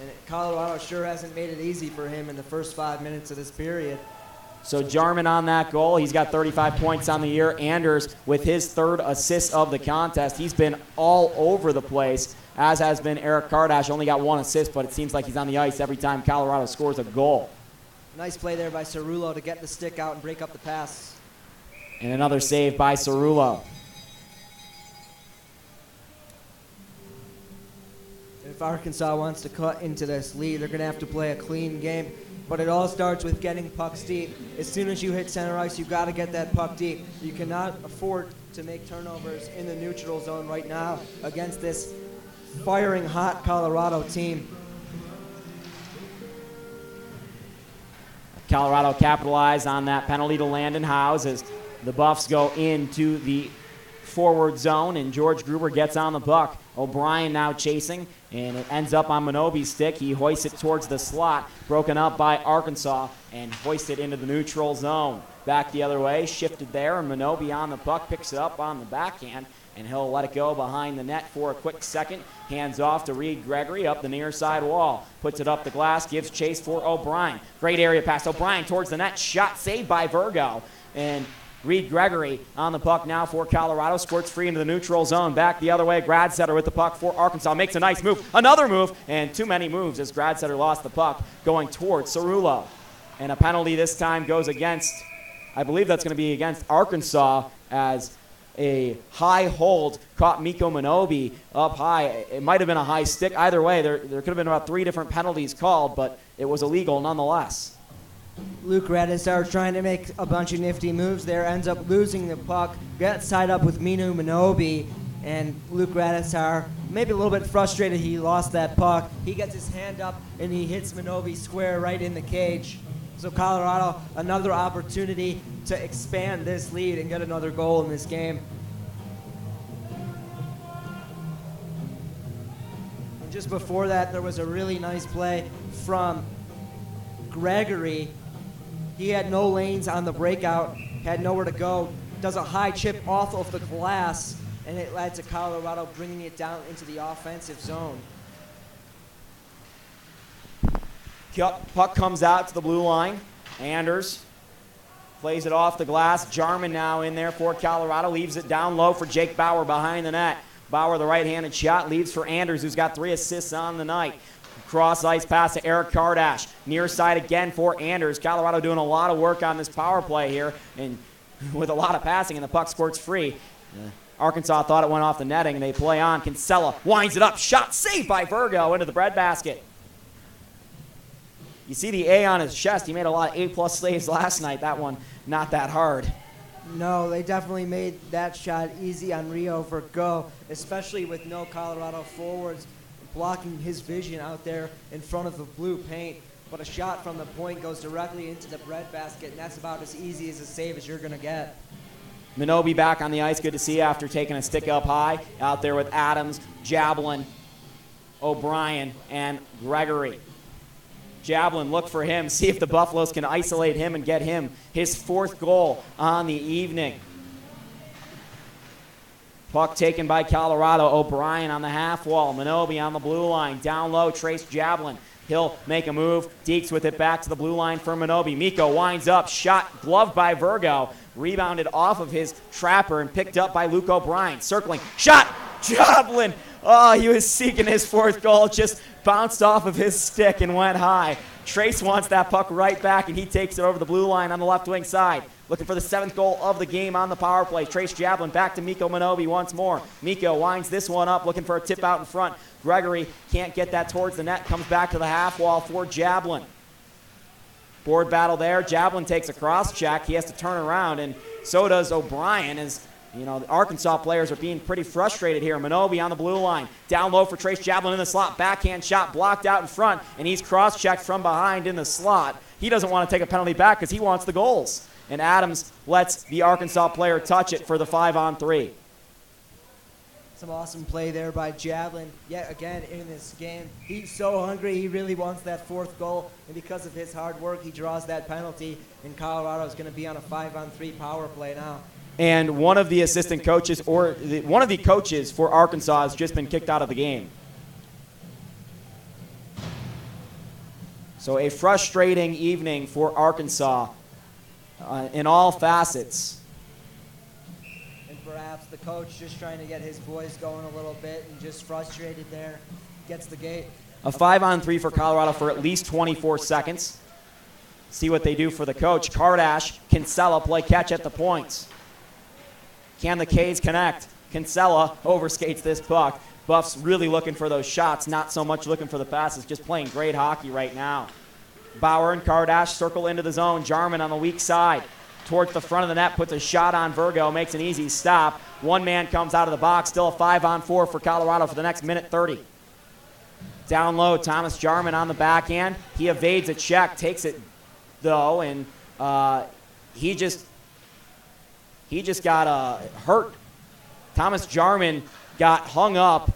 And Colorado sure hasn't made it easy for him in the first 5 minutes of this period. So Jarman on that goal. He's got 35 points on the year. Anders with his third assist of the contest. He's been all over the place, as has been Eric Kardash. Only got one assist, but it seems like he's on the ice every time Colorado scores a goal. Nice play there by Cerullo to get the stick out and break up the pass. And another save by Cerullo. If Arkansas wants to cut into this lead, they're going to have to play a clean game. But it all starts with getting pucks deep. As soon as you hit center ice, you've got to get that puck deep. You cannot afford to make turnovers in the neutral zone right now against this firing hot Colorado team. Colorado capitalized on that penalty to Landon Howes as the Buffs go into the forward zone, and George Gruber gets on the puck. O'Brien now chasing, and it ends up on Minobi's stick. He hoists it towards the slot, broken up by Arkansas, and hoists it into the neutral zone. Back the other way, shifted there, and Minobi on the puck, picks it up on the backhand, and he'll let it go behind the net for a quick second. Hands off to Reed Gregory up the near side wall. Puts it up the glass, gives chase for O'Brien. Great area pass. O'Brien towards the net. Shot saved by Virgo. And Reed Gregory on the puck now for Colorado. Squirts free into the neutral zone. Back the other way. Gradsetter with the puck for Arkansas. Makes a nice move. Another move. And too many moves as Gradsetter lost the puck going towards Cerullo. And a penalty this time goes against, I believe that's going to be against Arkansas, as a high hold caught Mikko Minobi up high. It might have been a high stick. Either way, there could have been about 3 different penalties called, but it was illegal nonetheless. Luke Radisar trying to make a bunch of nifty moves there, ends up losing the puck, gets tied up with Minu Minobi, and Luke Radisar, maybe a little bit frustrated he lost that puck. He gets his hand up, and he hits Minobi square right in the cage. So Colorado, another opportunity to expand this lead and get another goal in this game. And just before that, there was a really nice play from Gregory. He had no lanes on the breakout, had nowhere to go, does a high chip off of the glass, and it led to Colorado bringing it down into the offensive zone. Puck comes out to the blue line. Anders plays it off the glass. Jarman now in there for Colorado. Leaves it down low for Jake Bauer behind the net. Bauer, the right-handed shot, leaves for Anders, who's got 3 assists on the night. Cross ice pass to Eric Kardash. Near side again for Anders. Colorado doing a lot of work on this power play here, and with a lot of passing, and the puck squirts free. Arkansas thought it went off the netting, and they play on. Kinsella winds it up. Shot saved by Virgo into the breadbasket. You see the A on his chest. He made a lot of A-plus saves last night. That one, not that hard. No, they definitely made that shot easy on Rio Virgo, especially with no Colorado forwards blocking his vision out there in front of the blue paint. But a shot from the point goes directly into the breadbasket, and that's about as easy as a save as you're going to get. Minobi back on the ice. Good to see after taking a stick up high. Out there with Adams, Jablin, O'Brien, and Gregory. Jablin, look for him, see if the Buffaloes can isolate him and get him his 4th goal on the evening. Puck taken by Colorado. O'Brien on the half wall. Minobi on the blue line. Down low, Trace Jablin. He'll make a move. Deeks with it back to the blue line for Minobi. Mikko winds up. Shot gloved by Virgo. Rebounded off of his trapper and picked up by Luke O'Brien. Circling. Shot! Jablin! Oh, he was seeking his 4th goal. Just bounced off of his stick and went high. Trace wants that puck right back, and he takes it over the blue line on the left wing side. Looking for the 7th goal of the game on the power play. Trace Jablin back to Mikko Minobi once more. Mikko winds this one up, looking for a tip out in front. Gregory can't get that towards the net. Comes back to the half wall for Jablin. Board battle there. Jablin takes a cross check. He has to turn around, and so does O'Brien, as you know, the Arkansas players are being pretty frustrated here. Minobi on the blue line. Down low for Trace Jablin in the slot. Backhand shot blocked out in front, and he's cross-checked from behind in the slot. He doesn't want to take a penalty back because he wants the goals. And Adams lets the Arkansas player touch it for the 5-on-3. Some awesome play there by Jablin. Yet again in this game, he's so hungry. He really wants that 4th goal, and because of his hard work, he draws that penalty. And Colorado is going to be on a 5-on-3 power play now. And one of the assistant coaches, or one of the coaches for Arkansas, has just been kicked out of the game. So a frustrating evening for Arkansas in all facets. And perhaps the coach just trying to get his boys going a little bit and just frustrated there. Gets the gate. A 5-on-3 for Colorado for at least 24 seconds. See what they do for the coach. Kardash, Kinsella play catch at the points. Can the K's connect? Kinsella overskates this puck. Buffs really looking for those shots, not so much looking for the passes, just playing great hockey right now. Bauer and Kardash circle into the zone. Jarman on the weak side. Towards the front of the net, puts a shot on Virgo, makes an easy stop. One man comes out of the box, still a 5-on-4 for Colorado for the next minute 30. Down low, Thomas Jarman on the backhand. He evades a check, takes it though, and he just got hurt. Thomas Jarman got hung up,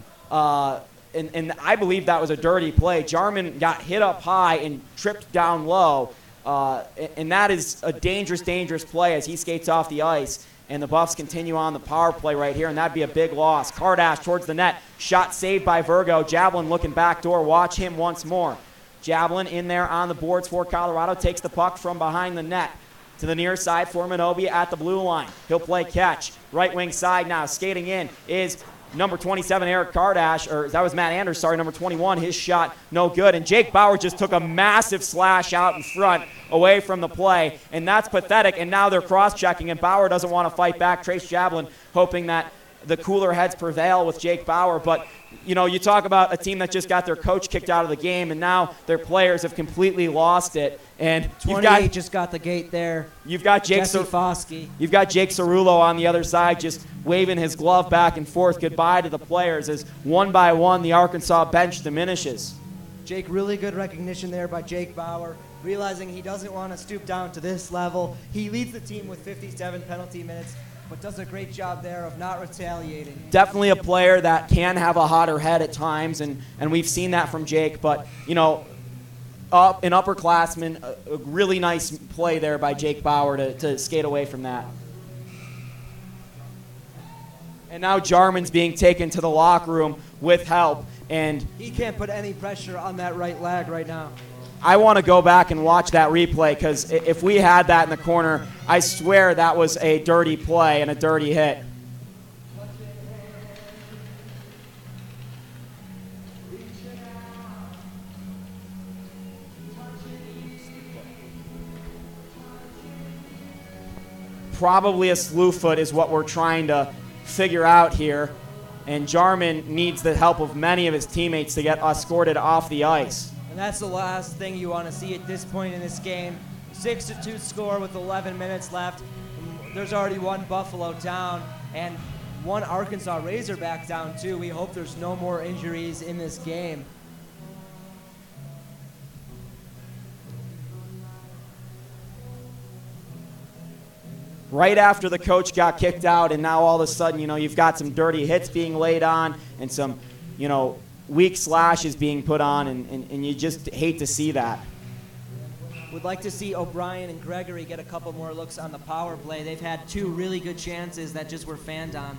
and I believe that was a dirty play. Jarman got hit up high and tripped down low, and that is a dangerous, dangerous play as he skates off the ice. And the Buffs continue on the power play right here, and that'd be a big loss. Kardash towards the net. Shot saved by Virgo. Jablin looking backdoor. Watch him once more. Jablin in there on the boards for Colorado. Takes the puck from behind the net to the near side for Minobi at the blue line. He'll play catch. Right wing side now. Skating in is number 27, Eric Kardash, or that was Matt Anders, sorry, number 21. His shot, no good. And Jake Bauer just took a massive slash out in front away from the play, and that's pathetic. And now they're cross-checking, and Bauer doesn't want to fight back. Trace Jablin hoping that the cooler heads prevail with Jake Bauer. But, you know, you talk about a team that just got their coach kicked out of the game, and now their players have completely lost it. And 28 just got the gate there. You've got Jake Foskey. You've got Jake Cerullo on the other side just waving his glove back and forth goodbye to the players as one by one the Arkansas bench diminishes. Jake, really good recognition there by Jake Bauer, realizing he doesn't want to stoop down to this level. He leads the team with 57 penalty minutes, but does a great job there of not retaliating. Definitely a player that can have a hotter head at times, and we've seen that from Jake. But, you know, an upperclassman, a really nice play there by Jake Bauer to skate away from that. And now Jarman's being taken to the locker room with help. And he can't put any pressure on that right leg right now. I want to go back and watch that replay, because if we had that in the corner, I swear that was a dirty play and a dirty hit. Probably a slew foot is what we're trying to figure out here. And Jarman needs the help of many of his teammates to get escorted off the ice. And that's the last thing you want to see at this point in this game. 6-2 score with 11 minutes left. There's already one Buffalo down and one Arkansas Razorback down too. We hope there's no more injuries in this game. Right after the coach got kicked out, and now all of a sudden, you know, you've got some dirty hits being laid on and some, you know, weak slash is being put on, and you just hate to see that. Would like to see O'Brien and Gregory get a couple more looks on the power play. They've had 2 really good chances that just were fanned on.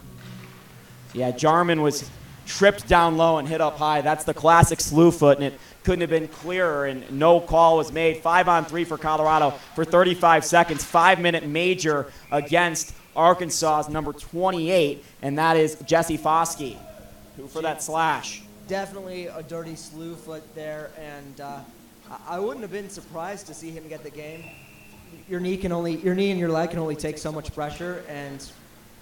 Yeah, Jarman was tripped down low and hit up high. That's the classic slew foot, and it couldn't have been clearer, and no call was made. 5-on-3 for Colorado for 35 seconds. 5-minute major against Arkansas's number 28, and that is Jesse Foskey, who for that slash. Definitely a dirty slew foot there, and I wouldn't have been surprised to see him get the game. Your knee and your leg can only take so much pressure, and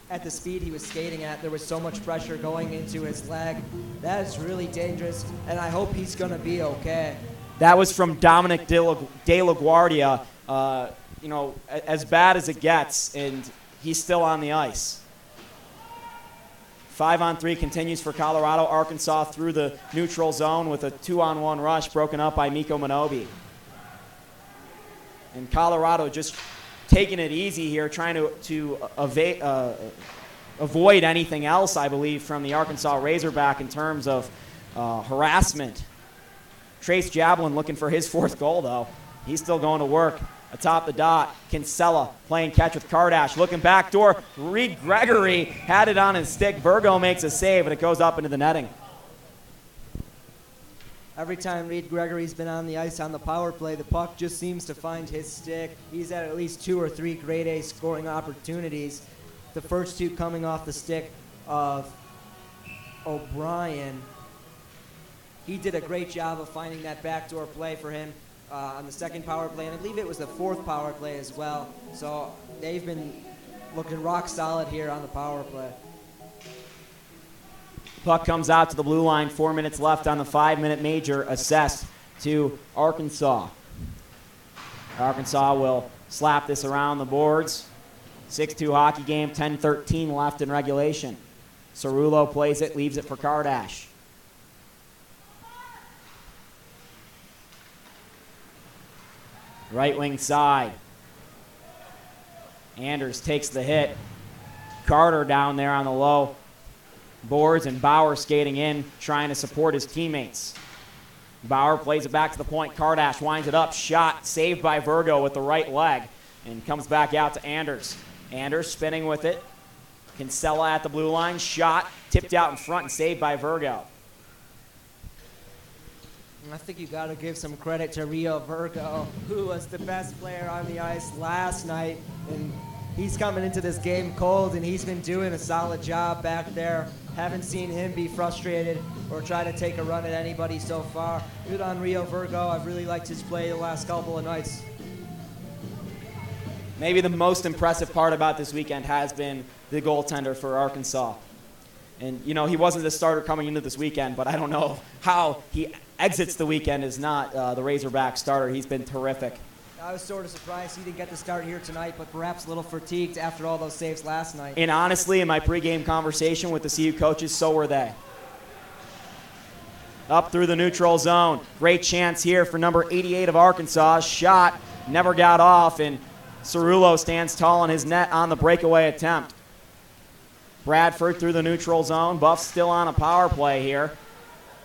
at the speed he was skating at, there was so much pressure going into his leg. That is really dangerous, and I hope he's going to be okay. That was from Dominic De La Guardia. As bad as it gets, and he's still on the ice. 5-on-3 continues for Colorado. Arkansas through the neutral zone with a 2-on-1 rush broken up by Mikko Minobi. And Colorado just taking it easy here, trying to avoid anything else, I believe, from the Arkansas Razorback in terms of harassment. Trace Jablin looking for his 4th goal, though. He's still going to work. Atop the dot, Kinsella playing catch with Kardash. Looking back door, Reed Gregory had it on his stick. Virgo makes a save, and it goes up into the netting. Every time Reed Gregory's been on the ice on the power play, the puck just seems to find his stick. He's had at least 2 or 3 grade A scoring opportunities. The first 2 coming off the stick of O'Brien. He did a great job of finding that backdoor play for him on the second power play, and I believe it was the 4th power play as well. So they've been looking rock solid here on the power play. Puck comes out to the blue line. 4 minutes left on the 5-minute major, assessed to Arkansas. Arkansas will slap this around the boards. 6-2 hockey game, 10-13 left in regulation. Cerullo plays it, leaves it for Kardash. Right wing side. Anders takes the hit. Carter down there on the low boards, and Bauer skating in, trying to support his teammates. Bauer plays it back to the point. Kardash winds it up. Shot saved by Virgo with the right leg, and comes back out to Anders. Anders spinning with it. Kinsella at the blue line. Shot tipped out in front and saved by Virgo. I think you got to give some credit to Rio Virgo, who was the best player on the ice last night, and he's coming into this game cold, and he's been doing a solid job back there. Haven't seen him be frustrated or try to take a run at anybody so far. Good on Rio Virgo. I've really liked his play the last couple of nights. Maybe the most impressive part about this weekend has been the goaltender for Arkansas. And, he wasn't the starter coming into this weekend, but I don't know how he exits the weekend as not the Razorback starter. He's been terrific. I was sort of surprised he didn't get to start here tonight, but perhaps a little fatigued after all those saves last night. And honestly, in my pregame conversation with the CU coaches, so were they. Up through the neutral zone. Great chance here for number 88 of Arkansas. Shot, never got off, and Cerullo stands tall in his net on the breakaway attempt. Bradford through the neutral zone. Buff's still on a power play here.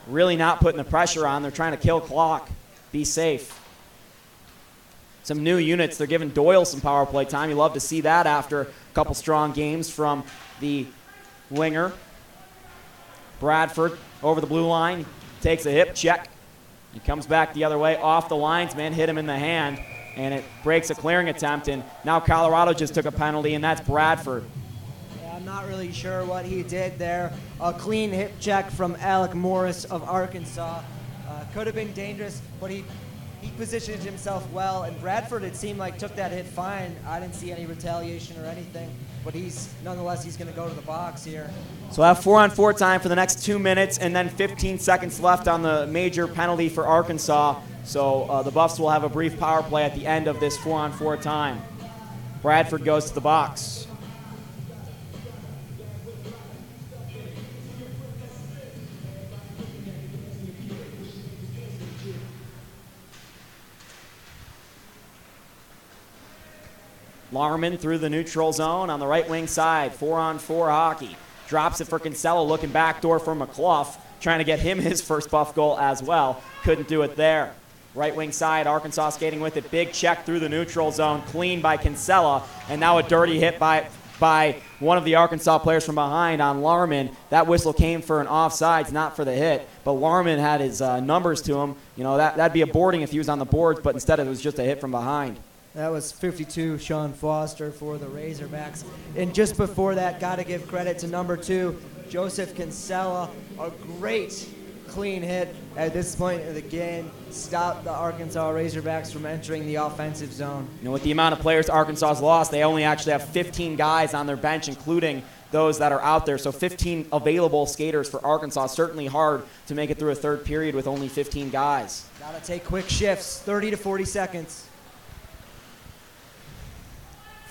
Really not putting the pressure on. They're trying to kill clock. Be safe. Some new units. They're giving Doyle some power play time. You love to see that after a couple strong games from the winger. Bradford over the blue line. Takes a hip check. He comes back the other way off the linesman. Hit him in the hand. And it breaks a clearing attempt. And now Colorado just took a penalty, and that's Bradford. I'm not really sure what he did there. A clean hip check from Alec Morris of Arkansas. Could have been dangerous, but he positioned himself well. And Bradford, it seemed like, took that hit fine. I didn't see any retaliation or anything. But nonetheless, he's going to go to the box here. So we'll have 4-on-4 time for the next 2 minutes, and then 15 seconds left on the major penalty for Arkansas. So the Buffs will have a brief power play at the end of this 4-on-4 time. Bradford goes to the box. Larman through the neutral zone on the right wing side. 4-on-4 hockey. Drops it for Kinsella, looking backdoor for McClough. trying to get him his first Buff goal as well. Couldn't do it there. Right wing side, Arkansas skating with it. Big check through the neutral zone, clean by Kinsella, and now a dirty hit by one of the Arkansas players from behind on Larman. That whistle came for an offsides, not for the hit, but Larman had his numbers to him. You know, that'd be a boarding if he was on the boards, but instead it was just a hit from behind. That was 52, Sean Foster for the Razorbacks. And just before that, got to give credit to number 2, Joseph Kinsella. A great clean hit at this point of the game. Stopped the Arkansas Razorbacks from entering the offensive zone. You know, with the amount of players Arkansas has lost, they only actually have 15 guys on their bench, including those that are out there. So 15 available skaters for Arkansas. Certainly hard to make it through a third period with only 15 guys. Got to take quick shifts, 30 to 40 seconds.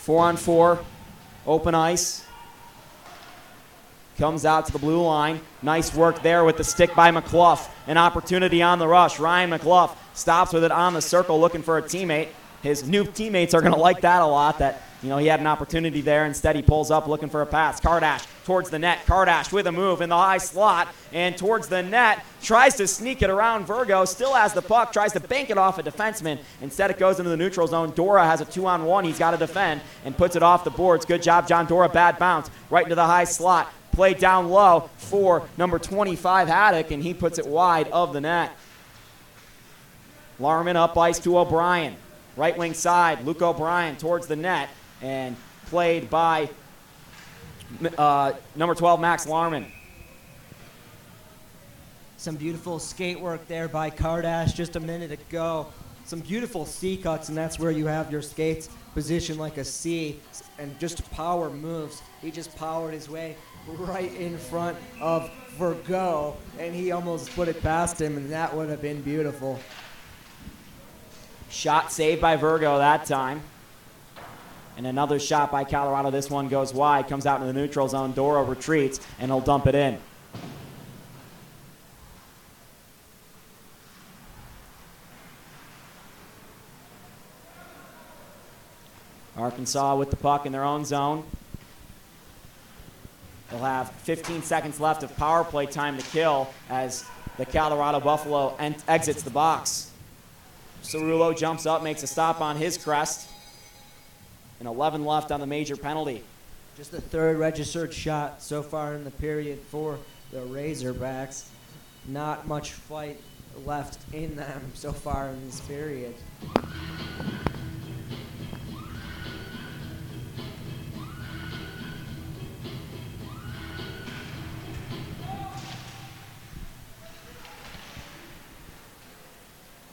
4-on-4, open ice. Comes out to the blue line. Nice work there with the stick by McClough. An opportunity on the rush. Ryan McClough stops with it on the circle looking for a teammate. His new teammates are going to like that a lot, that, you know, he had an opportunity there. Instead, he pulls up looking for a pass. Kardash towards the net. Kardash with a move in the high slot and towards the net. Tries to sneak it around Virgo. Still has the puck. Tries to bank it off a defenseman. Instead, it goes into the neutral zone. Dora has a 2-on-1. He's got to defend and puts it off the boards. Good job, John Dora. Bad bounce right into the high slot. Play down low for number 25, Haddock, and he puts it wide of the net. Larman up ice to O'Brien. Right wing side, Luke O'Brien towards the net, and played by number 12, Max Larman. Some beautiful skate work there by Kardash just a minute ago. Some beautiful C cuts, and that's where you have your skates positioned like a C, and just power moves. He just powered his way right in front of Virgo, and he almost put it past him, and that would have been beautiful. Shot saved by Virgo that time. And another shot by Colorado. This one goes wide, comes out in the neutral zone. Dora retreats, and he'll dump it in. Arkansas with the puck in their own zone. They'll have 15 seconds left of power play time to kill as the Colorado Buffalo exits the box. Cerullo jumps up, makes a stop on his crest. And 11 left on the major penalty. Just the third registered shot so far in the period for the Razorbacks. Not much fight left in them so far in this period.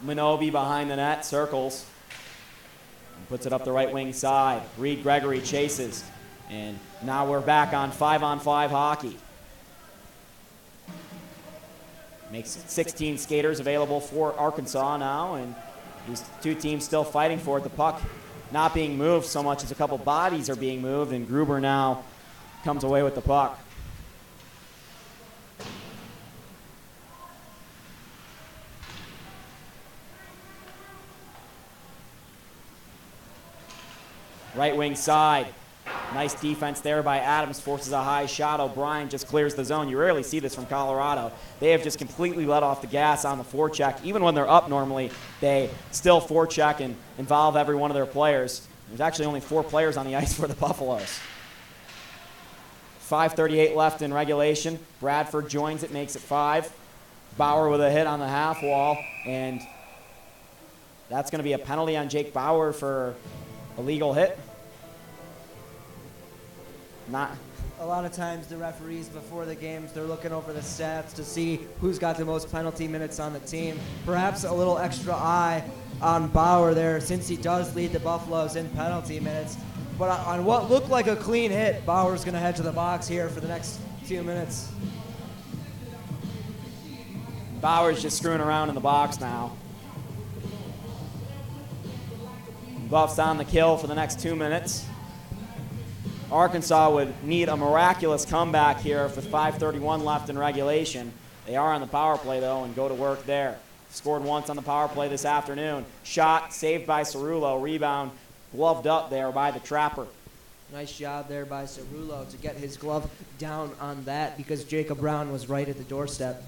Minobi behind the net, circles, and puts it up the right wing side. Reed Gregory chases, and now we're back on 5-on-5 hockey. Makes 16 skaters available for Arkansas now, and these two teams still fighting for it. The puck not being moved so much as a couple bodies are being moved, and Gruber now comes away with the puck. Right wing side. Nice defense there by Adams. Forces a high shot. O'Brien just clears the zone. You rarely see this from Colorado. They have just completely let off the gas on the forecheck. Even when they're up normally, they still forecheck and involve every one of their players. There's actually only 4 players on the ice for the Buffaloes. 5:38 left in regulation. Bradford joins it, makes it 5. Bauer with a hit on the half wall. And that's going to be a penalty on Jake Bauer for a legal hit. Not. A lot of times the referees before the games, they're looking over the stats to see who's got the most penalty minutes on the team. Perhaps a little extra eye on Bauer there, since he does lead the Buffaloes in penalty minutes. But on what looked like a clean hit, Bauer's going to head to the box here for the next few minutes. Bauer's just screwing around in the box now. Buffs on the kill for the next 2 minutes. Arkansas would need a miraculous comeback here with 5:31 left in regulation. They are on the power play, though, and go to work there. Scored once on the power play this afternoon. Shot saved by Cerullo. Rebound gloved up there by the Trapper. Nice job there by Cerullo to get his glove down on that because Jacob Brown was right at the doorstep.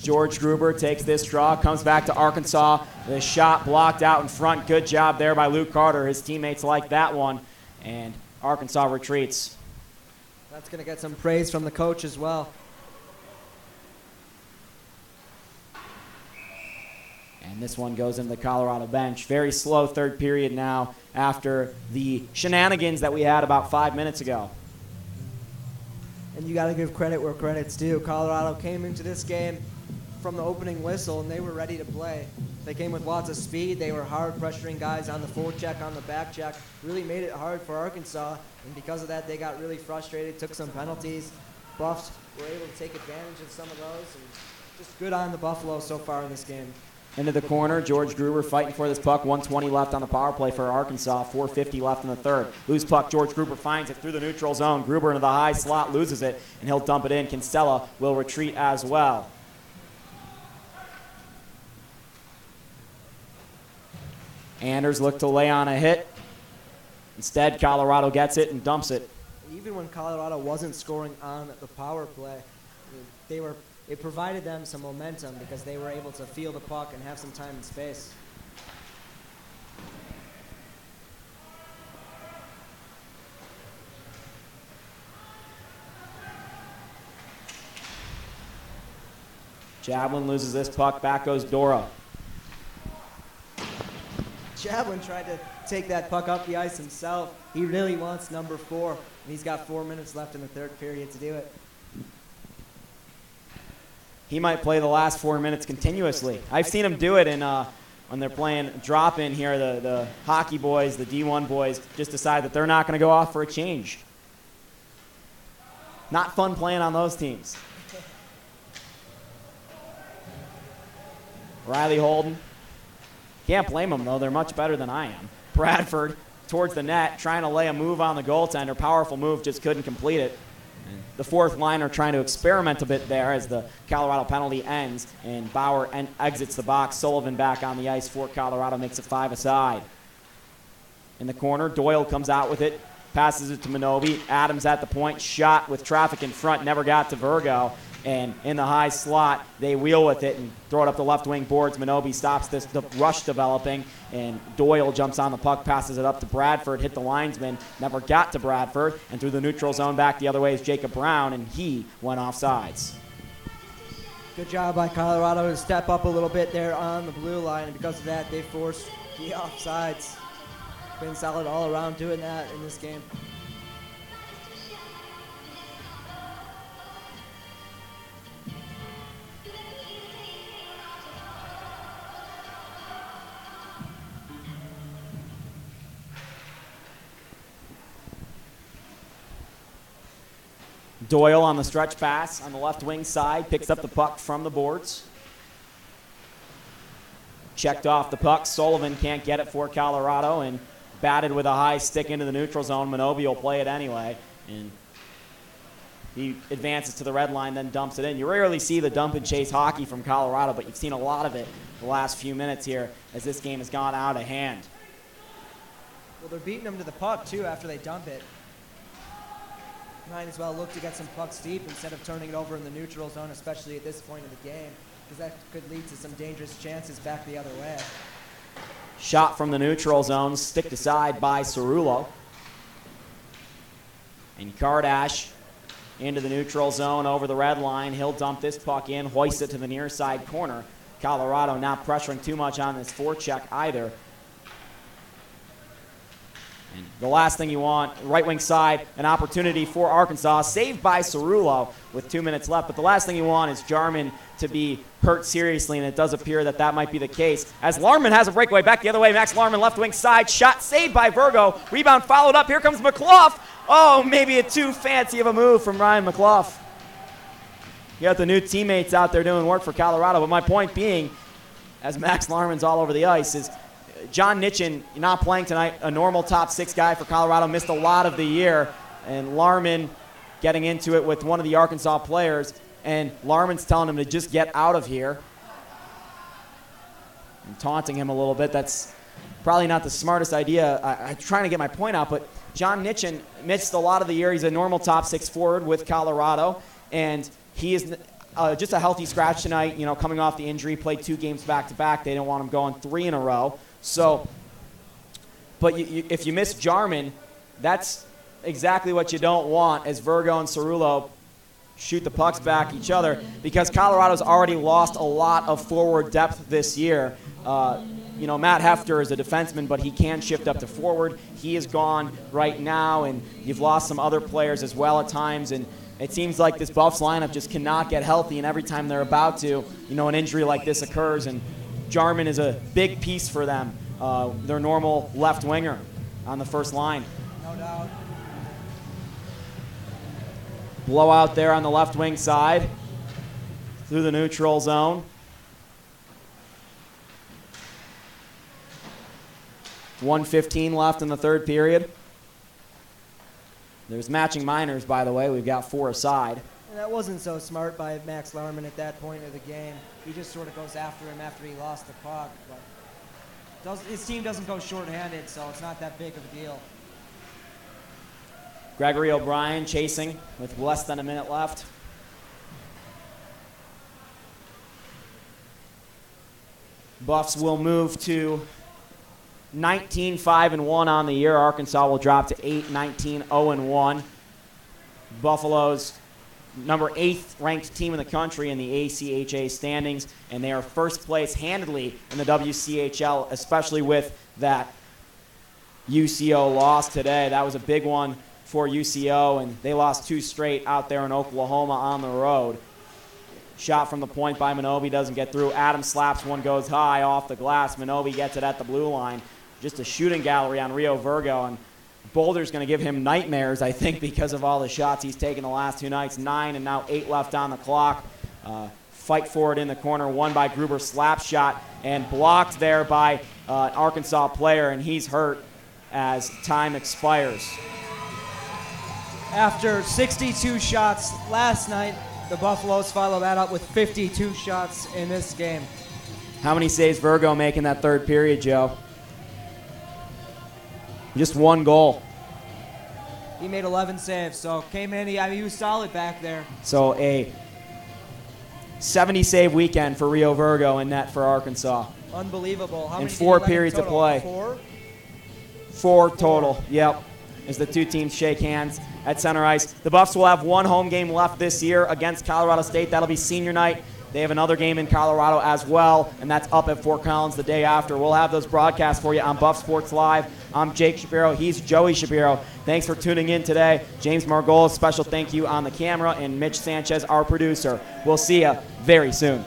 George Gruber takes this draw, comes back to Arkansas. The shot blocked out in front. Good job there by Luke Carter. His teammates like that one. And Arkansas retreats. That's going to get some praise from the coach as well. And this one goes into the Colorado bench. Very slow third period now after the shenanigans that we had about 5 minutes ago. And you got to give credit where credit's due. Colorado came into this game from the opening whistle, and they were ready to play. They came with lots of speed. They were hard pressuring guys on the forecheck, on the back check. Really made it hard for Arkansas, and because of that, they got really frustrated, took some penalties. Buffs were able to take advantage of some of those, and just good on the Buffalo so far in this game. Into the corner, George Gruber fighting for this puck. 1:20 left on the power play for Arkansas. 4:50 left in the third. Loose puck, George Gruber finds it through the neutral zone. Gruber into the high slot, loses it, and he'll dump it in. Kinsella will retreat as well. Anders looked to lay on a hit. Instead, Colorado gets it and dumps it. Even when Colorado wasn't scoring on the power play, it provided them some momentum because they were able to feel the puck and have some time and space. Javelin loses this puck. Back goes Dora. Javelin tried to take that puck up the ice himself. He really wants number 4, and he's got 4 minutes left in the third period to do it. He might play the last 4 minutes continuously. I've seen him do it when they're playing drop-in here. The hockey boys, the D1 boys, just decide that they're not going to go off for a change. Not fun playing on those teams. Riley Holden. Can't blame them, though. They're much better than I am. Bradford towards the net, trying to lay a move on the goaltender. Powerful move, just couldn't complete it. And the fourth liner trying to experiment a bit there as the Colorado penalty ends, and Bauer exits the box. Sullivan back on the ice for Colorado, makes it 5-aside. In the corner, Doyle comes out with it, passes it to Minobi. Adams at the point, shot with traffic in front, never got to Virgo. And in the high slot, they wheel with it and throw it up the left wing boards. Minobi stops the rush developing, and Doyle jumps on the puck, passes it up to Bradford, hit the linesman, never got to Bradford, and through the neutral zone back the other way is Jacob Brown, and he went off sides. Good job by Colorado to step up a little bit there on the blue line, and because of that, they forced the offsides. Been solid all around doing that in this game. Doyle on the stretch pass on the left wing side, picks up the puck from the boards. Checked off the puck. Sullivan can't get it for Colorado and batted with a high stick into the neutral zone. Minobi will play it anyway. And he advances to the red line, then dumps it in. You rarely see the dump and chase hockey from Colorado, but you've seen a lot of it the last few minutes here as this game has gone out of hand. Well, they're beating them to the puck, too, after they dump it. Might as well look to get some pucks deep instead of turning it over in the neutral zone, especially at this point of the game, because that could lead to some dangerous chances back the other way. Shot from the neutral zone, sticked aside by Cerullo. And Kardash into the neutral zone over the red line. He'll dump this puck in, hoist it to the near side corner. Colorado not pressuring too much on this forecheck either. And the last thing you want, right wing side, an opportunity for Arkansas, saved by Cerullo with 2 minutes left. But the last thing you want is Jarman to be hurt seriously, and it does appear that that might be the case. As Larman has a breakaway back the other way, Max Larman left wing side, shot saved by Virgo. Rebound followed up. Here comes McClough. Oh, maybe a too fancy of a move from Ryan McClough. You got the new teammates out there doing work for Colorado. But my point being, as Max Larman's all over the ice, is John Nitchin not playing tonight, a normal top 6 guy for Colorado, missed a lot of the year, and Larman getting into it with one of the Arkansas players, and Larman's telling him to just get out of here and taunting him a little bit. That's probably not the smartest idea. I'm trying to get my point out, but John Nitchin missed a lot of the year. He's a normal top 6 forward with Colorado, and he is just a healthy scratch tonight, coming off the injury, played 2 games back-to-back. They didn't want him going 3 in a row. So, but if you miss Jarman, that's exactly what you don't want as Virgo and Cerullo shoot the pucks back each other, because Colorado's already lost a lot of forward depth this year. Matt Hefter is a defenseman, but he can shift up to forward. He is gone right now, and you've lost some other players as well at times, and it seems like this Buffs lineup just cannot get healthy, and every time they're about to, an injury like this occurs, and Jarman is a big piece for them, their normal left winger on the first line. No doubt. Blowout there on the left wing side through the neutral zone. .1:15 left in the third period. There's matching minors, by the way. We've got 4 aside. And that wasn't so smart by Max Larman at that point of the game. He just sort of goes after him after he lost the puck. But his team doesn't go shorthanded, so it's not that big of a deal. Gregory O'Brien chasing with less than a minute left. Buffs will move to 19-5-1 on the year. Arkansas will drop to 8-19-0-1. Buffalo's number 8th ranked team in the country in the ACHA standings, and they are first place handedly in the WCHL, especially with that UCO loss today. That was a big one for UCO, and they lost 2 straight out there in Oklahoma on the road. Shot from the point by Minobi doesn't get through. Adams slaps one, goes high off the glass. Minobi gets it at the blue line. Just a shooting gallery on Rio Virgo, and Boulder's going to give him nightmares, I think, because of all the shots he's taken the last 2 nights. 9 and now 8 left on the clock. Fight for it in the corner, won by Gruber, slap shot, and blocked there by an Arkansas player, and he's hurt as time expires. After 62 shots last night, the Buffaloes follow that up with 52 shots in this game. How many saves Virgo make in that third period, Joe? Just 1 goal. He made 11 saves, so came in. He was solid back there. So a 70-save weekend for Rio Virgo in net for Arkansas. Unbelievable. How in many 4 periods of total? play. 4? 4 total, yep, as the 2 teams shake hands at center ice. The Buffs will have 1 home game left this year against Colorado State. That'll be senior night. They have another game in Colorado as well, and that's up at Fort Collins the day after. We'll have those broadcasts for you on Buff Sports Live. I'm Jake Shapiro. He's Joey Shapiro. Thanks for tuning in today. James Margolis, special thank you on the camera, and Mitch Sanchez, our producer. We'll see you very soon.